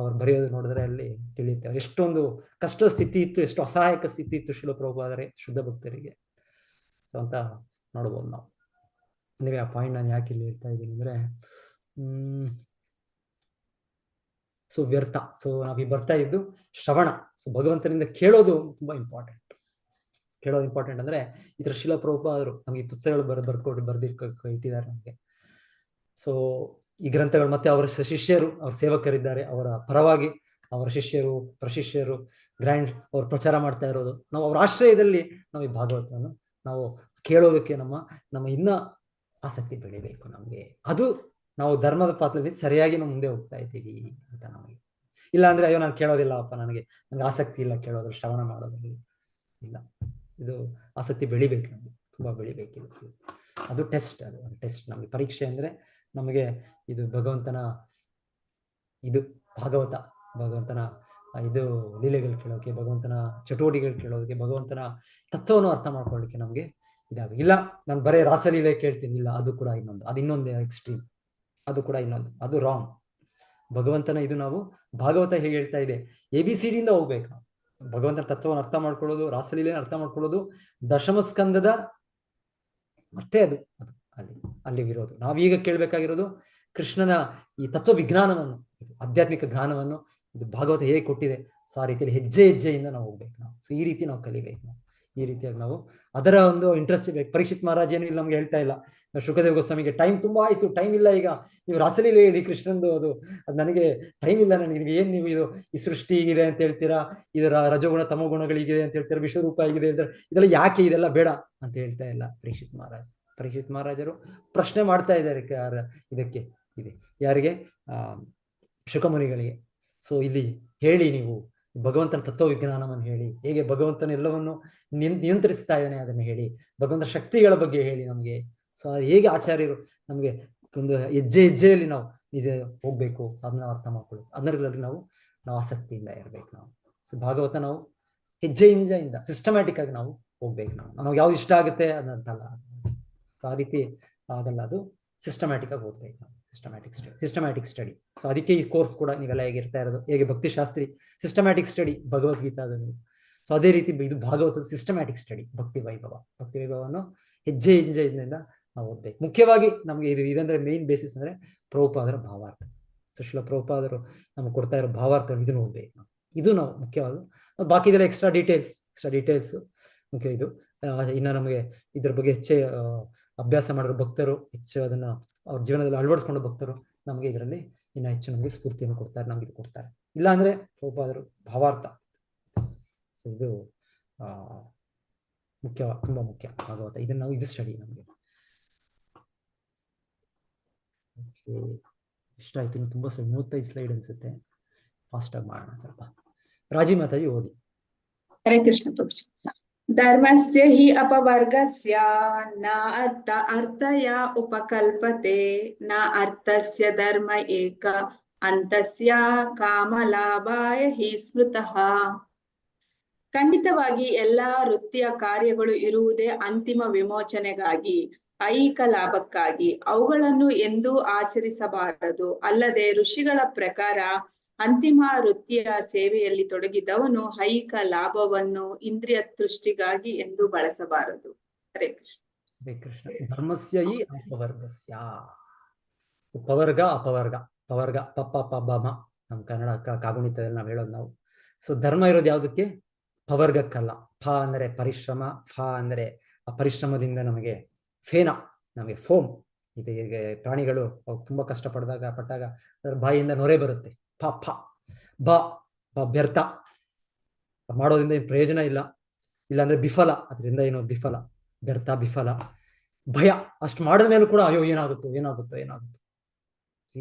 ಅವ್ರು ಬರೆಯೋದು ನೋಡಿದ್ರೆ ಅಲ್ಲಿ ತಿಳಿಯುತ್ತೆ ಎಷ್ಟೊಂದು ಕಷ್ಟ ಸ್ಥಿತಿ ಇತ್ತು, ಎಷ್ಟು ಅಸಹಾಯಕ ಸ್ಥಿತಿ ಇತ್ತು ಶ್ರೀಲ ಪ್ರಭುಪಾದರೆ ಶುದ್ಧ ಭಕ್ತರಿಗೆ. ಸೊ ಅಂತ ನೋಡ್ಬೋದು ನಾವು. ನೀವೇ ಆ ಪಾಯಿಂಟ್ ನಾನು ಯಾಕೆ ಇಲ್ಲಿ ಹೇಳ್ತಾ ಇದ್ದೀನಿ ಅಂದ್ರೆ ಸೊ ವ್ಯರ್ಥ. ಸೊ ನಾವೀಗ ಬರ್ತಾ ಇದ್ದು ಶ್ರವಣ. ಸೊ ಭಗವಂತನಿಂದ ಕೇಳೋದು ತುಂಬಾ ಇಂಪಾರ್ಟೆಂಟ್. ಕೇಳೋದು ಇಂಪಾರ್ಟೆಂಟ್ ಅಂದ್ರೆ ಈ ತರ ಶ್ರೀಲ ಪ್ರಭುಪಾದರು ನಮ್ಗೆ ಈ ಪುಸ್ತಕಗಳು ಇಟ್ಟಿದ್ದಾರೆ ನಮಗೆ. ಸೊ ಈ ಗ್ರಂಥಗಳು ಮತ್ತೆ ಅವರ ಶಿಷ್ಯರು, ಅವ್ರ ಸೇವಕರಿದ್ದಾರೆ, ಅವರ ಪರವಾಗಿ ಅವರ ಶಿಷ್ಯರು ಪ್ರಶಿಷ್ಯರು ಗ್ರ್ಯಾಂಡ್ ಅವ್ರು ಪ್ರಚಾರ ಮಾಡ್ತಾ ಇರೋದು. ನಾವು ಅವರ ಆಶ್ರಯದಲ್ಲಿ ನಾವು ಈ ಭಾಗವತವನ್ನು ನಾವು ಕೇಳೋದಕ್ಕೆ ನಮ್ಮ ಇನ್ನ ಆಸಕ್ತಿ ಬೆಳಿಬೇಕು ನಮ್ಗೆ. ಅದು ನಾವು ಧರ್ಮದ ಪಾತ್ರದಲ್ಲಿ ಸರಿಯಾಗಿ ನಾವು ಮುಂದೆ ಹೋಗ್ತಾ ಇದ್ದೀವಿ ಅಂತ ನಮಗೆ. ಇಲ್ಲ ಅಂದ್ರೆ ಅಯ್ಯೋ ನಾನು ಕೇಳೋದಿಲ್ಲ ಅಪ್ಪ, ನನಗೆ ಆಸಕ್ತಿ ಇಲ್ಲ ಕೇಳೋದು, ಶ್ರವಣ ಮಾಡೋದ್ರಲ್ಲಿ ಇಲ್ಲ. ಇದು ಆಸಕ್ತಿ ಬೆಳಿಬೇಕು, ನಮ್ಗೆ ತುಂಬಾ ಬೆಳಿಬೇಕಿಲ್ಲ. ಅದು ಟೆಸ್ಟ್, ಅದು ಟೆಸ್ಟ್ ನಮ್ಗೆ. ಪರೀಕ್ಷೆ ಅಂದ್ರೆ ನಮಗೆ ಇದು ಭಗವಂತನ ಇದು ಭಗವಂತನ ಇದು ಲೀಲೆಗಳು ಕೇಳೋಕೆ, ಭಗವಂತನ ಚಟುವಟಿಕೆಗಳು ಕೇಳೋದಕ್ಕೆ, ಭಗವಂತನ ತತ್ವವನ್ನು ಅರ್ಥ ಮಾಡ್ಕೊಳ್ಳಿಕ್ಕೆ ನಮ್ಗೆ ಇದಾಗ. ಇಲ್ಲ ನಾನು ಬರೇ ರಾಸಲೀಲೆ ಕೇಳ್ತೀನಿ, ಇಲ್ಲ ಅದು ಕೂಡ ಇನ್ನೊಂದು ಎಕ್ಸ್ಟ್ರೀಮ್, ಅದು ಕೂಡ ಇನ್ನೊಂದು, ಅದು ರಾಂಗ್. ಭಗವಂತನ ಇದು ನಾವು ಭಾಗವತ ಹೇಗೆ ಹೇಳ್ತಾ ಇದೆ, ABCD ಇಂದ ಹೋಗ್ಬೇಕು ನಾವು. ಭಗವಂತನ ತತ್ವವನ್ನು ಅರ್ಥ ಮಾಡ್ಕೊಳ್ಳೋದು, ರಾಸಲೀಲೆನ ಅರ್ಥ ಮಾಡ್ಕೊಳ್ಳೋದು, ದಶಮಸ್ಕಂದದ ಮತ್ತೆ ಅದು ಅಲ್ಲಿ ಇರೋದು. ನಾವೀಗ ಕೇಳ್ಬೇಕಾಗಿರೋದು ಕೃಷ್ಣನ ಈ ತತ್ವ ವಿಜ್ಞಾನವನ್ನು, ಆಧ್ಯಾತ್ಮಿಕ ಜ್ಞಾನವನ್ನು ಇದು ಭಾಗವತ ಹೇಗೆ ಕೊಟ್ಟಿದೆ. ಸೊ ಆ ರೀತಿಯಲ್ಲಿ ಹೆಜ್ಜೆಯಿಂದ ನಾವು ಹೋಗ್ಬೇಕು ನಾವು. ಸೊ ಈ ರೀತಿ ನಾವು ಕಲಿಬೇಕು ನಾವು. ಈ ರೀತಿಯಾಗಿ ನಾವು ಅದರ ಒಂದು ಇಂಟ್ರೆಸ್ಟ್ ಬೇಕು. ಪರೀಕ್ಷಿತ್ ಮಹಾರಾಜ್ ಏನು ಇಲ್ಲಿ ನಮ್ಗೆ ಹೇಳ್ತಾ ಇಲ್ಲ, ಶುಕದೇವ ಗೋಸ್ವಾಮಿಗೆ ಟೈಮ್ ತುಂಬಾ ಆಯ್ತು, ಟೈಮ್ ಇಲ್ಲ, ಈಗ ನೀವು ರಾಸಲೀಲೆ ಹೇಳಿ ಕೃಷ್ಣಂದು ಅದು ನನಗೆ ಟೈಮ್ ಇಲ್ಲ, ನನಗೆ ಏನ್ ನೀವು ಇದು ಈ ಸೃಷ್ಟಿ ಇದೆ ಅಂತ ಹೇಳ್ತೀರಾ, ಇದರ ರಜೋಗುಣ ತಮೋಗುಣಗಳಿಗಿದೆ ಅಂತ ಹೇಳ್ತೀರಾ, ವಿಶ್ವರೂಪ ಆಗಿದೆ ಅಂತ, ಇದೆಲ್ಲ ಯಾಕೆ, ಇದೆಲ್ಲ ಬೇಡ ಅಂತ ಹೇಳ್ತಾ ಇಲ್ಲ ಪರೀಕ್ಷಿತ್ ಮಹಾರಾಜರು ಪ್ರಶ್ನೆ ಮಾಡ್ತಾ ಇದ್ದಾರೆ ಇದಕ್ಕೆ ಇದೆ ಯಾರಿಗೆ, ಶುಕಮುನಿಗಳಿಗೆ. ಸೊ ಇಲ್ಲಿ ಹೇಳಿ, ನೀವು ಭಗವಂತನ ತತ್ವ ವಿಜ್ಞಾನವನ್ನು ಹೇಳಿ, ಹೇಗೆ ಭಗವಂತನ ಎಲ್ಲವನ್ನು ನಿಯಂತ್ರಿಸ್ತಾ ಇದ್ದಾನೆ ಅದನ್ನು ಹೇಳಿ, ಭಗವಂತನ ಶಕ್ತಿಗಳ ಬಗ್ಗೆ ಹೇಳಿ ನಮ್ಗೆ. ಸೊ ಹೇಗೆ ಆಚಾರ್ಯರು ನಮ್ಗೆ ಒಂದು ಹೆಜ್ಜೆಯಲ್ಲಿ ನಾವು ನಿಜ ಹೋಗ್ಬೇಕು, ಅದನ್ನ ಅರ್ಥ ಮಾಡ್ಕೊಳ್ಳಿ, ಅದರಲ್ಲಿ ನಾವು ಆಸಕ್ತಿಯಿಂದ ಇರ್ಬೇಕು ನಾವು. ಸೊ ಭಾಗವತ ನಾವು ಹೆಜ್ಜೆಯಿಂದ ಸಿಸ್ಟಮ್ಯಾಟಿಕ್ ಆಗಿ ನಾವು ಹೋಗ್ಬೇಕು. ನಾವು ಯಾವ್ದು ಇಷ್ಟ ಆಗುತ್ತೆ ಅದಂತಲ್ಲ. ಸೊ ಆ ರೀತಿ ಆಗಲ್ಲ, ಅದು ಸಿಸ್ಟಮ್ಯಾಟಿಕ್ ಆಗಿ ಓದ್ಬೇಕು ನಾವು, ಸಿಸ್ಟಮ್ಯಾಟಿಕ್ ಸ್ಟಡಿ. ಸೊ ಅದಕ್ಕೆ ಈ ಕೋರ್ಸ್ ಕೂಡ ನೀವೆಲ್ಲ ಹೇಗಿರ್ತಾ ಇರೋದು, ಹೇಗೆ ಭಕ್ತಿಶಾಸ್ತ್ರಿ ಸಿಸ್ಟಮ್ಯಾಟಿಕ್ ಸ್ಟಡಿ ಭಗವದ್ಗೀತಾದಲ್ಲಿ. ಸೊ ಅದೇ ರೀತಿ ಇದು ಭಾಗವತದ ಸಿಸ್ಟಮ್ಯಾಟಿಕ್ ಸ್ಟಡಿ, ಭಕ್ತಿ ವೈಭವವನ್ನು ಹೆಜ್ಜೆಯಿಂದ ನಾವು ಓದ್ಬೇಕು. ಮುಖ್ಯವಾಗಿ ನಮ್ಗೆ ಇದಂದ್ರೆ ಮೇನ್ ಬೇಸಿಸ್ ಅಂದ್ರೆ ಪ್ರಭುಪಾದರ ಭಾವಾರ್ಥ. ಸೊ ಶ್ರೀಲ ಪ್ರಭುಪಾದರು ನಮ್ಗೆ ಕೊಡ್ತಾ ಇರೋ ಭಾವಾರ್ಥ ಇದನ್ನು ಓದ್ಬೇಕು ನಾವು. ಇದು ನಾವು ಮುಖ್ಯವಾದ. ಬಾಕಿದೆಲ್ಲ ಎಕ್ಸ್ಟ್ರಾ ಡೀಟೇಲ್ಸ್ ಮುಖ್ಯ. ಇದು ಇನ್ನು ನಮಗೆ ಇದ್ರ ಬಗ್ಗೆ ಹೆಚ್ಚು ಅಭ್ಯಾಸ ಮಾಡಿರೋ ಭಕ್ತರು, ಹೆಚ್ಚು ಅದನ್ನ ಅವ್ರ ಜೀವನದಲ್ಲಿ ಅಳವಡಿಸ್ಕೊಂಡ ಭಕ್ತರು ನಮಗೆ ಇದರಲ್ಲಿ ಇನ್ನು ಹೆಚ್ಚು ನಮಗೆ ಸ್ಫೂರ್ತಿಯನ್ನು ಕೊಡ್ತಾರೆ, ನಮ್ಗೆ ಇದು ಕೊಡ್ತಾರೆ. ಇಲ್ಲ ಅಂದ್ರೆ ಪ್ರಭುಪಾದರು ಭಾವಾರ್ಥ. ಸೊ ಇದು ಮುಖ್ಯ, ತುಂಬಾ ಮುಖ್ಯ ಭಾಗವತ. ಇದನ್ನ ನಾವು ಇದು ಸ್ಟಡಿ ನಮಗೆ. ಓಕೆ, ಇಷ್ಟ ಆಯ್ತು. ಇನ್ನು ತುಂಬಾ 35 ಸ್ಲೈಡ್ ಅನ್ಸುತ್ತೆ. ಫಾಸ್ಟ್ ಆಗಿ ಮಾಡೋಣ ಸ್ವಲ್ಪ. ರಾಜಿ ಮಾತಾಜಿ ಓದಿ. ಹರೇ ಕೃಷ್ಣ ಪ್ರಭುಜಿ. ಧರ್ಮಸ್ಯ ಹಿ ಅಪವರ್ಗಸ್ಯ ನ ಅರ್ಥಯ ಉಪಕಲ್ಪತೆ ನ ಅರ್ಥಸ್ಯ ಧರ್ಮ ಏಕ ಅಂತಸ್ಯ ಕಾಮಲಾಭಾಯ ಹಿ ಸ್ಮೃತಃ. ಖಂಡಿತವಾಗಿ ಎಲ್ಲಾ ವೃತ್ತಿಯ ಕಾರ್ಯಗಳು ಇರುವುದೇ ಅಂತಿಮ ವಿಮೋಚನೆಗಾಗಿ, ಐಹಿಕ ಲಾಭಕ್ಕಾಗಿ. ಅವುಗಳನ್ನು ಎಂದೂ ಆಚರಿಸಬಾರದು. ಅಲ್ಲದೆ ಋಷಿಗಳ ಪ್ರಕಾರ ಅಂತಿಮ ವೃತ್ತಿಯ ಸೇವೆಯಲ್ಲಿ ತೊಡಗಿದವನು ಐಹಿಕ ಲಾಭವನ್ನು ಇಂದ್ರಿಯ ತೃಷ್ಟಿಗಾಗಿ ಎಂದೂ ಬಳಸಬಾರದು. ಹರೇ ಕೃಷ್ಣ. ಹರೇ ಕೃಷ್ಣ. ಧರ್ಮಸ್ಯ ಈ ಅಪವರ್ಗಸ್ಯ. ಪವರ್ಗ ಅಪವರ್ಗ, ಪವರ್ಗ ಪಪ್ಪ ಪಬ್ಬಮ ನಮ್ಮ ಕನ್ನಡ ಕಾಗುಣಿತದಲ್ಲಿ ನಾವು ಹೇಳೋದು ನಾವು. ಸೊ ಧರ್ಮ ಇರೋದು ಯಾವುದಕ್ಕೆ? ಪವರ್ಗಕ್ಕಲ್ಲ. ಫ ಅಂದರೆ ಪರಿಶ್ರಮ, ಫ ಅಂದರೆ ಆ ಪರಿಶ್ರಮದಿಂದ ನಮಗೆ ಫೇನ, ನಮಗೆ ಫೋಮ್. ಈಗ ಪ್ರಾಣಿಗಳು ತುಂಬಾ ಕಷ್ಟಪಟ್ಟಾಗ ಅದರ ಬಾಯಿಯಿಂದ ನೊರೆ ಬರುತ್ತೆ. ಫ ಫ ಬ ವ್ಯರ್ಥ, ಮಾಡೋದ್ರಿಂದ ಏನು ಪ್ರಯೋಜನ ಇಲ್ಲ. ಇಲ್ಲಾಂದ್ರೆ ಬಿಫಲ, ಅದರಿಂದ ಏನು ಬಿಫಲ, ವ್ಯರ್ಥ ಬಿಫಲ. ಭಯ, ಅಷ್ಟು ಮಾಡಿದ ಮೇಲೂ ಕೂಡ ಅಯ್ಯೋ ಏನಾಗುತ್ತೋ ಏನಾಗುತ್ತೋ ಏನಾಗುತ್ತೋ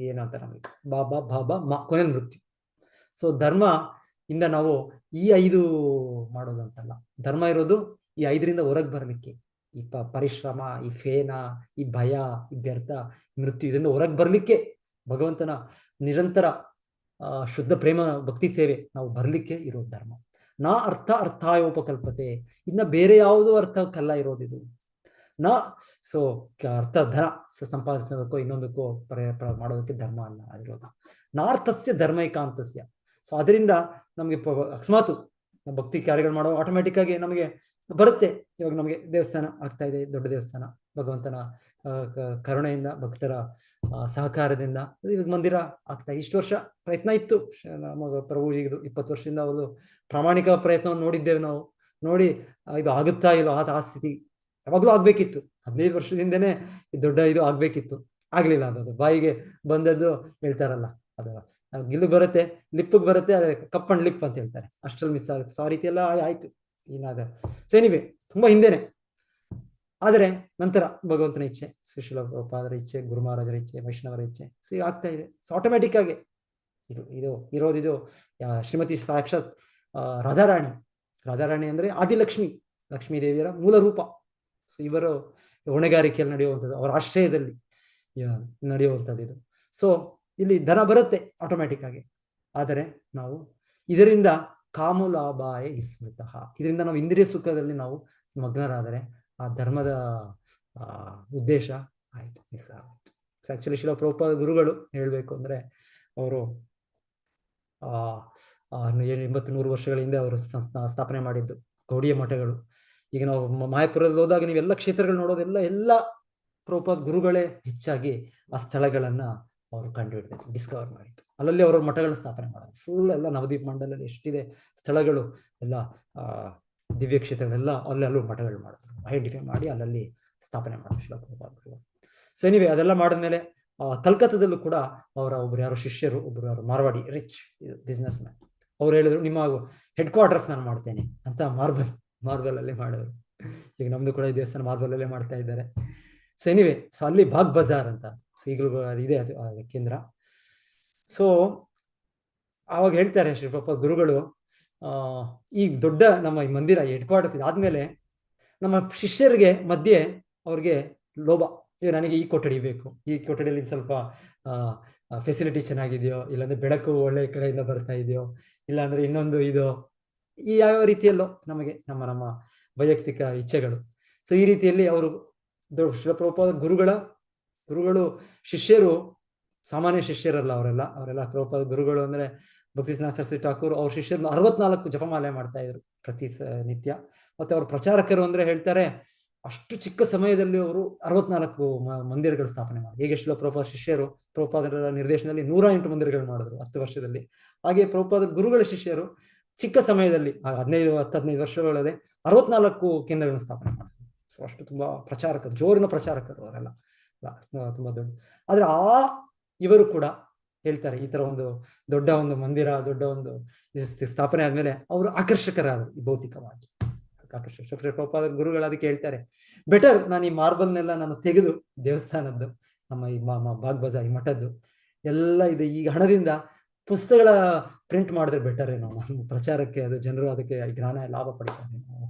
ಏನಂತ ನಮಗೆ ಬಾ ಬಾ ಬಾ ಬಾ ಮ ಕೊನೆ ಮೃತ್ಯು. ಸೊ ಧರ್ಮ ಇಂದ ನಾವು ಈ 5 ಮಾಡೋದಂತಲ್ಲ. ಧರ್ಮ ಇರೋದು ಈ 5ರಿಂದ ಹೊರಗೆ ಬರಲಿಕ್ಕೆ. ಈ ಪರಿಶ್ರಮ, ಈ ಫೇನ, ಈ ಭಯ, ಈ ವ್ಯರ್ಥ, ಮೃತ್ಯು, ಇದರಿಂದ ಹೊರಗೆ ಬರಲಿಕ್ಕೆ, ಭಗವಂತನ ನಿರಂತರ ಶುದ್ಧ ಪ್ರೇಮ ಭಕ್ತಿ ಸೇವೆ ನಾವು ಬರಲಿಕ್ಕೆ ಇರೋದು ಧರ್ಮ. ನಾ ಅರ್ಥಾಯೋಪಕಲ್ಪತೆ, ಇನ್ನ ಬೇರೆ ಯಾವುದೋ ಅರ್ಥಕ್ಕಲ್ಲ ಇರೋದಿದು. ಸೊ ಅರ್ಥ ಧನ ಸಂಪಾದಿಸೋದಕ್ಕೋ ಇನ್ನೊಂದಕ್ಕೋ ಮಾಡೋದಕ್ಕೆ ಧರ್ಮ ಅಲ್ಲ ಆಗಿರೋದು. ನಾರ್ಥಸ್ಯ ಧರ್ಮೈಕಾಂತಸ್ಯ. ಸೊ ಅದರಿಂದ ನಮಗೆ ಅಕಸ್ಮಾತ್ ಭಕ್ತಿ ಕಾರ್ಯಗಳು ಮಾಡೋ ಆಟೋಮೆಟಿಕ್ ಆಗಿ ನಮಗೆ ಬರುತ್ತೆ. ಇವಾಗ ನಮಗೆ ದೇವಸ್ಥಾನ ಆಗ್ತಾ ಇದೆ, ದೊಡ್ಡ ದೇವಸ್ಥಾನ, ಭಗವಂತನ ಕರುಣೆಯಿಂದ, ಭಕ್ತರ ಸಹಕಾರದಿಂದ ಇವಾಗ ಮಂದಿರ ಆಗ್ತಾ ಇದೆ. ಇಷ್ಟು ವರ್ಷ ಪ್ರಯತ್ನ ಇತ್ತು ನಮ್ಮ ಪ್ರಭುಜಿಗಿದು. 20 ವರ್ಷದಿಂದ ಅವರು ಪ್ರಾಮಾಣಿಕ ಪ್ರಯತ್ನವನ್ನು ನೋಡಿದ್ದೇವೆ ನಾವು. ನೋಡಿ ಇದು ಆಗುತ್ತಾ ಇಲ್ಲೋ ಆ ಸ್ಥಿತಿ ಯಾವಾಗಲೂ ಆಗ್ಬೇಕಿತ್ತು. 15 ವರ್ಷದಿಂದನೇ ದೊಡ್ಡ ಇದು ಆಗ್ಬೇಕಿತ್ತು, ಆಗ್ಲಿಲ್ಲ. ಅದು ಬಾಯಿಗೆ ಬಂದದ್ದು ಹೇಳ್ತಾರಲ್ಲ, ಅದು ಗಿಲ್ಲು ಬರುತ್ತೆ, ಲಿಪ್ಪಿಗೆ ಬರುತ್ತೆ, ಅದೇ ಕಪ್ ಅಂಡ್ ಲಿಪ್ ಅಂತ ಹೇಳ್ತಾರೆ, ಅಷ್ಟ್ರಲ್ಲಿ ಮಿಸ್ ಆಗುತ್ತೆ. ಸೊ ಆ ರೀತಿ ಎಲ್ಲ ಆಯ್ತು. ಏನಾದ ಸೊ ಎನಿವೆ ತುಂಬಾ ಹಿಂದೆನೆ. ಆದರೆ ನಂತರ ಭಗವಂತನ ಇಚ್ಛೆ, ಸುಶೀಲ ಪಾದರ ಇಚ್ಛೆ, ಗುರು ಮಹಾರಾಜರ ಇಚ್ಛೆ, ವೈಷ್ಣವರ ಇಚ್ಛೆ, ಸೊ ಈಗ ಆಗ್ತಾ ಇದೆ. ಸೊ ಆಟೋಮೆಟಿಕ್ ಆಗಿ ಇದು ಇರೋದಿದು ಶ್ರೀಮತಿ ಸಾಕ್ಷಾತ್ ರಾಧಾರಾಣಿ ಅಂದ್ರೆ ಆದಿಲಕ್ಷ್ಮಿ, ಲಕ್ಷ್ಮೀ ದೇವಿಯರ ಮೂಲ ರೂಪ. ಸೊ ಇವರು ಹೊಣೆಗಾರಿಕೆಯಲ್ಲಿ ನಡೆಯುವಂಥದ್ದು, ಅವರ ಆಶ್ರಯದಲ್ಲಿ ನಡೆಯುವಂಥದ್ದು ಇದು. ಸೊ ಇಲ್ಲಿ ಧನ ಬರುತ್ತೆ ಆಟೋಮ್ಯಾಟಿಕ್ ಆಗಿ. ಆದರೆ ನಾವು ಇದರಿಂದ ಕಾಮಲಾಭಾಯ ವಿಸ್ಮೃತಃ, ಇದರಿಂದ ನಾವು ಇಂದ್ರಿಯ ಸುಖದಲ್ಲಿ ನಾವು ಮಗ್ನರಾದರೆ ಆ ಧರ್ಮದ ಉದ್ದೇಶ ಆಯ್ತು, ಮಿಸ್ ಆಗುತ್ತೆ. ಸೊ ಆಕ್ಚುಲಿ ಶಿಲ ಪ್ರಭುಪಾದ ಗುರುಗಳು ಹೇಳ್ಬೇಕು ಅಂದ್ರೆ, ಅವರು 80-100 ವರ್ಷಗಳ ಹಿಂದೆ ಅವರು ಸ್ಥಾಪನೆ ಮಾಡಿದ್ದು ಗೌಡಿಯ ಮಠಗಳು. ಈಗ ನಾವು ಮಾಯಾಪುರದಲ್ಲಿ ಹೋದಾಗ ನೀವೆಲ್ಲ ಕ್ಷೇತ್ರಗಳು ನೋಡೋದೆಲ್ಲ ಎಲ್ಲ ಪ್ರಭುಪಾದ ಗುರುಗಳೇ ಹೆಚ್ಚಾಗಿ ಆ ಸ್ಥಳಗಳನ್ನ ಅವರು ಕಂಡುಹಿಡಿದ್ರು, ಡಿಸ್ಕವರ್ ಮಾಡಿದ್ರು. ಅಲ್ಲಲ್ಲಿ ಅವರ ಮಠಗಳನ್ನ ಸ್ಥಾಪನೆ ಮಾಡೋದು. ಫುಲ್ ಎಲ್ಲ ನವದೀಪ್ ಮಂಡಲದಲ್ಲಿ ಎಷ್ಟಿದೆ ಸ್ಥಳಗಳು, ಎಲ್ಲ ದಿವ್ಯ ಕ್ಷೇತ್ರಗಳೆಲ್ಲ ಅಲ್ಲಲ್ಲೂ ಮಠಗಳು ಮಾಡಿದ್ರು, ಐಡೆಂಟಿಫೈ ಮಾಡಿ ಅಲ್ಲಲ್ಲಿ ಸ್ಥಾಪನೆ ಮಾಡಿದ್ರು ಶಿಲ ಪ್ರಭುಪಾದ ಗುರುಗಳು. ಸೊ ಎನಿವೆ ಅದೆಲ್ಲ ಮಾಡಿದ್ಮೇಲೆ ಕಲ್ಕತ್ತಾದಲ್ಲೂ ಕೂಡ ಅವರ ಒಬ್ರು ಯಾರೋ ಶಿಷ್ಯರು, ಒಬ್ರು ಯಾರು ಮಾರ್ವಾಡಿ ರಿಚ್ ಬಿಸ್ನೆಸ್ ಮ್ಯಾನ್, ಅವ್ರು ಹೇಳಿದ್ರು ನಿಮ್ಮ ಹೆಡ್ ಕ್ವಾರ್ಟರ್ಸ್ ನಾನು ಮಾಡ್ತೇನೆ ಅಂತ ಮಾರ್ಬಲ್ ಅಲ್ಲೇ ಮಾಡಿದ್ರು. ಈಗ ನಮ್ದು ಕೂಡ ಈ ದೇವಸ್ಥಾನ ಮಾರ್ಬಲ್ ಅಲ್ಲೇ ಮಾಡ್ತಾ ಇದ್ದಾರೆ. ಸೊ ಎನಿವೆ ಸೊ ಅಲ್ಲಿ ಬಾಗ್ ಬಜಾರ್ ಅಂತ, ಸೊ ಈಗಲೂ ಇದೆ ಅದು ಕೇಂದ್ರ. ಸೊ ಆವಾಗ ಹೇಳ್ತಾರೆ ಶ್ರೀ ಪ್ರಭುಪಾದ ಗುರುಗಳು, ಈ ದೊಡ್ಡ ನಮ್ಮ ಈ ಮಂದಿರ ಹೆಡ್ ಕ್ವಾರ್ಟರ್ಸ್ ಇದಾದ್ಮೇಲೆ ನಮ್ಮ ಶಿಷ್ಯರಿಗೆ ಮಧ್ಯೆ ಅವ್ರಿಗೆ ಲೋಭ, ನನಗೆ ಈ ಕೊಠಡಿ ಬೇಕು, ಈ ಕೊಠಡಿಯಲ್ಲಿ ಸ್ವಲ್ಪ ಫೆಸಿಲಿಟಿ ಚೆನ್ನಾಗಿದೆಯೋ, ಇಲ್ಲಾಂದ್ರೆ ಬೆಳಕು ಒಳ್ಳೆ ಕಡೆಯಿಂದ ಬರ್ತಾ ಇದೆಯೋ, ಇಲ್ಲಾಂದ್ರೆ ಇನ್ನೊಂದು ಇದು, ಈ ಯಾವ ರೀತಿಯಲ್ಲೋ ನಮಗೆ ನಮ್ಮ ವೈಯಕ್ತಿಕ ಇಚ್ಛೆಗಳು. ಸೊ ಈ ರೀತಿಯಲ್ಲಿ ಅವರು ಶಿಲ ಪ್ರಭುಪಾದ ಗುರುಗಳು ಶಿಷ್ಯರು ಸಾಮಾನ್ಯ ಶಿಷ್ಯರಲ್ಲ, ಅವರೆಲ್ಲ ಪ್ರಭುಪಾದ ಗುರುಗಳು ಅಂದ್ರೆ ಭಕ್ತಿ ಸಿದ್ಧಾಂತ ಸರಸ್ವತಿ ಠಾಕೂರ್ ಅವ್ರ ಶಿಷ್ಯರು 64 ಜಪಮಾಲೆ ಮಾಡ್ತಾ ಇದ್ರು ಪ್ರತಿ ನಿತ್ಯ. ಮತ್ತೆ ಅವ್ರ ಪ್ರಚಾರಕರು ಅಂದ್ರೆ ಹೇಳ್ತಾರೆ, ಅಷ್ಟು ಚಿಕ್ಕ ಸಮಯದಲ್ಲಿ ಅವರು 64 ಮಂದಿರಗಳು ಸ್ಥಾಪನೆ ಮಾಡಿದ್ರು. ಹೇಗೆ ಶಿಲ ಪ್ರಭುಪಾದ ಶಿಷ್ಯರು ಪ್ರಭುಪಾದರ ನಿರ್ದೇಶನದಲ್ಲಿ 108 ಮಂದಿರಗಳು ಮಾಡಿದ್ರು 10 ವರ್ಷದಲ್ಲಿ. ಹಾಗೆ ಪ್ರಭುಪಾದ ಗುರುಗಳ ಶಿಷ್ಯರು ಚಿಕ್ಕ ಸಮಯದಲ್ಲಿ 15 ವರ್ಷಗಳಲ್ಲದೆ 64 ಕೇಂದ್ರಗಳನ್ನು ಸ್ಥಾಪನೆ ಮಾಡಿದ್ರು. ಸೊ ಅಷ್ಟು ತುಂಬಾ ಪ್ರಚಾರಕರು, ಜೋರಿನ ಪ್ರಚಾರಕರು ಅವರೆಲ್ಲ, ತುಂಬಾ ದೊಡ್ಡ. ಆದ್ರೆ ಇವರು ಕೂಡ ಹೇಳ್ತಾರೆ, ಈ ತರ ಒಂದು ದೊಡ್ಡ ಒಂದು ಮಂದಿರ, ದೊಡ್ಡ ಒಂದು ಸ್ಥಾಪನೆ ಆದ್ಮೇಲೆ ಅವರು ಆಕರ್ಷಕರಾದರು ಭೌತಿಕವಾಗಿ. ಡಾಕ್ಟರ್ ಪ್ರಭುಪಾದ ಗುರುಗಳು ಅದಕ್ಕೆ ಹೇಳ್ತಾರೆ, ಬೆಟರ್ ನಾನು ಈ ಮಾರ್ಬಲ್ನೆಲ್ಲ ನಾನು ತೆಗೆದು ದೇವಸ್ಥಾನದ್ದು ನಮ್ಮ ಈ ಬಾಗ್ ಬಜಾರ್ ಈ ಮಠದ್ದು ಎಲ್ಲ ಇದೆ ಈಗ ಹಣದಿಂದ ಪುಸ್ತಕಗಳ ಪ್ರಿಂಟ್ ಮಾಡಿದ್ರೆ ಬೆಟರ್ ಏನೋ, ಪ್ರಚಾರಕ್ಕೆ ಅದು ಜನರು ಅದಕ್ಕೆ ಜ್ಞಾನ ಲಾಭ ಪಡಿತಾರೆ ಮಾತಿ.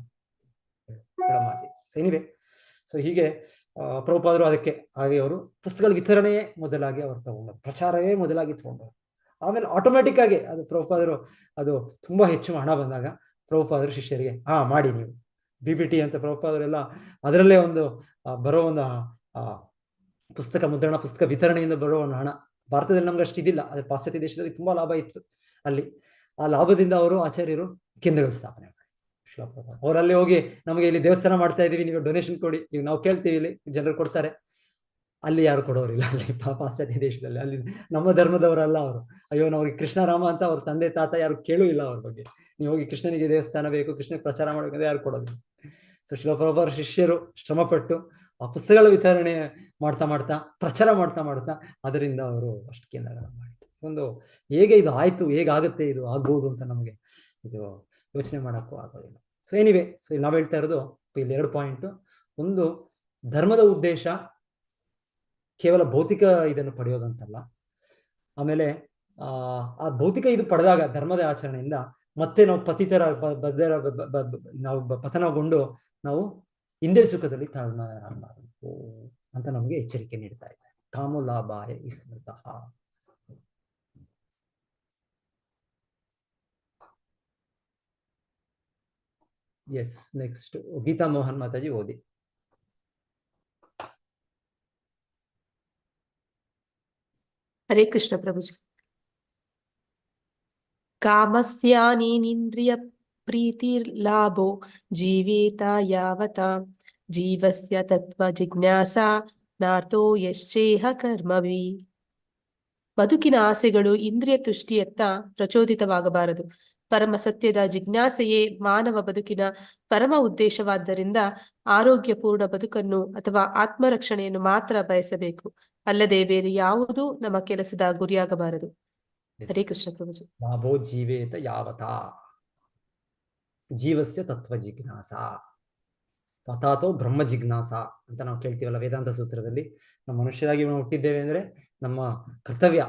ಸೊ ಎನಿವೆ, ಸೊ ಹೀಗೆ ಪ್ರಭುಪಾದರು ಅದಕ್ಕೆ ಹಾಗೆ ಅವರು ಪುಸ್ತಕಗಳ ವಿತರಣೆಯೇ ಮೊದಲಾಗಿ ಅವ್ರು ತಗೊಂಡರು, ಪ್ರಚಾರವೇ ಮೊದಲಾಗಿ ತಗೊಂಡರು. ಆಮೇಲೆ ಆಟೋಮೆಟಿಕ್ ಆಗಿ ಅದು ಪ್ರಭುಪಾದರು ಅದು ತುಂಬಾ ಹೆಚ್ಚು ಹಣ ಬಂದಾಗ ಪ್ರಭುಪಾದರು ಶಿಷ್ಯರಿಗೆ ಮಾಡಿ ನೀವು BBT ಅಂತ ಪ್ರಭುಪಾದರೆಲ್ಲ ಅದರಲ್ಲೇ ಒಂದು ಬರೋ ಒಂದು ಪುಸ್ತಕ ಮುದ್ರಣ ಪುಸ್ತಕ ವಿತರಣೆಯಿಂದ ಬರೋ ಒಂದು ಹಣ, ಭಾರತದಲ್ಲಿ ನಮ್ಗೆ ಅಷ್ಟು ಇದಿಲ್ಲ, ಅದ್ರ ಪಾಶ್ಚಾತ್ಯ ದೇಶದಲ್ಲಿ ತುಂಬಾ ಲಾಭ ಇತ್ತು. ಅಲ್ಲಿ ಆ ಲಾಭದಿಂದ ಅವರು ಆಚಾರ್ಯರು ಕೇಂದ್ರಗಳು ಸ್ಥಾಪನೆ ಮಾಡಿ ಅವರಲ್ಲಿ ಹೋಗಿ ನಮಗೆ ಇಲ್ಲಿ ದೇವಸ್ಥಾನ ಮಾಡ್ತಾ ಇದೀವಿ, ನೀವು ಡೊನೇಷನ್ ಕೊಡಿ, ಈಗ ನಾವು ಕೇಳ್ತೀವಿ, ಇಲ್ಲಿ ಜನರು ಕೊಡ್ತಾರೆ, ಅಲ್ಲಿ ಯಾರು ಕೊಡೋರಿಲ್ಲ. ಅಲ್ಲಿ ಪಾಶ್ಚಾತ್ಯ ದೇಶದಲ್ಲಿ ಅಲ್ಲಿ ನಮ್ಮ ಧರ್ಮದವರಲ್ಲ ಅವರು. ಅಯ್ಯೋ ಅವ್ರಿಗೆ ಕೃಷ್ಣರಾಮ ಅಂತ ಅವ್ರ ತಂದೆ ತಾತ ಯಾರು ಕೇಳೂ ಇಲ್ಲ ಅವ್ರ ಬಗ್ಗೆ. ನೀವು ಹೋಗಿ ಕೃಷ್ಣನಿಗೆ ದೇವಸ್ಥಾನ ಬೇಕು, ಕೃಷ್ಣನಿಗೆ ಪ್ರಚಾರ ಮಾಡಬೇಕಂದ್ರೆ ಯಾರು ಕೊಡೋದಿಲ್ಲ. ಸೊ ಶಿಲಪ್ರಭುಪಾದರ ಶಿಷ್ಯರು ಶ್ರಮಪಟ್ಟು ಆ ಪುಸ್ತಕಗಳ ವಿತರಣೆ ಮಾಡ್ತಾ ಮಾಡ್ತಾ ಪ್ರಚಾರ ಮಾಡ್ತಾ ಮಾಡ್ತಾ ಅದರಿಂದ ಅವರು ಅಷ್ಟು ಕೇಂದ್ರಗಳನ್ನು ಮಾಡಿದ್ರು. ಒಂದು ಹೇಗೆ ಇದು ಆಯ್ತು, ಹೇಗಾಗುತ್ತೆ ಇದು ಆಗ್ಬೋದು ಅಂತ ನಮಗೆ ಇದು ಯೋಚನೆ ಮಾಡೋಕ್ಕೂ ಆಗೋದಿಲ್ಲ. ಸೊ ಎನಿವೆ, ಸೊ ನಾವು ಹೇಳ್ತಾ ಇರೋದು ಇಲ್ಲಿ 2 ಪಾಯಿಂಟ್. ಒಂದು, ಧರ್ಮದ ಉದ್ದೇಶ ಕೇವಲ ಭೌತಿಕ ಇದನ್ನು ಪಡೆಯೋದಂತಲ್ಲ. ಆಮೇಲೆ ಆ ಭೌತಿಕ ಇದು ಪಡೆದಾಗ ಧರ್ಮದ ಆಚರಣೆಯಿಂದ ಮತ್ತೆ ನಾವು ಪತಿತರ ನಾವು ಪತನಗೊಂಡು ನಾವು ಹಿಂದೆ ಸುಖದಲ್ಲಿ ತಾಳ್ಮೆ ಅಂತ ನಮಗೆ ಎಚ್ಚರಿಕೆ ನೀಡ್ತಾ ಇದ್ದಾರೆ. ಕಾಮುಲಾಭಾಯ ಸ್ಮೃತಃ. ಎಸ್, ನೆಕ್ಸ್ಟ್ ಗೀತಾ ಮೋಹನ್ ಮಾತಾಜಿ ಓದಿ. ಹರೇ ಕೃಷ್ಣ ಪ್ರಭುಜಿ. ಕಾಮಸ್ಯಾನೇಂದ್ರಿಯ ಪ್ರೀತಿರ್ಲಾಭೋ ಜೀವೇತ ಯಾವತ ಜೀವಸ್ಯ ತತ್ವ ಜಿಜ್ಞಾಸಾ ನಾರ್ಥೋ ಯಶ್ಚೇಹ ಕರ್ಮವಿ. ಬದುಕಿನ ಆಸೆಗಳು ಇಂದ್ರಿಯ ತುಷ್ಟಿಯತ್ತ ಪ್ರಚೋದಿತವಾಗಬಾರದು. ಪರಮ ಸತ್ಯದ ಜಿಜ್ಞಾಸೆಯೇ ಮಾನವ ಬದುಕಿನ ಪರಮ ಉದ್ದೇಶವಾದ್ದರಿಂದ ಆರೋಗ್ಯಪೂರ್ಣ ಬದುಕನ್ನು ಅಥವಾ ಆತ್ಮರಕ್ಷಣೆಯನ್ನು ಮಾತ್ರ ಬಯಸಬೇಕು, ಅಲ್ಲದೆ ಬೇರೆ ಯಾವುದೂ ನಮ್ಮ ಕೆಲಸದ ಗುರಿಯಾಗಬಾರದು. ಹರೇ ಕೃಷ್ಣ ಪ್ರಭುಜಿ. ಲಾಭೋ ಜೀವೇತ ಯಾವತ ಜೀವಸ್ಯ ತತ್ವ ಜಿಜ್ಞಾಸ ಅಥಾತೋ ಬ್ರಹ್ಮ ಜಿಜ್ಞಾಸ ಅಂತ ನಾವು ಕೇಳ್ತೀವಲ್ಲ ವೇದಾಂತ ಸೂತ್ರದಲ್ಲಿ. ನಮ್ಮ ಮನುಷ್ಯರಾಗಿ ನಾವು ಹುಟ್ಟಿದ್ದೇವೆ ಅಂದ್ರೆ ನಮ್ಮ ಕರ್ತವ್ಯ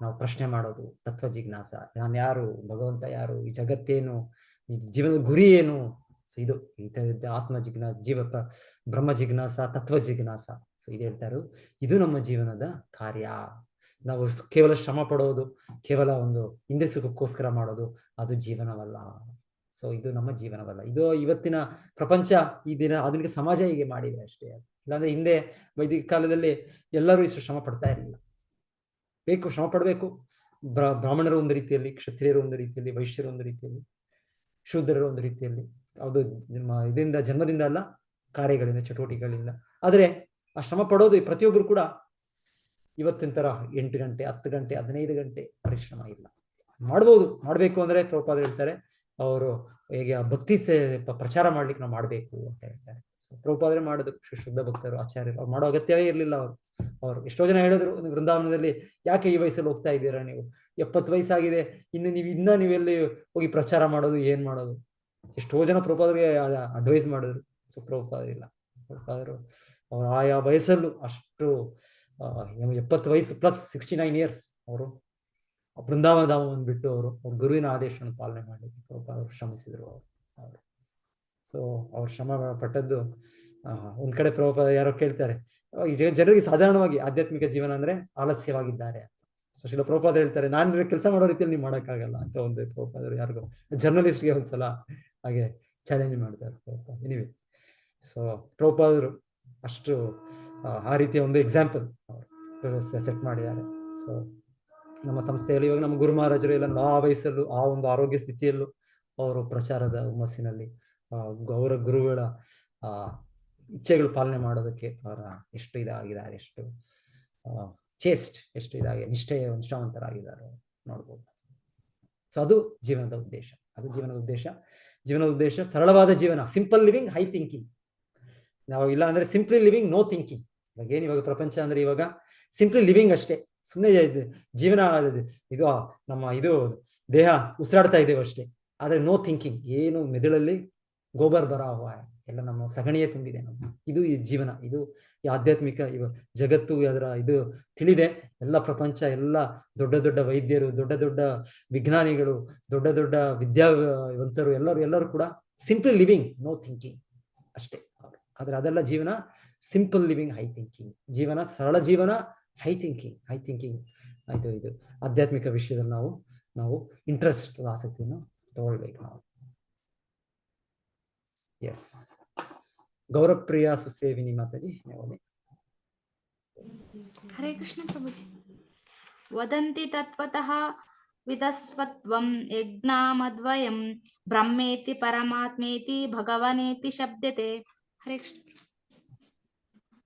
ನಾವು ಪ್ರಶ್ನೆ ಮಾಡೋದು, ತತ್ವ ಜಿಜ್ಞಾಸ. ನಾನು ಯಾರು, ಭಗವಂತ ಯಾರು, ಈ ಜಗತ್ತೇನು, ಈ ಜೀವನದ ಗುರಿ ಏನು. ಸೊ ಇದು ಆತ್ಮ ಜಿಜ್ಞಾಸ, ಬ್ರಹ್ಮ ಜಿಜ್ಞಾಸ, ತತ್ವ ಜಿಜ್ಞಾಸ. ಸೊ ಇದು ಹೇಳ್ತಾ ಇರೋದು, ಇದು ನಮ್ಮ ಜೀವನದ ಕಾರ್ಯ. ನಾವು ಕೇವಲ ಶ್ರಮ ಪಡೋದು, ಕೇವಲ ಒಂದು ಹಿಂದೆ ಸುಖಕ್ಕೋಸ್ಕರ ಮಾಡೋದು ಅದು ಜೀವನವಲ್ಲ. ಸೊ ಇದು ನಮ್ಮ ಜೀವನವಲ್ಲ. ಇದು ಇವತ್ತಿನ ಪ್ರಪಂಚ, ಈ ದಿನ ಆಧುನಿಕ ಸಮಾಜ ಹೀಗೆ ಮಾಡಿದೆ ಅಷ್ಟೇ. ಇಲ್ಲಾಂದ್ರೆ ಹಿಂದೆ ವೈದಿಕ ಕಾಲದಲ್ಲಿ ಎಲ್ಲರೂ ಇಷ್ಟು ಶ್ರಮ ಪಡ್ತಾ ಇರಲಿಲ್ಲ. ಬೇಕು, ಶ್ರಮ ಪಡಬೇಕು. ಬ್ರಾಹ್ಮಣರು ಒಂದು ರೀತಿಯಲ್ಲಿ, ಕ್ಷತ್ರಿಯರು ಒಂದು ರೀತಿಯಲ್ಲಿ, ವೈಶ್ಯರು ಒಂದು ರೀತಿಯಲ್ಲಿ, ಶೂದ್ರರು ಒಂದು ರೀತಿಯಲ್ಲಿ. ಅದು ಇದರಿಂದ ಜನ್ಮದಿಂದ ಅಲ್ಲ, ಕಾರ್ಯಗಳಿಂದ, ಚಟುವಟಿಕೆಗಳಿಂದ. ಆದರೆ ಆ ಶ್ರಮ ಪಡೋದು ಪ್ರತಿಯೊಬ್ಬರು ಕೂಡ ಇವತ್ತಿನ ತರ 8 ಗಂಟೆ 10 ಗಂಟೆ 15 ಗಂಟೆ ಪರಿಶ್ರಮ ಇಲ್ಲ. ಮಾಡ್ಬೋದು, ಮಾಡಬೇಕು ಅಂದ್ರೆ ಪ್ರಭುಪಾದರು ಹೇಳ್ತಾರೆ, ಅವರು ಹೇಗೆ ಭಕ್ತಿ ಪ್ರಚಾರ ಮಾಡ್ಲಿಕ್ಕೆ ನಾವು ಮಾಡಬೇಕು ಅಂತ ಹೇಳ್ತಾರೆ. ಪ್ರಭುಪಾದರೆ ಮಾಡಿದ್ರು, ಶುದ್ಧ ಭಕ್ತರು, ಆಚಾರ್ಯರು. ಅವ್ರು ಮಾಡೋ ಅಗತ್ಯವೇ ಇರಲಿಲ್ಲ. ಅವರು ಎಷ್ಟೋ ಜನ ಹೇಳಿದ್ರು, ವೃಂದಾವನದಲ್ಲಿ ಯಾಕೆ ಈ ವಯಸ್ಸಲ್ಲಿ ಹೋಗ್ತಾ ಇದ್ದೀರಾ ನೀವು, 70 ವಯಸ್ಸಾಗಿದೆ, ನೀವೆಲ್ಲಿ ಹೋಗಿ ಪ್ರಚಾರ ಮಾಡೋದು, ಏನ್ ಮಾಡೋದು. ಎಷ್ಟೋ ಜನ ಪ್ರಭುಪಾದರಿಗೆ ಅಡ್ವೈಸ್ ಮಾಡಿದ್ರು. ಸೊ ಪ್ರಭುಪಾದರು ಇಲ್ಲ, ಪ್ರಭುಪಾದರು ಅವರು ಆಯಾ ವಯಸ್ಸಲ್ಲೂ ಅಷ್ಟು 70 ವಯಸ್ಸು ಪ್ಲಸ್ 69 ಇಯರ್ಸ್ ಅವರು ಬೃಂದಾವನ ಧಾಮವನ್ನು ಬಿಟ್ಟು ಅವರು ಅವ್ರ ಗುರುವಿನ ಆದೇಶವನ್ನು ಪಾಲನೆ ಮಾಡಲಿಕ್ಕೆ ಪ್ರಭುಪಾದರು ಶ್ರಮಿಸಿದ್ರು. ಅವರು ಸೊ ಅವ್ರು ಶ್ರಮ ಪಟ್ಟದ್ದು ಒಂದ್ ಕಡೆ ಪ್ರಭುಪಾದ ಯಾರೋ ಕೇಳ್ತಾರೆ, ಜನರಿಗೆ ಸಾಧಾರಣವಾಗಿ ಆಧ್ಯಾತ್ಮಿಕ ಜೀವನ ಅಂದ್ರೆ ಆಲಸ್ಯವಾಗಿದ್ದಾರೆ. ಸೊ ಶಿಲ ಪ್ರಭುಪಾದ ಹೇಳ್ತಾರೆ, ನಾನು ಕೆಲಸ ಮಾಡೋ ರೀತಿಯಲ್ಲಿ ನೀವು ಮಾಡೋಕ್ಕಾಗಲ್ಲ ಅಂತ ಒಂದು ಪ್ರಭುಪಾದರು ಯಾರಿಗೋ ಜರ್ನಲಿಸ್ಟ್ಗೆ ಒಂದ್ಸಲ ಹಾಗೆ ಚಾಲೆಂಜ್ ಮಾಡ್ತಾರೆ ಪ್ರಭುಪಾದ. ಎನಿವೆ, ಸೊ ಪ್ರಭುಪಾದರು ಅಷ್ಟು ಆ ರೀತಿಯ ಒಂದು ಎಕ್ಸಾಂಪಲ್ ಅವರು ಸೆಟ್ ಮಾಡಿದ್ದಾರೆ. ಸೊ ನಮ್ಮ ಸಂಸ್ಥೆಯಲ್ಲಿ ಇವಾಗ ನಮ್ಮ ಗುರು ಮಹಾರಾಜರು ಎಲ್ಲ ಆ ವಯಸ್ಸಲ್ಲೂ ಆ ಒಂದು ಆರೋಗ್ಯ ಸ್ಥಿತಿಯಲ್ಲೂ ಅವರು ಪ್ರಚಾರದ ಹುಮ್ಮಸ್ಸಿನಲ್ಲಿ ಅವರ ಗುರುಗಳ ಇಚ್ಛೆಗಳು ಪಾಲನೆ ಮಾಡೋದಕ್ಕೆ ಅವರ ಎಷ್ಟು ಇದಾಗಿದ್ದಾರೆ, ಎಷ್ಟು ಎಷ್ಟು ನಿಷ್ಠಾವಂತರಾಗಿದ್ದಾರೆ ನೋಡ್ಬೋದು. ಸೊ ಅದು ಜೀವನದ ಉದ್ದೇಶ. ಜೀವನದ ಉದ್ದೇಶ ಸರಳವಾದ ಜೀವನ, ಸಿಂಪಲ್ ಲಿವಿಂಗ್, ಹೈ ಥಿಂಕಿಂಗ್. ನಾವು ಇಲ್ಲ ಅಂದ್ರೆ ಸಿಂಪ್ಲಿ ಲಿವಿಂಗ್, ನೋ ಥಿಂಕಿಂಗ್. ಇವಾಗ ಪ್ರಪಂಚ ಅಂದ್ರೆ ಇವಾಗ ಸಿಂಪ್ಲಿ ಲಿವಿಂಗ್ ಅಷ್ಟೇ, ಸುಮ್ಮನೆ ಜೀವನ ಇದು ನಮ್ಮ ಇದು ದೇಹ ಉಸಿರಾಡ್ತಾ ಇದ್ದೇವೆ ಅಷ್ಟೇ. ಆದ್ರೆ ನೋ ಥಿಂಕಿಂಗ್, ಏನು ಮೆದುಳಲ್ಲಿ ಗೋಬರ್ ಬರ ಹುವಾ ಹೈ, ಎಲ್ಲ ನಮ್ಮ ಸಗಣಿಯೇ ತುಂಬಿದೆ ನಮ್ಮ. ಇದು ಈ ಜೀವನ, ಇದು ಈ ಆಧ್ಯಾತ್ಮಿಕ ಜಗತ್ತು, ಅದರ ಇದು ತಿಳಿದೆ. ಎಲ್ಲ ಪ್ರಪಂಚ, ಎಲ್ಲ ದೊಡ್ಡ ದೊಡ್ಡ ವೈದ್ಯರು, ದೊಡ್ಡ ದೊಡ್ಡ ವಿಜ್ಞಾನಿಗಳು, ದೊಡ್ಡ ದೊಡ್ಡ ವಿದ್ಯಾವಂತರು, ಎಲ್ಲರೂ ಕೂಡ ಸಿಂಪಲ್ ಲಿವಿಂಗ್, ನೋ ಥಿಂಕಿಂಗ್ ಅಷ್ಟೇ. ಆದ್ರೆ ಅದೆಲ್ಲ ಜೀವನ ಸಿಂಪಲ್ ಲಿವಿಂಗ್, ಹೈ ಥಿಂಕಿಂಗ್ ಜೀವನ, ಸರಳ ಜೀವನ, ಹೈ ಥಿಂಕಿಂಗ್ ಆಯ್ತು. ಇದು ಆಧ್ಯಾತ್ಮಿಕ ವಿಷಯದಲ್ಲಿ ನಾವು ಇಂಟ್ರೆಸ್ಟ್, ಆಸಕ್ತಿಯನ್ನು ತಗೊಳ್ಬೇಕು ನಾವು. ಎಸ್, ಗೌರವಪ್ರಿಯ ಸುಸೇವಿನಿ ಮಾತಾಜಿ. ಹರೇ ಕೃಷ್ಣ ಪ್ರಭುಜಿ. ವದಂತಿ ತತ್ವತಃ ವಿದಸ್ವತ್ವಂ ಯಜ್ಞಾಮದ್ವಯಂ ಬ್ರಹ್ಮೇತಿ ಪರಮಾತ್ಮೇತಿ ಭಗವನೇತಿ ಶಬ್ದತೆ. ಹರೇ ಕೃಷ್ಣ.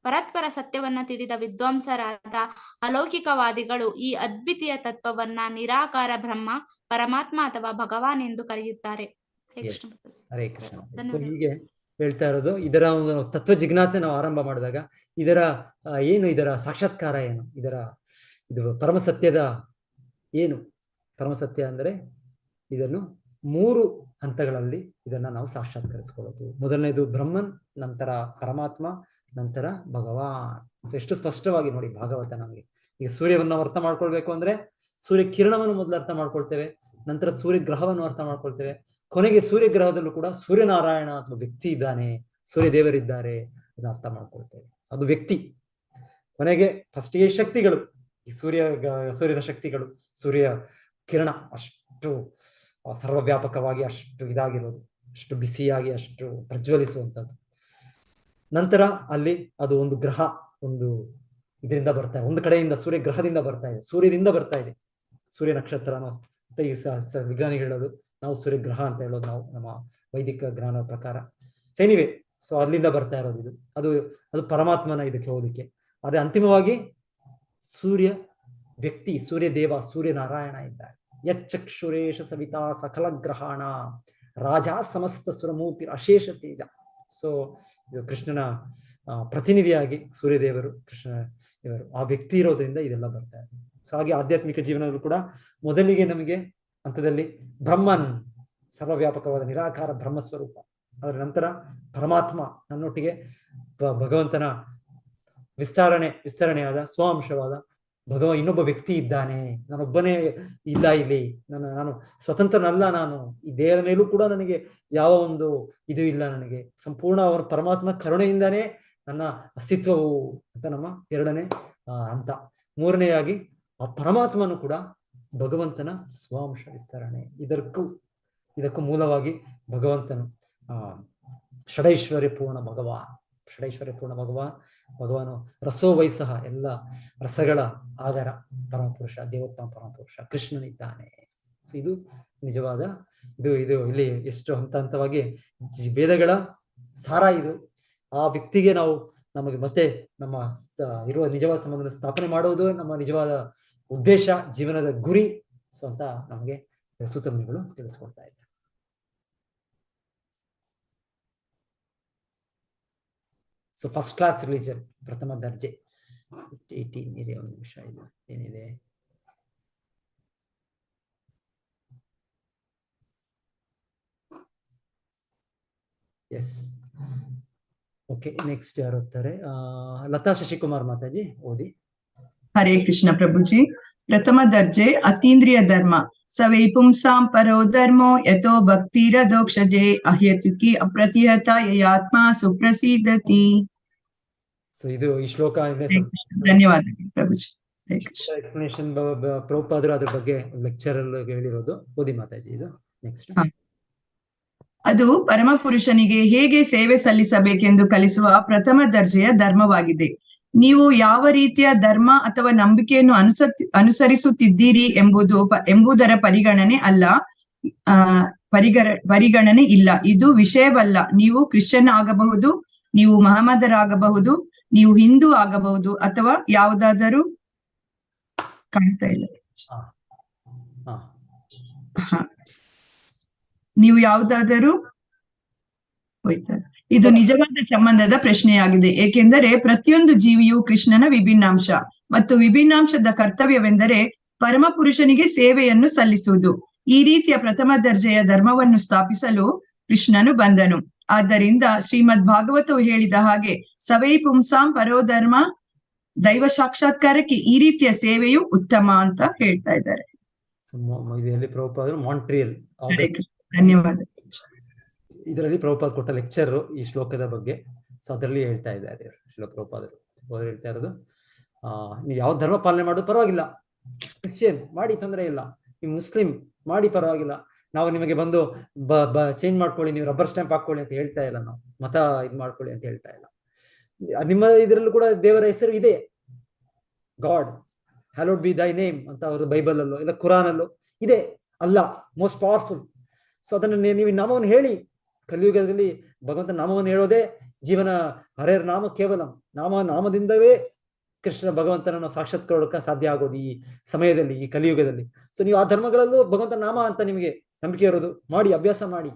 ಪರಸ್ಪರ ಸತ್ಯವನ್ನ ತಿಳಿದ ವಿದ್ವಾಂಸರಾದ ಅಲೌಕಿಕವಾದಿಗಳು ಈ ಅದ್ವಿತೀಯ ತತ್ವವನ್ನ ನಿರಾಕಾರ ಬ್ರಹ್ಮ, ಪರಮಾತ್ಮ ಅಥವಾ ಭಗವಾನ್ ಎಂದು ಕರೆಯುತ್ತಾರೆ. ಹರೇ ಕೃಷ್ಣ. ಸೊ ಹೀಗೆ ಹೇಳ್ತಾ ಇರೋದು, ಇದರ ಒಂದು ತತ್ವ ಜಿಜ್ಞಾಸೆ ನಾವು ಆರಂಭ ಮಾಡಿದಾಗ ಇದರ ಸಾಕ್ಷಾತ್ಕಾರ ಏನು, ಇದು ಪರಮಸತ್ಯದ ಏನು? ಪರಮಸತ್ಯ ಅಂದರೆ ಇದನ್ನು 3 ಹಂತಗಳಲ್ಲಿ ಇದನ್ನ ನಾವು ಸಾಕ್ಷಾತ್ಕರಿಸ್ಕೊಳ್ಳೋದು. ಮೊದಲನೇದು ಬ್ರಹ್ಮನ್, ನಂತರ ಪರಮಾತ್ಮ, ನಂತರ ಭಗವಾನ್. ಸೊ ಎಷ್ಟು ಸ್ಪಷ್ಟವಾಗಿ ನೋಡಿ ಭಾಗವತ ನಮಗೆ. ಈಗ ಸೂರ್ಯವನ್ನು ಅರ್ಥ ಮಾಡ್ಕೊಳ್ಬೇಕು ಅಂದ್ರೆ ಸೂರ್ಯ ಕಿರಣವನ್ನು ಮೊದಲು ಅರ್ಥ ಮಾಡ್ಕೊಳ್ತೇವೆ, ನಂತರ ಸೂರ್ಯ ಗ್ರಹವನ್ನು ಅರ್ಥ ಮಾಡ್ಕೊಳ್ತೇವೆ, ಕೊನೆಗೆ ಸೂರ್ಯ ಗ್ರಹದಲ್ಲೂ ಕೂಡ ಸೂರ್ಯನಾರಾಯಣ ಅಥವಾ ವ್ಯಕ್ತಿ ಇದ್ದಾನೆ, ಸೂರ್ಯ ದೇವರಿದ್ದಾರೆ, ಅದನ್ನ ಅರ್ಥ ಮಾಡ್ಕೊಳ್ತೇವೆ. ಅದು ವ್ಯಕ್ತಿ. ಕೊನೆಗೆ ಫಸ್ಟಿಗೆ ಶಕ್ತಿಗಳು, ಈ ಸೂರ್ಯನ ಶಕ್ತಿಗಳು, ಸೂರ್ಯ ಕಿರಣ ಅಷ್ಟು ಸರ್ವವ್ಯಾಪಕವಾಗಿ, ಅಷ್ಟು ಇದಾಗಿರೋದು, ಅಷ್ಟು ಬಿಸಿಯಾಗಿ, ಅಷ್ಟು ಪ್ರಜ್ವಲಿಸುವಂಥದ್ದು. ನಂತರ ಅಲ್ಲಿ ಅದು ಒಂದು ಗ್ರಹ, ಒಂದು ಇದರಿಂದ ಬರ್ತಾ ಇದೆ, ಒಂದು ಕಡೆಯಿಂದ ಸೂರ್ಯ ಗ್ರಹದಿಂದ ಬರ್ತಾ ಇದೆ, ಸೂರ್ಯದಿಂದ ಬರ್ತಾ ಇದೆ. ಸೂರ್ಯ ನಕ್ಷತ್ರನೋ ಅಂತ ಈ ವಿಜ್ಞಾನಿಗಳು ಹೇಳೋದು, ನಾವು ಸೂರ್ಯ ಗ್ರಹ ಅಂತ ಹೇಳೋದು, ನಾವು ನಮ್ಮ ವೈದಿಕ ಜ್ಞಾನ ಪ್ರಕಾರ. ಎನಿವೆ, ಸೊ ಅಲ್ಲಿಂದ ಬರ್ತಾ ಇರೋದು ಇದು, ಅದು ಪರಮಾತ್ಮನ ಇದಕ್ಕೆ ಹೋಲಿಕೆ. ಆದ್ರೆ ಅಂತಿಮವಾಗಿ ಸೂರ್ಯ ವ್ಯಕ್ತಿ, ಸೂರ್ಯ ದೇವ, ಸೂರ್ಯನಾರಾಯಣ ಇದ್ದಾರೆ. ಯಚ್ಚಕ್ಷುರೇಶ ಸವಿತಾ ಸಕಲ ಗ್ರಹಾಣ ರಾಜ ಸಮಸ್ತ ಸುರಮೂರ್ತಿ ಅಶೇಷ ತೇಜ. ಸೊ ಇದು ಕೃಷ್ಣನ ಪ್ರತಿನಿಧಿಯಾಗಿ ಸೂರ್ಯದೇವರು, ಕೃಷ್ಣ ದೇವರು ಆ ವ್ಯಕ್ತಿ ಇರೋದ್ರಿಂದ ಇದೆಲ್ಲ ಬರ್ತಾ ಇದೆ. ಸೊ ಹಾಗೆ ಆಧ್ಯಾತ್ಮಿಕ ಜೀವನದಲ್ಲೂ ಕೂಡ ಮೊದಲಿಗೆ ನಮಗೆ ಹಂತದಲ್ಲಿ ಬ್ರಹ್ಮನ್, ಸರ್ವವ್ಯಾಪಕವಾದ ನಿರಾಕಾರ ಬ್ರಹ್ಮಸ್ವರೂಪ. ಅದರ ನಂತರ ಪರಮಾತ್ಮ, ನನ್ನೊಟ್ಟಿಗೆ ಭಗವಂತನ ವಿಸ್ತರಣೆಯಾದ ಸ್ವಾಂಶವಾದ ಇನ್ನೊಬ್ಬ ವ್ಯಕ್ತಿ ಇದ್ದಾನೆ, ನಾನೊಬ್ಬನೇ ಇಲ್ಲ ಇಲ್ಲಿ, ನಾನು ಸ್ವತಂತ್ರನಲ್ಲ, ನಾನು ಈ ದೇಹದ ಮೇಲೂ ಕೂಡ ನನಗೆ ಯಾವ ಒಂದು ಇದು ಇಲ್ಲ, ನನಗೆ ಸಂಪೂರ್ಣ ಅವರ ಪರಮಾತ್ಮ ಕರುಣೆಯಿಂದಾನೇ ನನ್ನ ಅಸ್ತಿತ್ವವು ಅಂತ ನಮ್ಮ 2ನೇ ಹಂತ. 3ನೇಯಾಗಿ ಆ ಪರಮಾತ್ಮನು ಕೂಡ ಭಗವಂತನ ಸ್ವಾಂಶ ವಿಸ್ತರಣೆ. ಇದಕ್ಕೂ ಮೂಲವಾಗಿ ಭಗವಂತನು ಷಡೈಶ್ವರ್ಯಪೂರ್ಣ ಭಗವಾನು ರಸೋ ವೈಸಹ, ಎಲ್ಲ ರಸಗಳ ಆಗರ ಪರಮಪುರುಷ, ದೇವೋತ್ತಮ ಪರಮಪುರುಷ ಕೃಷ್ಣನಿದ್ದಾನೆ. ಸೊ ಇದು ನಿಜವಾದ ಇದು ಇಲ್ಲಿ ಎಷ್ಟು ಹಂತವಾಗಿ ವೇದಗಳ ಸಾರ ಇದು. ಆ ವ್ಯಕ್ತಿಗೆ ನಮಗೆ ಮತ್ತೆ ನಮ್ಮ ಇರುವ ನಿಜವಾದ ಸಂಬಂಧ ಸ್ಥಾಪನೆ ಮಾಡುವುದು ನಮ್ಮ ನಿಜವಾದ ಉದ್ದೇಶ, ಜೀವನದ ಗುರಿ. ಸೊ ಅಂತ ನಮಗೆ ಸೂತ್ರಮುನಿಗಳು ತಿಳಿಸ್ಕೊಡ್ತಾ ಇದ್ದಾರೆ. ಸೊ ಫಸ್ಟ್ ಕ್ಲಾಸ್ ರಿಲಿಜನ್, ಪ್ರಥಮ ದರ್ಜೆ. 18 ಒಂದು ನಿಮಿಷ ಇದು ಏನಿದೆ. S, okay. ನೆಕ್ಸ್ಟ್ ಯಾರು ಓದ್ತಾರೆ? ಲತಾ ಶಶಿಕುಮಾರ್ ಮಾತಾಜಿ ಓದಿ. ಹರೇ ಕೃಷ್ಣ ಪ್ರಭುಜಿ. ಪ್ರಥಮ ದರ್ಜೆ ಅತೀಂದ್ರಿಯ ಧರ್ಮ. ಸವೈ ಪುಂಸಾಂ ಪರೋ ಧರ್ಮೋ ಯಥೋ ಭಕ್ತಿರದೋಕ್ಷಜೆ ಅಹ್ಯತುಕಿ ಅಪ್ರತಿಹತ ಯಾತ್ಮ ಸುಪ್ರಸೀದತಿ. ಸೊ ಇದು ಈ ಶ್ಲೋಕ. ಧನ್ಯವಾದಗಳು ಪ್ರಭುಜಿ. ಎಕ್ಸ್ಪ್ಲನೇಷನ್ ಪ್ರಭುಪಾದರು ಅದ್ರ ಬಗ್ಗೆ ಲೆಕ್ಚರ್ ಅಲ್ಲಿ ಹೇಳಿರೋದು. ಓದಿ ಮಾತಾಜಿ ಇದು. ನೆಕ್ಸ್ಟ್. ಅದು ಪರಮಪುರುಷನಿಗೆ ಹೇಗೆ ಸೇವೆ ಸಲ್ಲಿಸಬೇಕೆಂದು ಕಲಿಸುವ ಪ್ರಥಮ ದರ್ಜೆಯ ಧರ್ಮವಾಗಿದೆ. ನೀವು ಯಾವ ರೀತಿಯ ಧರ್ಮ ಅಥವಾ ನಂಬಿಕೆಯನ್ನು ಅನುಸರಿಸುತ್ತಿದ್ದೀರಿ ಎಂಬುದರ ಪರಿಗಣನೆ ಇಲ್ಲ. ಇದು ವಿಷಯವಲ್ಲ. ನೀವು ಕ್ರಿಶ್ಚಿಯನ್ ಆಗಬಹುದು, ನೀವು ಮಹಮ್ಮದರಾಗಬಹುದು, ನೀವು ಹಿಂದೂ ಆಗಬಹುದು, ಅಥವಾ ಯಾವುದಾದರೂ ಕಾಣ್ತಾ ಇಲ್ಲ ನೀವು ಯಾವುದಾದರೂ ಹೋಯ್ತಾರೆ. ಇದು ನಿಜವಾದ ಸಂಬಂಧದ ಪ್ರಶ್ನೆಯಾಗಿದೆ, ಏಕೆಂದರೆ ಪ್ರತಿಯೊಂದು ಜೀವಿಯು ಕೃಷ್ಣನ ವಿಭಿನ್ನಾಂಶ, ಮತ್ತು ವಿಭಿನ್ನಾಂಶದ ಕರ್ತವ್ಯವೆಂದರೆ ಪರಮಪುರುಷನಿಗೆ ಸೇವೆಯನ್ನು ಸಲ್ಲಿಸುವುದು. ಈ ರೀತಿಯ ಪ್ರಥಮ ದರ್ಜೆಯ ಧರ್ಮವನ್ನು ಸ್ಥಾಪಿಸಲು ಕೃಷ್ಣನು ಬಂದನು. ಆದ್ದರಿಂದ ಶ್ರೀಮದ್ ಭಾಗವತವು ಹೇಳಿದ ಹಾಗೆ ಸವೈ ಪುಂಸಾಂ ಪರೋಧರ್ಮ ದೈವ ಸಾಕ್ಷಾತ್ಕಾರಕ್ಕೆ ಈ ರೀತಿಯ ಸೇವೆಯು ಉತ್ತಮ ಅಂತ ಹೇಳ್ತಾ ಇದ್ದಾರೆ. ಇದರಲ್ಲಿ ಪ್ರಭುಪಾದರು ಮಾಂಟ್ರಿಯಲ್ ಹರೇ ಕೃಷ್ಣ. ಧನ್ಯವಾದ. ಇದರಲ್ಲಿ ಪ್ರಭುಪಾದ ಕೊಟ್ಟ ಲೆಕ್ಚರ್ ಈ ಶ್ಲೋಕದ ಬಗ್ಗೆ. ಸೊ ಅದರಲ್ಲಿ ಹೇಳ್ತಾ ಇದ್ದಾರೆ ಶ್ರೀಲ ಪ್ರಭುಪಾದರು. ಅವ್ರು ಹೇಳ್ತಾ ಇರೋದು ನೀವು ಯಾವ ಧರ್ಮ ಪಾಲನೆ ಮಾಡೋದು ಪರವಾಗಿಲ್ಲ, ಕ್ರಿಶ್ಚಿಯನ್ ಮಾಡಿ ತೊಂದರೆ ಇಲ್ಲ, ನೀವು ಮುಸ್ಲಿಂ ಮಾಡಿ ಪರವಾಗಿಲ್ಲ, ನಾವು ನಿಮಗೆ ಬಂದು ಚೇಂಜ್ ಮಾಡ್ಕೊಳ್ಳಿ, ನೀವು ರಬ್ಬರ್ ಸ್ಟ್ಯಾಂಪ್ ಹಾಕೊಳ್ಳಿ ಅಂತ ಹೇಳ್ತಾ ಇಲ್ಲ, ನಾವು ಮತ ಇದು ಮಾಡ್ಕೊಳ್ಳಿ ಅಂತ ಹೇಳ್ತಾ ಇಲ್ಲ. ನಿಮ್ಮ ಇದರಲ್ಲೂ ಕೂಡ ದೇವರ ಹೆಸರು ಇದೆ, ಗಾಡ್ ಹ್ಯಾಲೋಡ್ ಬಿ ದೈ ನೇಮ್ ಅಂತ ಅವರು ಬೈಬಲ್ ಅಲ್ಲೋ ಇಲ್ಲ ಕುರಾನ್ ಅಲ್ಲೋ ಇದೆ, ಅಲ್ಲ ಮೋಸ್ಟ್ ಪವರ್ಫುಲ್. ಸೊ ಅದನ್ನು ನೀವು ನಾಮವನ್ನು ಹೇಳಿ. ಕಲಿಯುಗದಲ್ಲಿ ಭಗವಂತನ ನಾಮವನ್ನು ಹೇಳೋದೇ ಜೀವನ. ಹರೇರ್ ನಾಮ ಕೇವಲ ನಾಮದಿಂದವೇ ಕೃಷ್ಣ ಭಗವಂತನನ್ನು ಸಾಕ್ಷಾತ್ಕೊಳ್ಳೋಕೆ ಸಾಧ್ಯ ಆಗೋದು ಈ ಸಮಯದಲ್ಲಿ, ಈ ಕಲಿಯುಗದಲ್ಲಿ. ಸೊ ನೀವು ಆ ಧರ್ಮಗಳಲ್ಲೂ ಭಗವಂತ ನಾಮ ಅಂತ ನಿಮಗೆ ನಂಬಿಕೆ ಇರೋದು ಮಾಡಿ, ಅಭ್ಯಾಸ ಮಾಡಿ.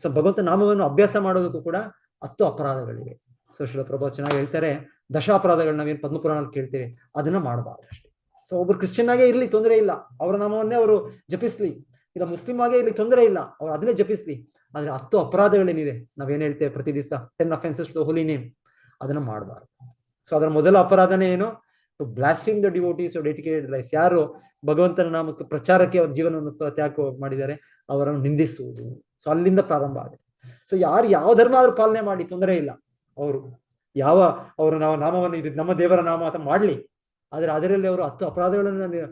ಸೊ ಭಗವಂತ ನಾಮವನ್ನು ಅಭ್ಯಾಸ ಮಾಡೋದಕ್ಕೂ ಕೂಡ 10 ಅಪರಾಧಗಳಿವೆ. ಸೊ ಶ್ರೀಲ ಪ್ರಭು ಚೆನ್ನಾಗಿ ಹೇಳ್ತಾರೆ, 10 ಅಪರಾಧಗಳು ನಾವೇನು ಪದ್ಮಪುರಾಣಲ್ಲಿ ಕೇಳ್ತೇವೆ ಅದನ್ನ ಮಾಡಬಾರ್ದು ಅಷ್ಟೇ. ಸೊ ಒಬ್ರು ಕ್ರಿಶ್ಚಿಯನ್ ಆಗೇ ಇರ್ಲಿ ತೊಂದರೆ ಇಲ್ಲ, ಅವರ ನಾಮವನ್ನೇ ಅವರು ಜಪಿಸ್ಲಿ, ಇಲ್ಲ ಮುಸ್ಲಿಂ ಆಗೇ ಇರ್ಲಿ ತೊಂದರೆ ಇಲ್ಲ, ಅವ್ರು ಅದನ್ನೇ ಜಪಿಸ್ಲಿ. ಆದ್ರೆ 10 ಅಪರಾಧಗಳೇನಿದೆ, ನಾವೇನ್ ಹೇಳ್ತೇವೆ ಪ್ರತಿ ದಿವಸ 10 offenses to holy name, ಅದನ್ನ ಮಾಡಬಾರ್ದು. ಸೊ ಅದರ ಮೊದಲ ಅಪರಾಧನೇ ಏನು? To blasting the devotees of dedicated life. ಯಾರು ಭಗವಂತನ ನಾಮಕ್ಕೆ ಪ್ರಚಾರಕ್ಕೆ ಅವ್ರ ಜೀವನವನ್ನು ತ್ಯಾಗ ಮಾಡಿದ್ದಾರೆ ಅವರನ್ನು ನಿಂದಿಸುವುದು. ಸೊ ಅಲ್ಲಿಂದ ಪ್ರಾರಂಭ ಆಗುತ್ತೆ. ಸೊ ಯಾರು ಯಾವ ಧರ್ಮ ಆದ್ರೂ ಪಾಲನೆ ಮಾಡಿ ತೊಂದರೆ ಇಲ್ಲ, ಅವರು ನಾವು ನಾಮವನ್ನು ಇದು ನಮ್ಮ ದೇವರ ನಾಮ ಅಂತ ಮಾಡ್ಲಿ, ಆದ್ರೆ ಅದರಲ್ಲಿ ಅವರು 10 ಅಪರಾಧಗಳನ್ನು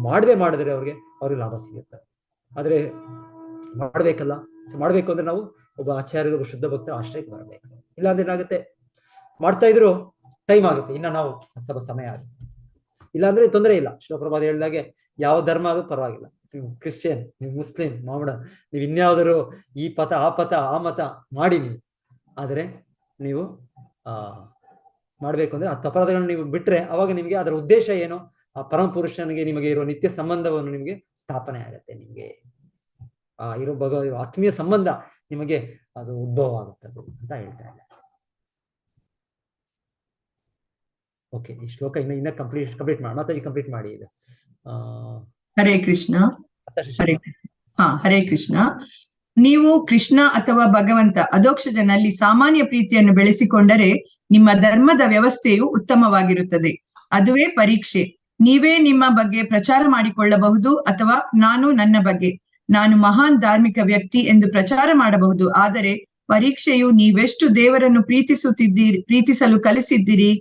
ಮಾಡಿದ್ರೆ ಅವ್ರಿಗೆ ಲಾಭ ಸಿಗುತ್ತೆ. ಆದ್ರೆ ಮಾಡ್ಬೇಕಲ್ಲ. ಸೊ ಮಾಡ್ಬೇಕು ಅಂದ್ರೆ ನಾವು ಒಬ್ಬ ಆಚಾರ್ಯರು, ಒಬ್ಬ ಶುದ್ಧ ಭಕ್ತರ ಆಶ್ರಯಕ್ಕೆ ಬರಬೇಕು. ಇಲ್ಲಾಂದ್ರೆ ಏನಾಗುತ್ತೆ, ಮಾಡ್ತಾ ಇದ್ರು ಟೈಮ್ ಆಗುತ್ತೆ, ಇನ್ನ ನಾವು ಸ್ವಲ್ಪ ಸಮಯ ಆಗುತ್ತೆ. ಇಲ್ಲಾಂದ್ರೆ ತೊಂದರೆ ಇಲ್ಲ. ಶಿವಪ್ರಭಾತ್ ಹೇಳಿದಾಗೆ ಯಾವ ಧರ್ಮ ಆದ್ರೂ ಪರವಾಗಿಲ್ಲ, ನೀವು ಕ್ರಿಶ್ಚಿಯನ್, ನೀವು ಮುಸ್ಲಿಂ, ಮಾಮಡ, ನೀವು ಇನ್ಯಾವುದಾದ್ರು ಈ ಪಥ ಆ ಮತ ಮಾಡಿ ನೀವು. ಆದ್ರೆ ನೀವು ಮಾಡ್ಬೇಕು ಅಂದ್ರೆ 10 ಅಪರಾಧಗಳನ್ನ ನೀವು ಬಿಟ್ರೆ ಅವಾಗ ನಿಮ್ಗೆ ಅದರ ಉದ್ದೇಶ ಏನು, ಆ ಪರಮ ಪುರುಷನಿಗೆ ನಿಮಗೆ ಇರೋ ನಿತ್ಯ ಸಂಬಂಧವನ್ನು ನಿಮ್ಗೆ ಸ್ಥಾಪನೆ ಆಗತ್ತೆ. ನಿಮ್ಗೆ ಇರೋ ಆತ್ಮೀಯ ಸಂಬಂಧ ನಿಮಗೆ ಅದು ಉದ್ಭವ ಆಗುತ್ತೆ ಅಂತ ಹೇಳ್ತಾ ಇದ್ದಾರೆ. ಓಕೆ, ಈ ಶ್ಲೋಕ ಇನ್ನ ಕಂಪ್ಲೀಟ್ ಮಾಡಿ, ಮಾತಾಜಿ ಕಂಪ್ಲೀಟ್ ಮಾಡಿ ಇದು. ಹರೇ ಕೃಷ್ಣ. ಹರೇ ಕೃಷ್ಣ. ನೀವು ಕೃಷ್ಣ ಅಥವಾ ಭಗವಂತ ಅಧೋಕ್ಷಜನಲ್ಲಿ ಸಾಮಾನ್ಯ ಪ್ರೀತಿಯನ್ನು ಬೆಳೆಸಿಕೊಂಡರೆ ನಿಮ್ಮ ಧರ್ಮದ ವ್ಯವಸ್ಥೆಯು ಉತ್ತಮವಾಗಿರುತ್ತದೆ. ಅದುವೇ ಪರೀಕ್ಷೆ. ನೀವೇ ನಿಮ್ಮ ಬಗ್ಗೆ ಪ್ರಚಾರ ಮಾಡಿಕೊಳ್ಳಬಹುದು ಅಥವಾ ನನ್ನ ಬಗ್ಗೆ, ನಾನು ಮಹಾನ್ ಧಾರ್ಮಿಕ ವ್ಯಕ್ತಿ ಎಂದು ಪ್ರಚಾರ ಮಾಡಬಹುದು. ಆದರೆ ಪರೀಕ್ಷೆಯು ನೀವೆಷ್ಟು ದೇವರನ್ನು ಪ್ರೀತಿಸಲು ಕಲಿಸಿದ್ದೀರಿ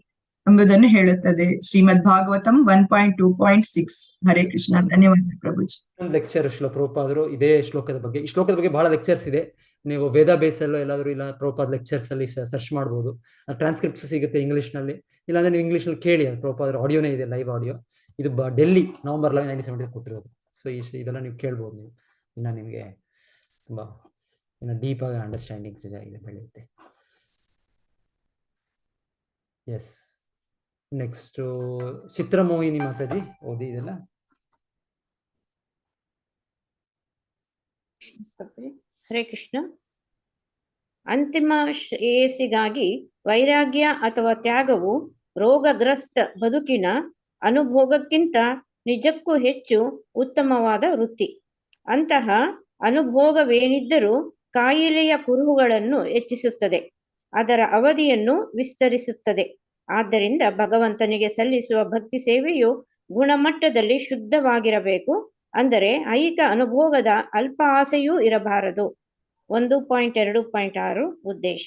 ಎಂಬುದನ್ನು ಹೇಳುತ್ತದೆ. ಶ್ರೀಮದ್ ಭಾಗವತಂ 1.2.6. ಹರೇ ಕೃಷ್ಣ. ಧನ್ಯವಾದ ಪ್ರಭುಜಿ. ಲೆಕ್ಚರ್ ಶ್ರೀಲ ಪ್ರಭುಪಾದರು ಇದೇ ಶ್ಲೋಕದ ಬಗ್ಗೆ. ಈ ಶ್ಲೋಕದ ಬಗ್ಗೆ ಬಹಳ ಲೆಕ್ಚರ್ಸ್ ಇದೆ. ನೀವು ವೇದ ಬೇಸ್ ಅಲ್ಲೋ ಎಲ್ಲಾದ್ರೂ ಇಲ್ಲ ಪ್ರಭುಪಾದ ಲೆಕ್ಚರ್ಸ್ ಅಲ್ಲಿ ಸರ್ಚ್ ಮಾಡಬಹುದು. ಟ್ರಾನ್ಸ್ಕ್ರಿಪ್ಟ್ಸ್ ಸಿಗುತ್ತೆ ಇಂಗ್ಲಿಷ್ ನಲ್ಲಿ, ಇಲ್ಲಾಂದ್ರೆ ನೀವು ಇಂಗ್ಲಿಷ್ ನಲ್ಲಿ ಕೇಳಿ. ಪ್ರಭುಪಾದರ ಆಡಿಯೋನೇ ಇದೆ, ಲೈವ್ ಆಡಿಯೋ. ಇದು ಡೆಲ್ಲಿ ನವೆಂಬರ್ 11, 1970 ಕೊಟ್ಟಿರೋದು. ಸೊ ಇದೆಲ್ಲ ನೀವು ಕೇಳ್ಬೋದು. ನೀವು ಇನ್ನ ನಿಮಗೆ ತುಂಬಾ ಡೀಪ್ ಆಗಿ ಅಂಡರ್ಸ್ಟ್ಯಾಂಡಿಂಗ್ ಬೆಳೆಯುತ್ತೆ. ಎಸ್, ನೆಕ್ಸ್ಟ್ ಚಿತ್ರಮೋಹಿನಿ ಮಾತಾಜಿ ಓದಿ ಇದೆಲ್ಲ. ಹರೇ ಕೃಷ್ಣ. ಅಂತಿಮ ಶ್ರೇಯಸ್ಸಿಗಾಗಿ ವೈರಾಗ್ಯ ಅಥವಾ ತ್ಯಾಗವು ರೋಗಗ್ರಸ್ತ ಬದುಕಿನ ಅನುಭೋಗಕ್ಕಿಂತ ನಿಜಕ್ಕೂ ಹೆಚ್ಚು ಉತ್ತಮವಾದ ವೃತ್ತಿ. ಅಂತಹ ಅನುಭೋಗವೇನಿದ್ದರೂ ಕಾಯಿಲೆಯ ಕುರುಹುಗಳನ್ನು ಹೆಚ್ಚಿಸುತ್ತದೆ, ಅದರ ಅವಧಿಯನ್ನು ವಿಸ್ತರಿಸುತ್ತದೆ. ಆದ್ದರಿಂದ ಭಗವಂತನಿಗೆ ಸಲ್ಲಿಸುವ ಭಕ್ತಿ ಸೇವೆಯು ಗುಣಮಟ್ಟದಲ್ಲಿ ಶುದ್ಧವಾಗಿರಬೇಕು. ಅಂದರೆ ಐಹಿಕ ಅನುಭೋಗದ ಅಲ್ಪ ಆಸೆಯೂ ಇರಬಾರದು. 1.2.6 ಉದ್ದೇಶ.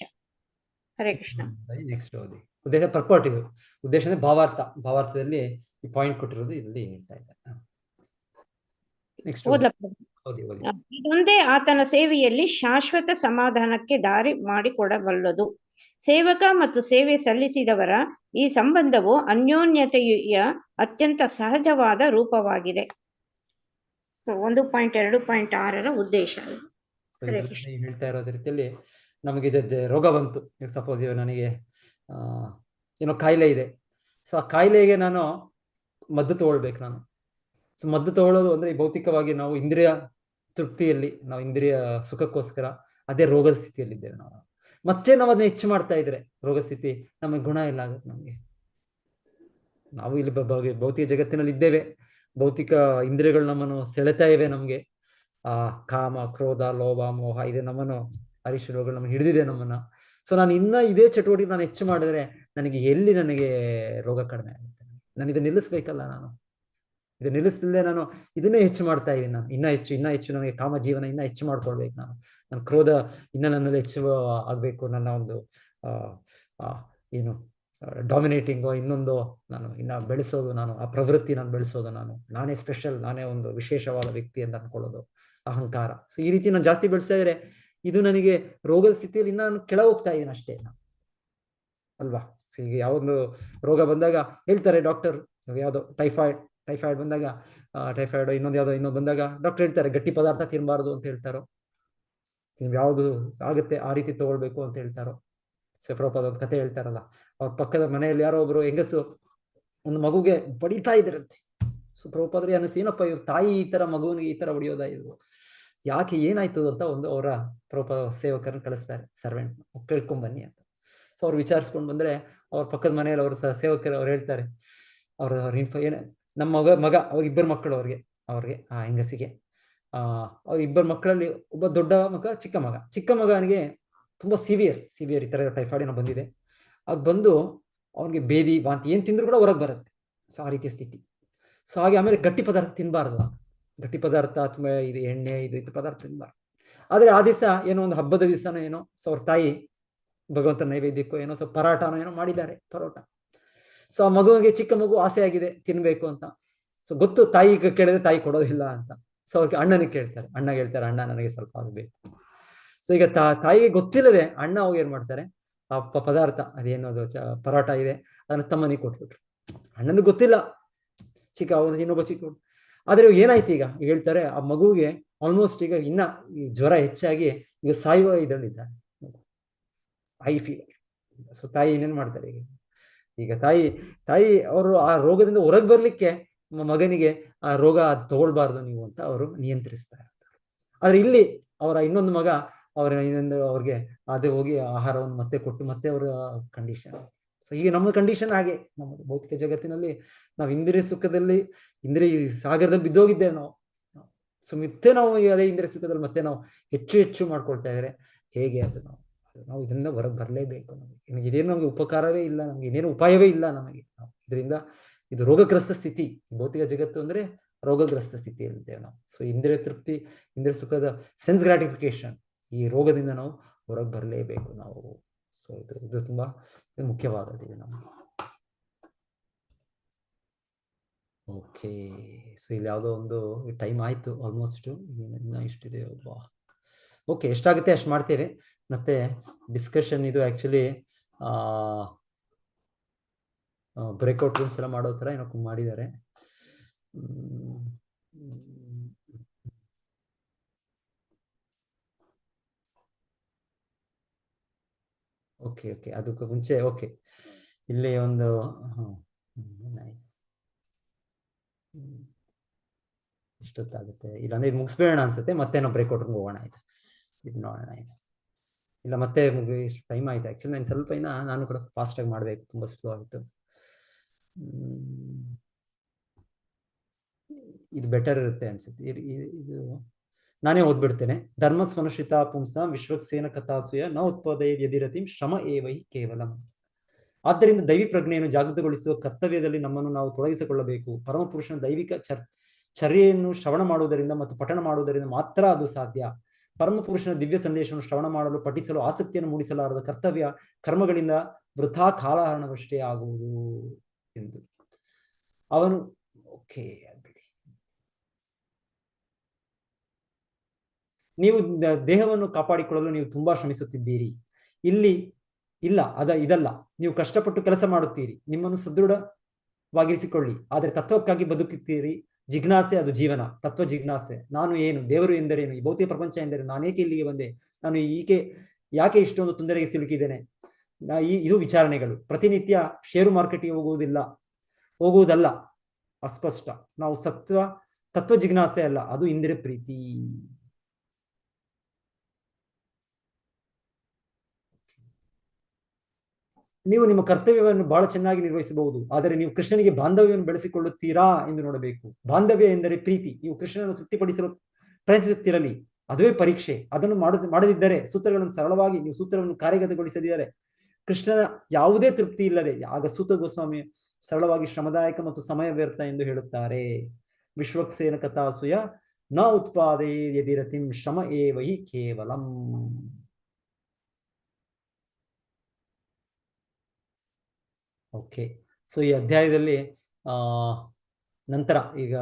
ಹರೇ ಕೃಷ್ಣ. ನೆಕ್ಸ್ಟ್ ಓದಿ. ಉದ್ದೇಶ ಪರ್ಪರ್ಟ್. ಇದು ಉದ್ದೇಶ ಅಂದ್ರೆ ಭಾವಾರ್ಥದಲ್ಲಿ ಈ ಪಾಯಿಂಟ್ ಕೊಟ್ಟಿರೋದು ಇಲ್ಲಿ ಹೇಳ್ತಾ ಇದ್ದಾರೆ. ಇದೊಂದೇ ಆತನ ಸೇವೆಯಲ್ಲಿ ಶಾಶ್ವತ ಸಮಾಧಾನಕ್ಕೆ ದಾರಿ ಮಾಡಿಕೊಡಬಲ್ಲದು. ಸೇವಕ ಮತ್ತು ಸೇವೆ ಸಲ್ಲಿಸಿದವರ ಈ ಸಂಬಂಧವು ಅನ್ಯೋನ್ಯತೆಯ ಅತ್ಯಂತ ಸಹಜವಾದ ರೂಪವಾಗಿದೆ. 1.2.6 ಉದ್ದೇಶ. ಹೇಳ್ತಾ ಇರೋದ ರೀತಿಯಲ್ಲಿ ನಮಗೆ ರೋಗ ಬಂತು. ಸಪೋಸ್ ನನಗೆ ಏನೋ ಕಾಯಿಲೆ ಇದೆ. ಸೊ ಆ ಕಾಯಿಲೆಗೆ ನಾನು ಮದ್ದು ತಗೊಳ್ಬೇಕು. ನಾನು ಸೊ ಮದ್ದು ತಗೊಳ್ಳೋದು ಅಂದ್ರೆ ಈ ಭೌತಿಕವಾಗಿ ನಾವು ಇಂದ್ರಿಯ ತೃಪ್ತಿಯಲ್ಲಿ, ನಾವು ಇಂದ್ರಿಯ ಸುಖಕ್ಕೋಸ್ಕರ ಅದೇ ರೋಗದ ಸ್ಥಿತಿಯಲ್ಲಿದ್ದೇವೆ. ಮತ್ತೆ ನಾವು ಅದನ್ನ ಹೆಚ್ಚು ಮಾಡ್ತಾ ಇದ್ರೆ ರೋಗ ಸ್ಥಿತಿ ನಮಗೆ ಗುಣ ಇಲ್ಲ ಆಗುತ್ತೆ. ನಮ್ಗೆ ನಾವು ಇಲ್ಲಿ ಭೌತಿಕ ಜಗತ್ತಿನಲ್ಲಿ ಇದ್ದೇವೆ. ಭೌತಿಕ ಇಂದ್ರಿಯಗಳು ನಮ್ಮನ್ನು ಸೆಳೆತಾ ಇವೆ. ನಮ್ಗೆ ಕಾಮ, ಕ್ರೋಧ, ಲೋಭ, ಮೋಹ ಇದೆ ನಮ್ಮನ್ನು ಅರಿಷ್ಟ ರೋಗಗಳು ನಮ್ಗೆ ಹಿಡಿದಿದೆ ನಮ್ಮನ್ನ. ಸೊ ನಾನು ಇನ್ನ ಇದೇ ಚಟುವಟಿಕೆ ನಾನು ಹೆಚ್ಚು ಮಾಡಿದ್ರೆ ನನಗೆ ರೋಗ ಕಡಿಮೆ ಆಗುತ್ತೆ. ನಾನು ಇದನ್ನ ನಿಲ್ಲಿಸ್ಬೇಕಲ್ಲ, ನಾನು ಇದು ನಿಲ್ಲಿಸಲಿಲ್ಲದೆ ನಾನು ಇದನ್ನೇ ಹೆಚ್ಚು ಮಾಡ್ತಾ ಇದ್ದೀನಿ. ನಾನು ಇನ್ನ ಹೆಚ್ಚು ನನಗೆ ಕಾಮ ಜೀವನ ಇನ್ನ ಹೆಚ್ಚು ಮಾಡ್ಕೊಳ್ಬೇಕು. ನನ್ನ ಕ್ರೋಧ ಇನ್ನ ನನ್ನಲ್ಲಿ ಹೆಚ್ಚು ಆಗ್ಬೇಕು. ನನ್ನ ಒಂದು ಏನು ಡಾಮಿನೇಟಿಂಗು ಇನ್ನೊಂದು ನಾನು ಇನ್ನ ಬೆಳೆಸೋದು, ಆ ಪ್ರವೃತ್ತಿ ನಾನು ಬೆಳೆಸೋದು, ನಾನೇ ಸ್ಪೆಷಲ್, ನಾನೇ ಒಂದು ವಿಶೇಷವಾದ ವ್ಯಕ್ತಿ ಅಂತ ಅನ್ಕೊಳ್ಳೋದು, ಅಹಂಕಾರ. ಸೊ ಈ ರೀತಿ ನಾನು ಜಾಸ್ತಿ ಬೆಳೆಸ್ತಾ ಇದ್ರೆ ಇದು ನನಗೆ ರೋಗದ ಸ್ಥಿತಿಯಲ್ಲಿ ಇನ್ನ ನಾನು ಕೆಳ ಹೋಗ್ತಾ ಇದ್ದೀನಿ ಅಷ್ಟೇ ಅಲ್ವಾ. ಸೊ ಈಗ ಯಾವೊಂದು ರೋಗ ಬಂದಾಗ ಹೇಳ್ತಾರೆ ಡಾಕ್ಟರ್, ಯಾವುದೋ ಟೈಫಾಯ್ಡ್ ಬಂದಾಗ, ಟೈಫಾಯ್ಡ್ ಇನ್ನೊಂದು ಬಂದಾಗ ಡಾಕ್ಟರ್ ಹೇಳ್ತಾರೆ ಗಟ್ಟಿ ಪದಾರ್ಥ ತಿನ್ನಬಾರ್ದು ಅಂತ ಹೇಳ್ತಾರೋ, ನೀವು ಯಾವುದು ಆಗುತ್ತೆ ಆ ರೀತಿ ತಗೊಳ್ಬೇಕು ಅಂತ ಹೇಳ್ತಾರೋ. ಪ್ರಭುಪಾದ ಒಂದು ಕತೆ ಹೇಳ್ತಾರಲ್ಲ, ಅವ್ರ ಪಕ್ಕದ ಮನೆಯಲ್ಲಿ ಯಾರೋ ಒಬ್ರು ಹೆಂಗಸು ಒಂದು ಮಗುಗೆ ಬಡಿತಾ ಇದ್ರಂತೆ. ಸೊ ಪ್ರಭುಪಾದ್ರಿಗೆ ಅನ್ನಿಸ್ತು, ಏನಪ್ಪ ಇವ್ರು ತಾಯಿ ಈ ತರ ಮಗುವಿಗೆ ಈ ತರ ಹೊಡಿಯೋದಾ, ಇದು ಯಾಕೆ ಏನಾಯ್ತು ಅಂತ ಒಂದು ಅವರ ಪ್ರಭುಪಾದ ಸೇವಕರನ್ನ ಕಳಿಸ್ತಾರೆ, ಸರ್ವೆಂಟ್ ಕೇಳ್ಕೊಂಬನ್ನಿ ಅಂತ. ಸೊ ಅವ್ರು ವಿಚಾರಿಸ್ಕೊಂಡು ಬಂದ್ರೆ ಅವ್ರ ಪಕ್ಕದ ಮನೆಯಲ್ಲಿ ಅವ್ರ ಸೇವಕರು ಅವ್ರು ಹೇಳ್ತಾರೆ, ಅವ್ರ ಏನ ನಮ್ಮ ಮಗ ಅವ್ರ ಇಬ್ಬರು ಮಕ್ಕಳು ಅವ್ರಿಗೆ ಆ ಹೆಂಗಸಿಗೆ ಅವ್ರ ಇಬ್ಬರು ಮಕ್ಕಳಲ್ಲಿ ಒಬ್ಬ ದೊಡ್ಡ ಮಗ, ಚಿಕ್ಕ ಮಗನಿಗೆ ತುಂಬಾ ಸಿವಿಯರ್ ಈ ತರ ಟೈಫಾಯ್ಡ್ ಏನೋ ಬಂದಿದೆ. ಆಗ ಬಂದು ಅವ್ನಿಗೆ ಬೇದಿ ವಾಂತಿ ಏನ್ ತಿಂದ್ರು ಕೂಡ ಹೊರಗೆ ಬರುತ್ತೆ. ಸೊ ಆ ರೀತಿಯ ಸ್ಥಿತಿ. ಸೊ ಹಾಗೆ ಆಮೇಲೆ ಗಟ್ಟಿ ಪದಾರ್ಥ ತಿನ್ಬಾರ್ದು, ಗಟ್ಟಿ ಪದಾರ್ಥ ಅಥವಾ ಇದು ಎಣ್ಣೆ ಇದು ಪದಾರ್ಥ ತಿನ್ಬಾರ್ದು. ಆದ್ರೆ ಆ ದಿವಸ ಏನೋ ಒಂದು ಹಬ್ಬದ ದಿವಸನೋ ಏನೋ, ಸೊ ಅವ್ರ ತಾಯಿ ಭಗವಂತನ ನೈವೇದ್ಯಕ್ಕೋ ಏನೋ ಸ್ವಲ್ಪ ಪರೋಟಾನೋ ಏನೋ ಮಾಡಿದ್ದಾರೆ, ಪರೋಟ. ಸೊ ಆ ಮಗುವಿಗೆ, ಚಿಕ್ಕ ಮಗು ಆಸೆ ಆಗಿದೆ ತಿನ್ಬೇಕು ಅಂತ. ಸೊ ಗೊತ್ತು ತಾಯಿ ಕೇಳಿದ್ರೆ ತಾಯಿ ಕೊಡೋದಿಲ್ಲ ಅಂತ. ಸೊ ಅವ್ರಿಗೆ ಅಣ್ಣನಿಗೆ ಕೇಳ್ತಾರೆ, ಅಣ್ಣ ಹೇಳ್ತಾರೆ, ಅಣ್ಣ ನನಗೆ ಸ್ವಲ್ಪ ಆಗಬೇಕು. ಸೊ ಈಗ ತಾಯಿಗೆ ಗೊತ್ತಿಲ್ಲದೆ ಅಣ್ಣ ಹೋಗಿ ಏನ್ ಮಾಡ್ತಾರೆ, ಆ ಪದಾರ್ಥ ಅದೇನೋದು ಪರೋಟ ಇದೆ ಅದನ್ನ ತಮ್ಮನಿಗೆ ಕೊಟ್ಬಿಟ್ರು. ಅಣ್ಣನಿಗೆ ಗೊತ್ತಿಲ್ಲ, ಇನ್ನೊಬ್ಬ ಚಿಕ್ಕ. ಆದ್ರೆ ಏನಾಯ್ತು ಈಗ ಹೇಳ್ತಾರೆ, ಆ ಮಗುವಿಗೆ ಆಲ್ಮೋಸ್ಟ್ ಈಗ ಇನ್ನ ಈ ಜ್ವರ ಹೆಚ್ಚಾಗಿ ಈಗ ಸಾಯುವ ಇದರಲ್ಲಿದ್ದಾರೆ, ಐ ಫೀವರ್. ಸೊ ತಾಯಿ ಏನೇನ್ ಮಾಡ್ತಾರೆ ಈಗ ತಾಯಿ ಅವರು ಆ ರೋಗದಿಂದ ಹೊರಗೆ ಬರ್ಲಿಕ್ಕೆ ಮಗನಿಗೆ ಆ ರೋಗ ತಗೊಳ್ಬಾರ್ದು ನೀವು ಅಂತ ಅವರು ನಿಯಂತ್ರಿಸ್ತಾ ಇರ್ತಾರೆ. ಆದ್ರೆ ಇಲ್ಲಿ ಅವರ ಇನ್ನೊಂದು ಮಗ ಅವ್ರಿಗೆ ಅದೇ ಹೋಗಿ ಆಹಾರವನ್ನು ಮತ್ತೆ ಕೊಟ್ಟು ಮತ್ತೆ ಅವರ ಕಂಡೀಷನ್. ಸೊ ಹೀಗೆ ನಮ್ಮ ಕಂಡೀಷನ್ ಹಾಗೆ, ನಮ್ಮ ಭೌತಿಕ ಜಗತ್ತಿನಲ್ಲಿ ನಾವು ಇಂದ್ರಿಯ ಸುಖದಲ್ಲಿ, ಇಂದ್ರಿಯ ಸಾಗರದಲ್ಲಿ ಬಿದ್ದೋಗಿದ್ದೇವೆ ನಾವು. ಸೊ ಮತ್ತೆ ನಾವು ಅದೇ ಇಂದ್ರಿಯ ಸುಖದಲ್ಲಿ ಮತ್ತೆ ನಾವು ಹೆಚ್ಚು ಮಾಡ್ಕೊಳ್ತಾ ಇದ್ರೆ ಹೇಗೆ ಅದು ನಾವು ಇದರಿಂದ ಹೊರಗೆ ಬರಲೇಬೇಕು. ನಮಗೆ ಇದೇನು ನಮ್ಗೆ ಉಪಕಾರವೇ ಇಲ್ಲ, ನಮ್ಗೆ ಇನ್ನೇನು ಉಪಾಯವೇ ಇಲ್ಲ ನಮಗೆ. ಇದರಿಂದ ಇದು ರೋಗಗ್ರಸ್ತ ಸ್ಥಿತಿ. ಭೌತಿಕ ಜಗತ್ತು ಅಂದ್ರೆ ರೋಗಗ್ರಸ್ತ ಸ್ಥಿತಿಯಲ್ಲಿದ್ದೇವೆ ನಾವು. ಸೊ ಇಂದ್ರಿಯ ತೃಪ್ತಿ, ಇಂದ್ರಿಯ ಸುಖದ ಸೆನ್ಸ್ ಗ್ರಾಟಿಫಿಕೇಶನ್, ಈ ರೋಗದಿಂದ ನಾವು ಹೊರಗೆ ಬರಲೇಬೇಕು ನಾವು. ಸೊ ಇದು ತುಂಬಾ ಮುಖ್ಯವಾದದ್ದು ಇದು ನಮಗೆ. ಓಕೆ, ಸೊ ಇಲ್ಲಿ ಯಾವುದೋ ಒಂದು ಟೈಮ್ ಆಯ್ತು ಆಲ್ಮೋಸ್ಟ್, ಇನ್ನ ಇಷ್ಟಿದೆ. ಓಕೆ, ಎಷ್ಟಾಗುತ್ತೆ ಅಷ್ಟು ಮಾಡ್ತೇವೆ. ಮತ್ತೆ ಡಿಸ್ಕಷನ್ ಇದು ಆಕ್ಚುಲಿ ಬ್ರೇಕ್ಔಟ್ ರೂಮ್ಸ್ ಎಲ್ಲ ಮಾಡೋ ಥರ ಏನೋ ಮಾಡಿದ್ದಾರೆ. ಓಕೆ, ಅದಕ್ಕೂ ಮುಂಚೆ ಓಕೆ ಇಲ್ಲಿ ಒಂದು ನೈಸ್ ಇಷ್ಟೊತ್ತಾಗುತ್ತೆ. ಇಲ್ಲಾಂದ್ರೆ ಇದು ಮುಗಿಸ್ಬೇಡ ಅನ್ಸುತ್ತೆ, ಮತ್ತೆ ನಾವು ಬ್ರೇಕ್ಔಟ್ ರೂಮ್ ಹೋಗೋಣ. ಇದು ನೋಡೋಣ. ಇಲ್ಲ ಮತ್ತೆ ಇಷ್ಟು ಟೈಮ್ ಆಯ್ತು. ಆಕ್ಚುಲಿ ನಾನು ಸ್ವಲ್ಪ ನಾನು ಕೂಡ ಫಾಸ್ಟಾಗಿ ಮಾಡಬೇಕು, ತುಂಬ ಸ್ಲೋ ಆಯಿತು. ಇದು ಬೆಟರ್ ಇರುತ್ತೆ ಅನ್ಸುತ್ತೆ. ಇದು ನಾನೇ ಓದ್ಬಿಡ್ತೇನೆ. ಧರ್ಮ ಸ್ವನುಷಿತ ಪುಂಸ ವಿಶ್ವಕ್ಸೇನ ಕಥಾಸುಯ ನ ಉತ್ಪಾದಯ ಯದಿರತಿಂ ಶ್ರಮ ಏವೈ ಕೇವಲಂ. ಆದ್ದರಿಂದ ದೈವಿ ಪ್ರಜ್ಞೆಯನ್ನು ಜಾಗೃತಗೊಳಿಸುವ ಕರ್ತವ್ಯದಲ್ಲಿ ನಮ್ಮನ್ನು ನಾವು ತೊಡಗಿಸಿಕೊಳ್ಳಬೇಕು. ಪರಮಪುರುಷನ ದೈವಿಕ ಚರ್ಯೆಯನ್ನು ಶ್ರವಣ ಮಾಡುವುದರಿಂದ ಮತ್ತು ಪಠಣ ಮಾಡುವುದರಿಂದ ಮಾತ್ರ ಅದು ಸಾಧ್ಯ. ಪರಮಪುರುಷನ ದಿವ್ಯ ಸಂದೇಶವನ್ನು ಶ್ರವಣ ಮಾಡಲು, ಪಠಿಸಲು ಆಸಕ್ತಿಯನ್ನು ಮೂಡಿಸಲಾರದ ಕರ್ತವ್ಯ ಕರ್ಮಗಳಿಂದ ವೃಥಾ ಕಾಲಹರಣವಷ್ಟೇ ಆಗುವುದು ಎಂದು ಅವನು. ಓಕೆ, ನೀವು ದೇಹವನ್ನು ಕಾಪಾಡಿಕೊಳ್ಳಲು ನೀವು ತುಂಬಾ ಶ್ರಮಿಸುತ್ತಿದ್ದೀರಿ. ಇಲ್ಲಿ ಇಲ್ಲ ಇದಲ್ಲ, ನೀವು ಕಷ್ಟಪಟ್ಟು ಕೆಲಸ ಮಾಡುತ್ತೀರಿ, ನಿಮ್ಮನ್ನು ಸದೃಢವಾಗಿರಿಸಿಕೊಳ್ಳಿ. ಆದರೆ ತತ್ವಕ್ಕಾಗಿ ಬದುಕುತ್ತೀರಿ. ಜಿಜ್ಞಾಸೆ ಅದು ಜೀವನ. ತತ್ವ ಜಿಜ್ಞಾಸೆ, ನಾನು ಏನು, ದೇವರು ಎಂದರೇನು, ಈ ಭೌತಿಕ ಪ್ರಪಂಚ ಎಂದರೇನು, ನಾನೇಕೆ ಇಲ್ಲಿಗೆ ಬಂದೆ, ನಾನು ಯಾಕೆ ಇಷ್ಟೊಂದು ತೊಂದರೆಗೆ ಸಿಲುಕಿದ್ದೇನೆ, ಇದು ವಿಚಾರಣೆಗಳು. ಪ್ರತಿನಿತ್ಯ ಷೇರು ಮಾರ್ಕೆಟ್ಗೆ ಹೋಗುವುದಲ್ಲ ಅಸ್ಪಷ್ಟ. ನಾವು ತತ್ವ ಜಿಜ್ಞಾಸೆ ಅಲ್ಲ, ಅದು ಇಂದ್ರಿಯ ಪ್ರೀತಿ. ನೀವು ನಿಮ್ಮ ಕರ್ತವ್ಯವನ್ನು ಬಹಳ ಚೆನ್ನಾಗಿ ನಿರ್ವಹಿಸಬಹುದು, ಆದರೆ ನೀವು ಕೃಷ್ಣನಿಗೆ ಬಾಂಧವ್ಯವನ್ನು ಬೆಳೆಸಿಕೊಳ್ಳುತ್ತೀರಾ ಎಂದು ನೋಡಬೇಕು. ಬಾಂಧವ್ಯ ಎಂದರೆ ಪ್ರೀತಿ. ನೀವು ಕೃಷ್ಣನನ್ನು ತೃಪ್ತಿಪಡಿಸಲು ಪ್ರಯತ್ನಿಸುತ್ತಿರಲಿ, ಅದುವೇ ಪರೀಕ್ಷೆ. ಅದನ್ನು ಮಾಡದಿದ್ದರೆ, ಸೂತ್ರಗಳನ್ನು ಸರಳವಾಗಿ ನೀವು ಸೂತ್ರವನ್ನು ಕಾರ್ಯಗತಗೊಳಿಸದಿದ್ದರೆ, ಕೃಷ್ಣನ ಯಾವುದೇ ತೃಪ್ತಿ ಇಲ್ಲದೆ, ಆಗ ಸೂತ ಗೋಸ್ವಾಮಿ ಸರಳವಾಗಿ ಶ್ರಮದಾಯಕ ಮತ್ತು ಸಮಯ ವ್ಯರ್ಥ ಎಂದು ಹೇಳುತ್ತಾರೆ. ವಿಶ್ವಕ್ಸೇನ ಕಥಾಸುಯ ನ ಉತ್ಪಾದೇ ಯದಿರತಿಂ ಶ್ರಮ ಏವ ಹಿ ಕೇವಲಂ. ಓಕೆ, ಸೊ ಈ ಅಧ್ಯಾಯದಲ್ಲಿ ನಂತರ ಈಗ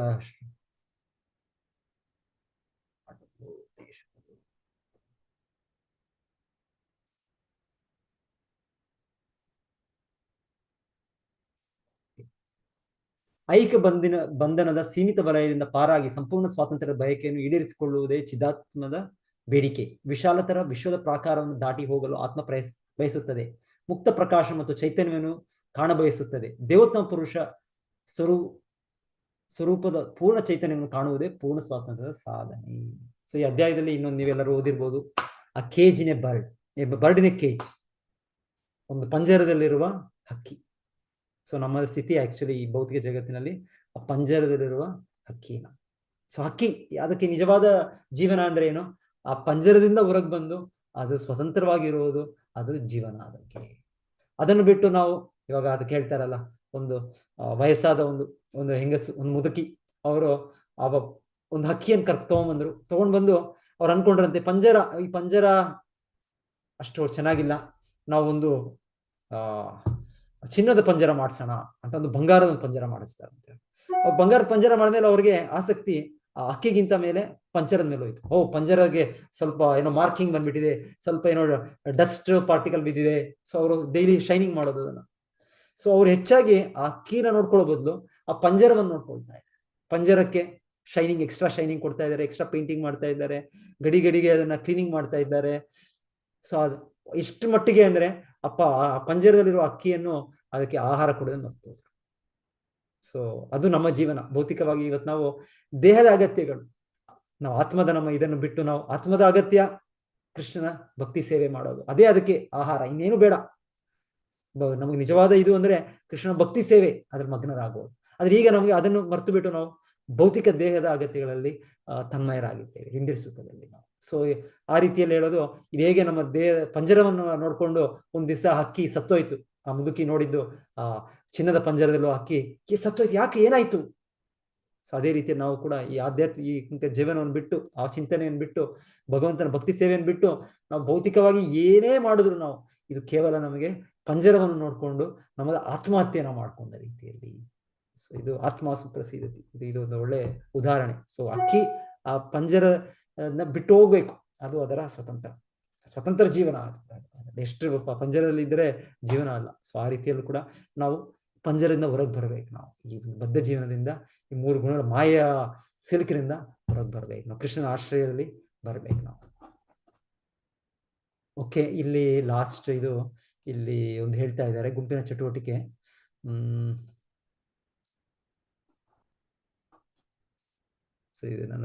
ಐಕ ಬಂಧನದ ಸೀಮಿತ ವಲಯದಿಂದ ಪಾರಾಗಿ ಸಂಪೂರ್ಣ ಸ್ವಾತಂತ್ರ್ಯದ ಬಯಕೆಯನ್ನು ಈಡೇರಿಸಿಕೊಳ್ಳುವುದೇ ಚಿದಾತ್ಮದ ಬೇಡಿಕೆ. ವಿಶಾಲತರ ವಿಶ್ವದ ಪ್ರಾಕಾರವನ್ನು ದಾಟಿ ಹೋಗಲು ಆತ್ಮ ಬಯಸುತ್ತದೆ. ಮುಕ್ತ ಪ್ರಕಾಶ ಮತ್ತು ಚೈತನ್ಯವನ್ನು ಕಾಣಬಯಸುತ್ತದೆ. ದೇವೋತ್ತಮ ಪುರುಷ ಸ್ವರೂಪದ ಪೂರ್ಣ ಚೈತನ್ಯವನ್ನು ಕಾಣುವುದೇ ಪೂರ್ಣ ಸ್ವಾತಂತ್ರ್ಯದ ಸಾಧನೆ. ಸೊ ಈ ಅಧ್ಯಾಯದಲ್ಲಿ ಇನ್ನೊಂದು ನೀವೆಲ್ಲರೂ ಓದಿರ್ಬೋದು, ಆ cage in a bird, bird in a cage, ಒಂದು ಪಂಜರದಲ್ಲಿರುವ ಹಕ್ಕಿ. ಸೊ ನಮ್ಮ ಸ್ಥಿತಿ ಆಕ್ಚುಲಿ ಈ ಭೌತಿಕ ಜಗತ್ತಿನಲ್ಲಿ ಆ ಪಂಜರದಲ್ಲಿರುವ ಹಕ್ಕಿನ. ಸೊ ಹಕ್ಕಿ ಅದಕ್ಕೆ ನಿಜವಾದ ಜೀವನ ಅಂದ್ರೆ ಏನು? ಆ ಪಂಜರದಿಂದ ಹೊರಗೆ ಬಂದು ಅದು ಸ್ವತಂತ್ರವಾಗಿರುವುದು, ಅದು ಜೀವನ. ಅದನ್ನು ಬಿಟ್ಟು ನಾವು ಇವಾಗ ಅದಕ್ಕೆ ಹೇಳ್ತಾರಲ್ಲ, ಒಂದು ವಯಸ್ಸಾದ ಒಂದು ಹೆಂಗಸು, ಒಂದು ಮುದುಕಿ, ಅವರು ಒಂದು ಹಕ್ಕಿಯನ್ನು ತಗೊಂಡ್ ಬಂದು ಅವ್ರು ಅನ್ಕೊಂಡ್ರಂತೆ, ಈ ಪಂಜರ ಅಷ್ಟು ಚೆನ್ನಾಗಿಲ್ಲ, ನಾವು ಒಂದು ಚಿನ್ನದ ಪಂಜರ ಮಾಡಿಸೋಣ ಅಂತ ಒಂದು ಬಂಗಾರದ ಒಂದು ಪಂಜರ ಮಾಡಿಸ್ತಾರಂತೆ. ಬಂಗಾರದ ಪಂಜರ ಮಾಡಿದ್ಮೇಲೆ ಅವ್ರಿಗೆ ಆಸಕ್ತಿ ಆ ಹಕ್ಕಿಗಿಂತ ಮೇಲೆ ಪಂಜರದ ಮೇಲೆ ಹೋಯ್ತು. ಪಂಜರಗೆ ಸ್ವಲ್ಪ ಏನೋ ಮಾರ್ಕಿಂಗ್ ಬಂದ್ಬಿಟ್ಟಿದೆ, ಸ್ವಲ್ಪ ಏನೋ ಡಸ್ಟ್ ಪಾರ್ಟಿಕಲ್ ಬಿದ್ದಿದೆ. ಸೊ ಅವರು ಡೈಲಿ ಶೈನಿಂಗ್ ಮಾಡೋದು ಅದನ್ನ. ಸೊ ಅವ್ರು ಹೆಚ್ಚಾಗಿ ಆ ಹಕ್ಕಿನ ನೋಡ್ಕೊಳ್ಳೋ ಬದಲು ಆ ಪಂಜರವನ್ನು ನೋಡ್ಕೊಳ್ತಾ ಇದ್ದಾರೆ. ಪಂಜರಕ್ಕೆ ಶೈನಿಂಗ್, ಎಕ್ಸ್ಟ್ರಾ ಶೈನಿಂಗ್ ಕೊಡ್ತಾ ಇದ್ದಾರೆ, ಎಕ್ಸ್ಟ್ರಾ ಪೇಂಟಿಂಗ್ ಮಾಡ್ತಾ ಇದ್ದಾರೆ, ಗಡಿಗೆ ಅದನ್ನ ಕ್ಲೀನಿಂಗ್ ಮಾಡ್ತಾ ಇದ್ದಾರೆ. ಸೊ ಅದು ಇಷ್ಟು ಮಟ್ಟಿಗೆ ಅಂದ್ರೆ ಆ ಪಂಜರದಲ್ಲಿರುವ ಅಕ್ಕಿಯನ್ನು ಅದಕ್ಕೆ ಆಹಾರ ಕೊಡೋದನ್ನು ಮರ್ತೋದ್ರು. ಸೊ ಅದು ನಮ್ಮ ಜೀವನ. ಭೌತಿಕವಾಗಿ ಇವತ್ತು ನಾವು ದೇಹದ ಅಗತ್ಯಗಳು, ನಾವು ಆತ್ಮದ ನಮ್ಮ ಇದನ್ನು ಬಿಟ್ಟು ನಾವು ಆತ್ಮದ ಅಗತ್ಯ ಕೃಷ್ಣನ ಭಕ್ತಿ ಸೇವೆ ಮಾಡೋದು, ಅದೇ ಅದಕ್ಕೆ ಆಹಾರ, ಇನ್ನೇನು ಬೇಡ. ನಮಗೆ ನಿಜವಾದ ಇದು ಅಂದ್ರೆ ಕೃಷ್ಣನ ಭಕ್ತಿ ಸೇವೆ, ಅದ್ರ ಮಗ್ನರಾಗೋದು. ಆದ್ರೆ ಈಗ ನಮಗೆ ಅದನ್ನು ಮರ್ತು ಬಿಟ್ಟು ನಾವು ಭೌತಿಕ ದೇಹದ ಅಗತ್ಯಗಳಲ್ಲಿ ತನ್ಮಯರಾಗಿದ್ದೇವೆ, ಹಿಂದಿನ ಸುಖದಲ್ಲಿ ನಾವು. ಸೊ ಆ ರೀತಿಯಲ್ಲಿ ಹೇಳೋದು, ಇದು ಹೇಗೆ ನಮ್ಮ ಪಂಜರವನ್ನು ನೋಡ್ಕೊಂಡು ಒಂದ್ ದಿವಸ ಹಕ್ಕಿ ಸತ್ತೋಯ್ತು. ಆ ಮುದುಕಿ ನೋಡಿದ್ದು ಆ ಚಿನ್ನದ ಪಂಜರದಲ್ಲೂ ಹಕ್ಕಿ ಸತ್ತೋಯ್ತು, ಯಾಕೆ, ಏನಾಯ್ತು? ಸೊ ಅದೇ ರೀತಿ ನಾವು ಕೂಡ ಈ ಆಧ್ಯಾತ್ಮಿಕ ಜೀವನವನ್ನು ಬಿಟ್ಟು, ಆ ಚಿಂತನೆಯನ್ನು ಬಿಟ್ಟು, ಭಗವಂತನ ಭಕ್ತಿ ಸೇವೆಯನ್ನು ಬಿಟ್ಟು ನಾವು ಭೌತಿಕವಾಗಿ ಏನೇ ಮಾಡಿದ್ರು ನಾವು ಇದು ಕೇವಲ ನಮಗೆ ಪಂಜರವನ್ನು ನೋಡ್ಕೊಂಡು ನಮ್ಮದ ಆತ್ಮಹತ್ಯೆನ ಮಾಡ್ಕೊಂಡ ರೀತಿಯಲ್ಲಿ. ಸೊ ಇದು ಆತ್ಮ ಸುಪ್ರಸಿದ್ಧತೆ, ಇದು ಒಂದು ಒಳ್ಳೆ ಉದಾಹರಣೆ. ಸೊ ಅಕ್ಕಿ ಆ ಪಂಜರನ ಬಿಟ್ಟು ಹೋಗ್ಬೇಕು, ಅದು ಅದರ ಸ್ವತಂತ್ರ ಜೀವನ. ಎಷ್ಟು ಪಂಜರದಲ್ಲಿ ಇದ್ರೆ ಜೀವನ ಅಲ್ಲ. ಸೊ ಆ ರೀತಿಯಲ್ಲೂ ಕೂಡ ನಾವು ಪಂಜರದಿಂದ ಹೊರಗೆ ಬರ್ಬೇಕು. ನಾವು ಈ ಬದ್ಧ ಜೀವನದಿಂದ, ಈ 3 ಗುಣಗಳ ಮಾಯಾ ಸಿಲುಕಿನಿಂದ ಹೊರಗೆ ಬರ್ಬೇಕು. ನಾವು ಕೃಷ್ಣನ ಆಶ್ರಯದಲ್ಲಿ ಬರ್ಬೇಕು ನಾವು. ಓಕೆ, ಇಲ್ಲಿ ಲಾಸ್ಟ್ ಇಲ್ಲಿ ಒಂದು ಹೇಳ್ತಾ ಇದ್ದಾರೆ, ಗುಂಪಿನ ಚಟುವಟಿಕೆ. ಸೊ ಇದು ನನ್ನ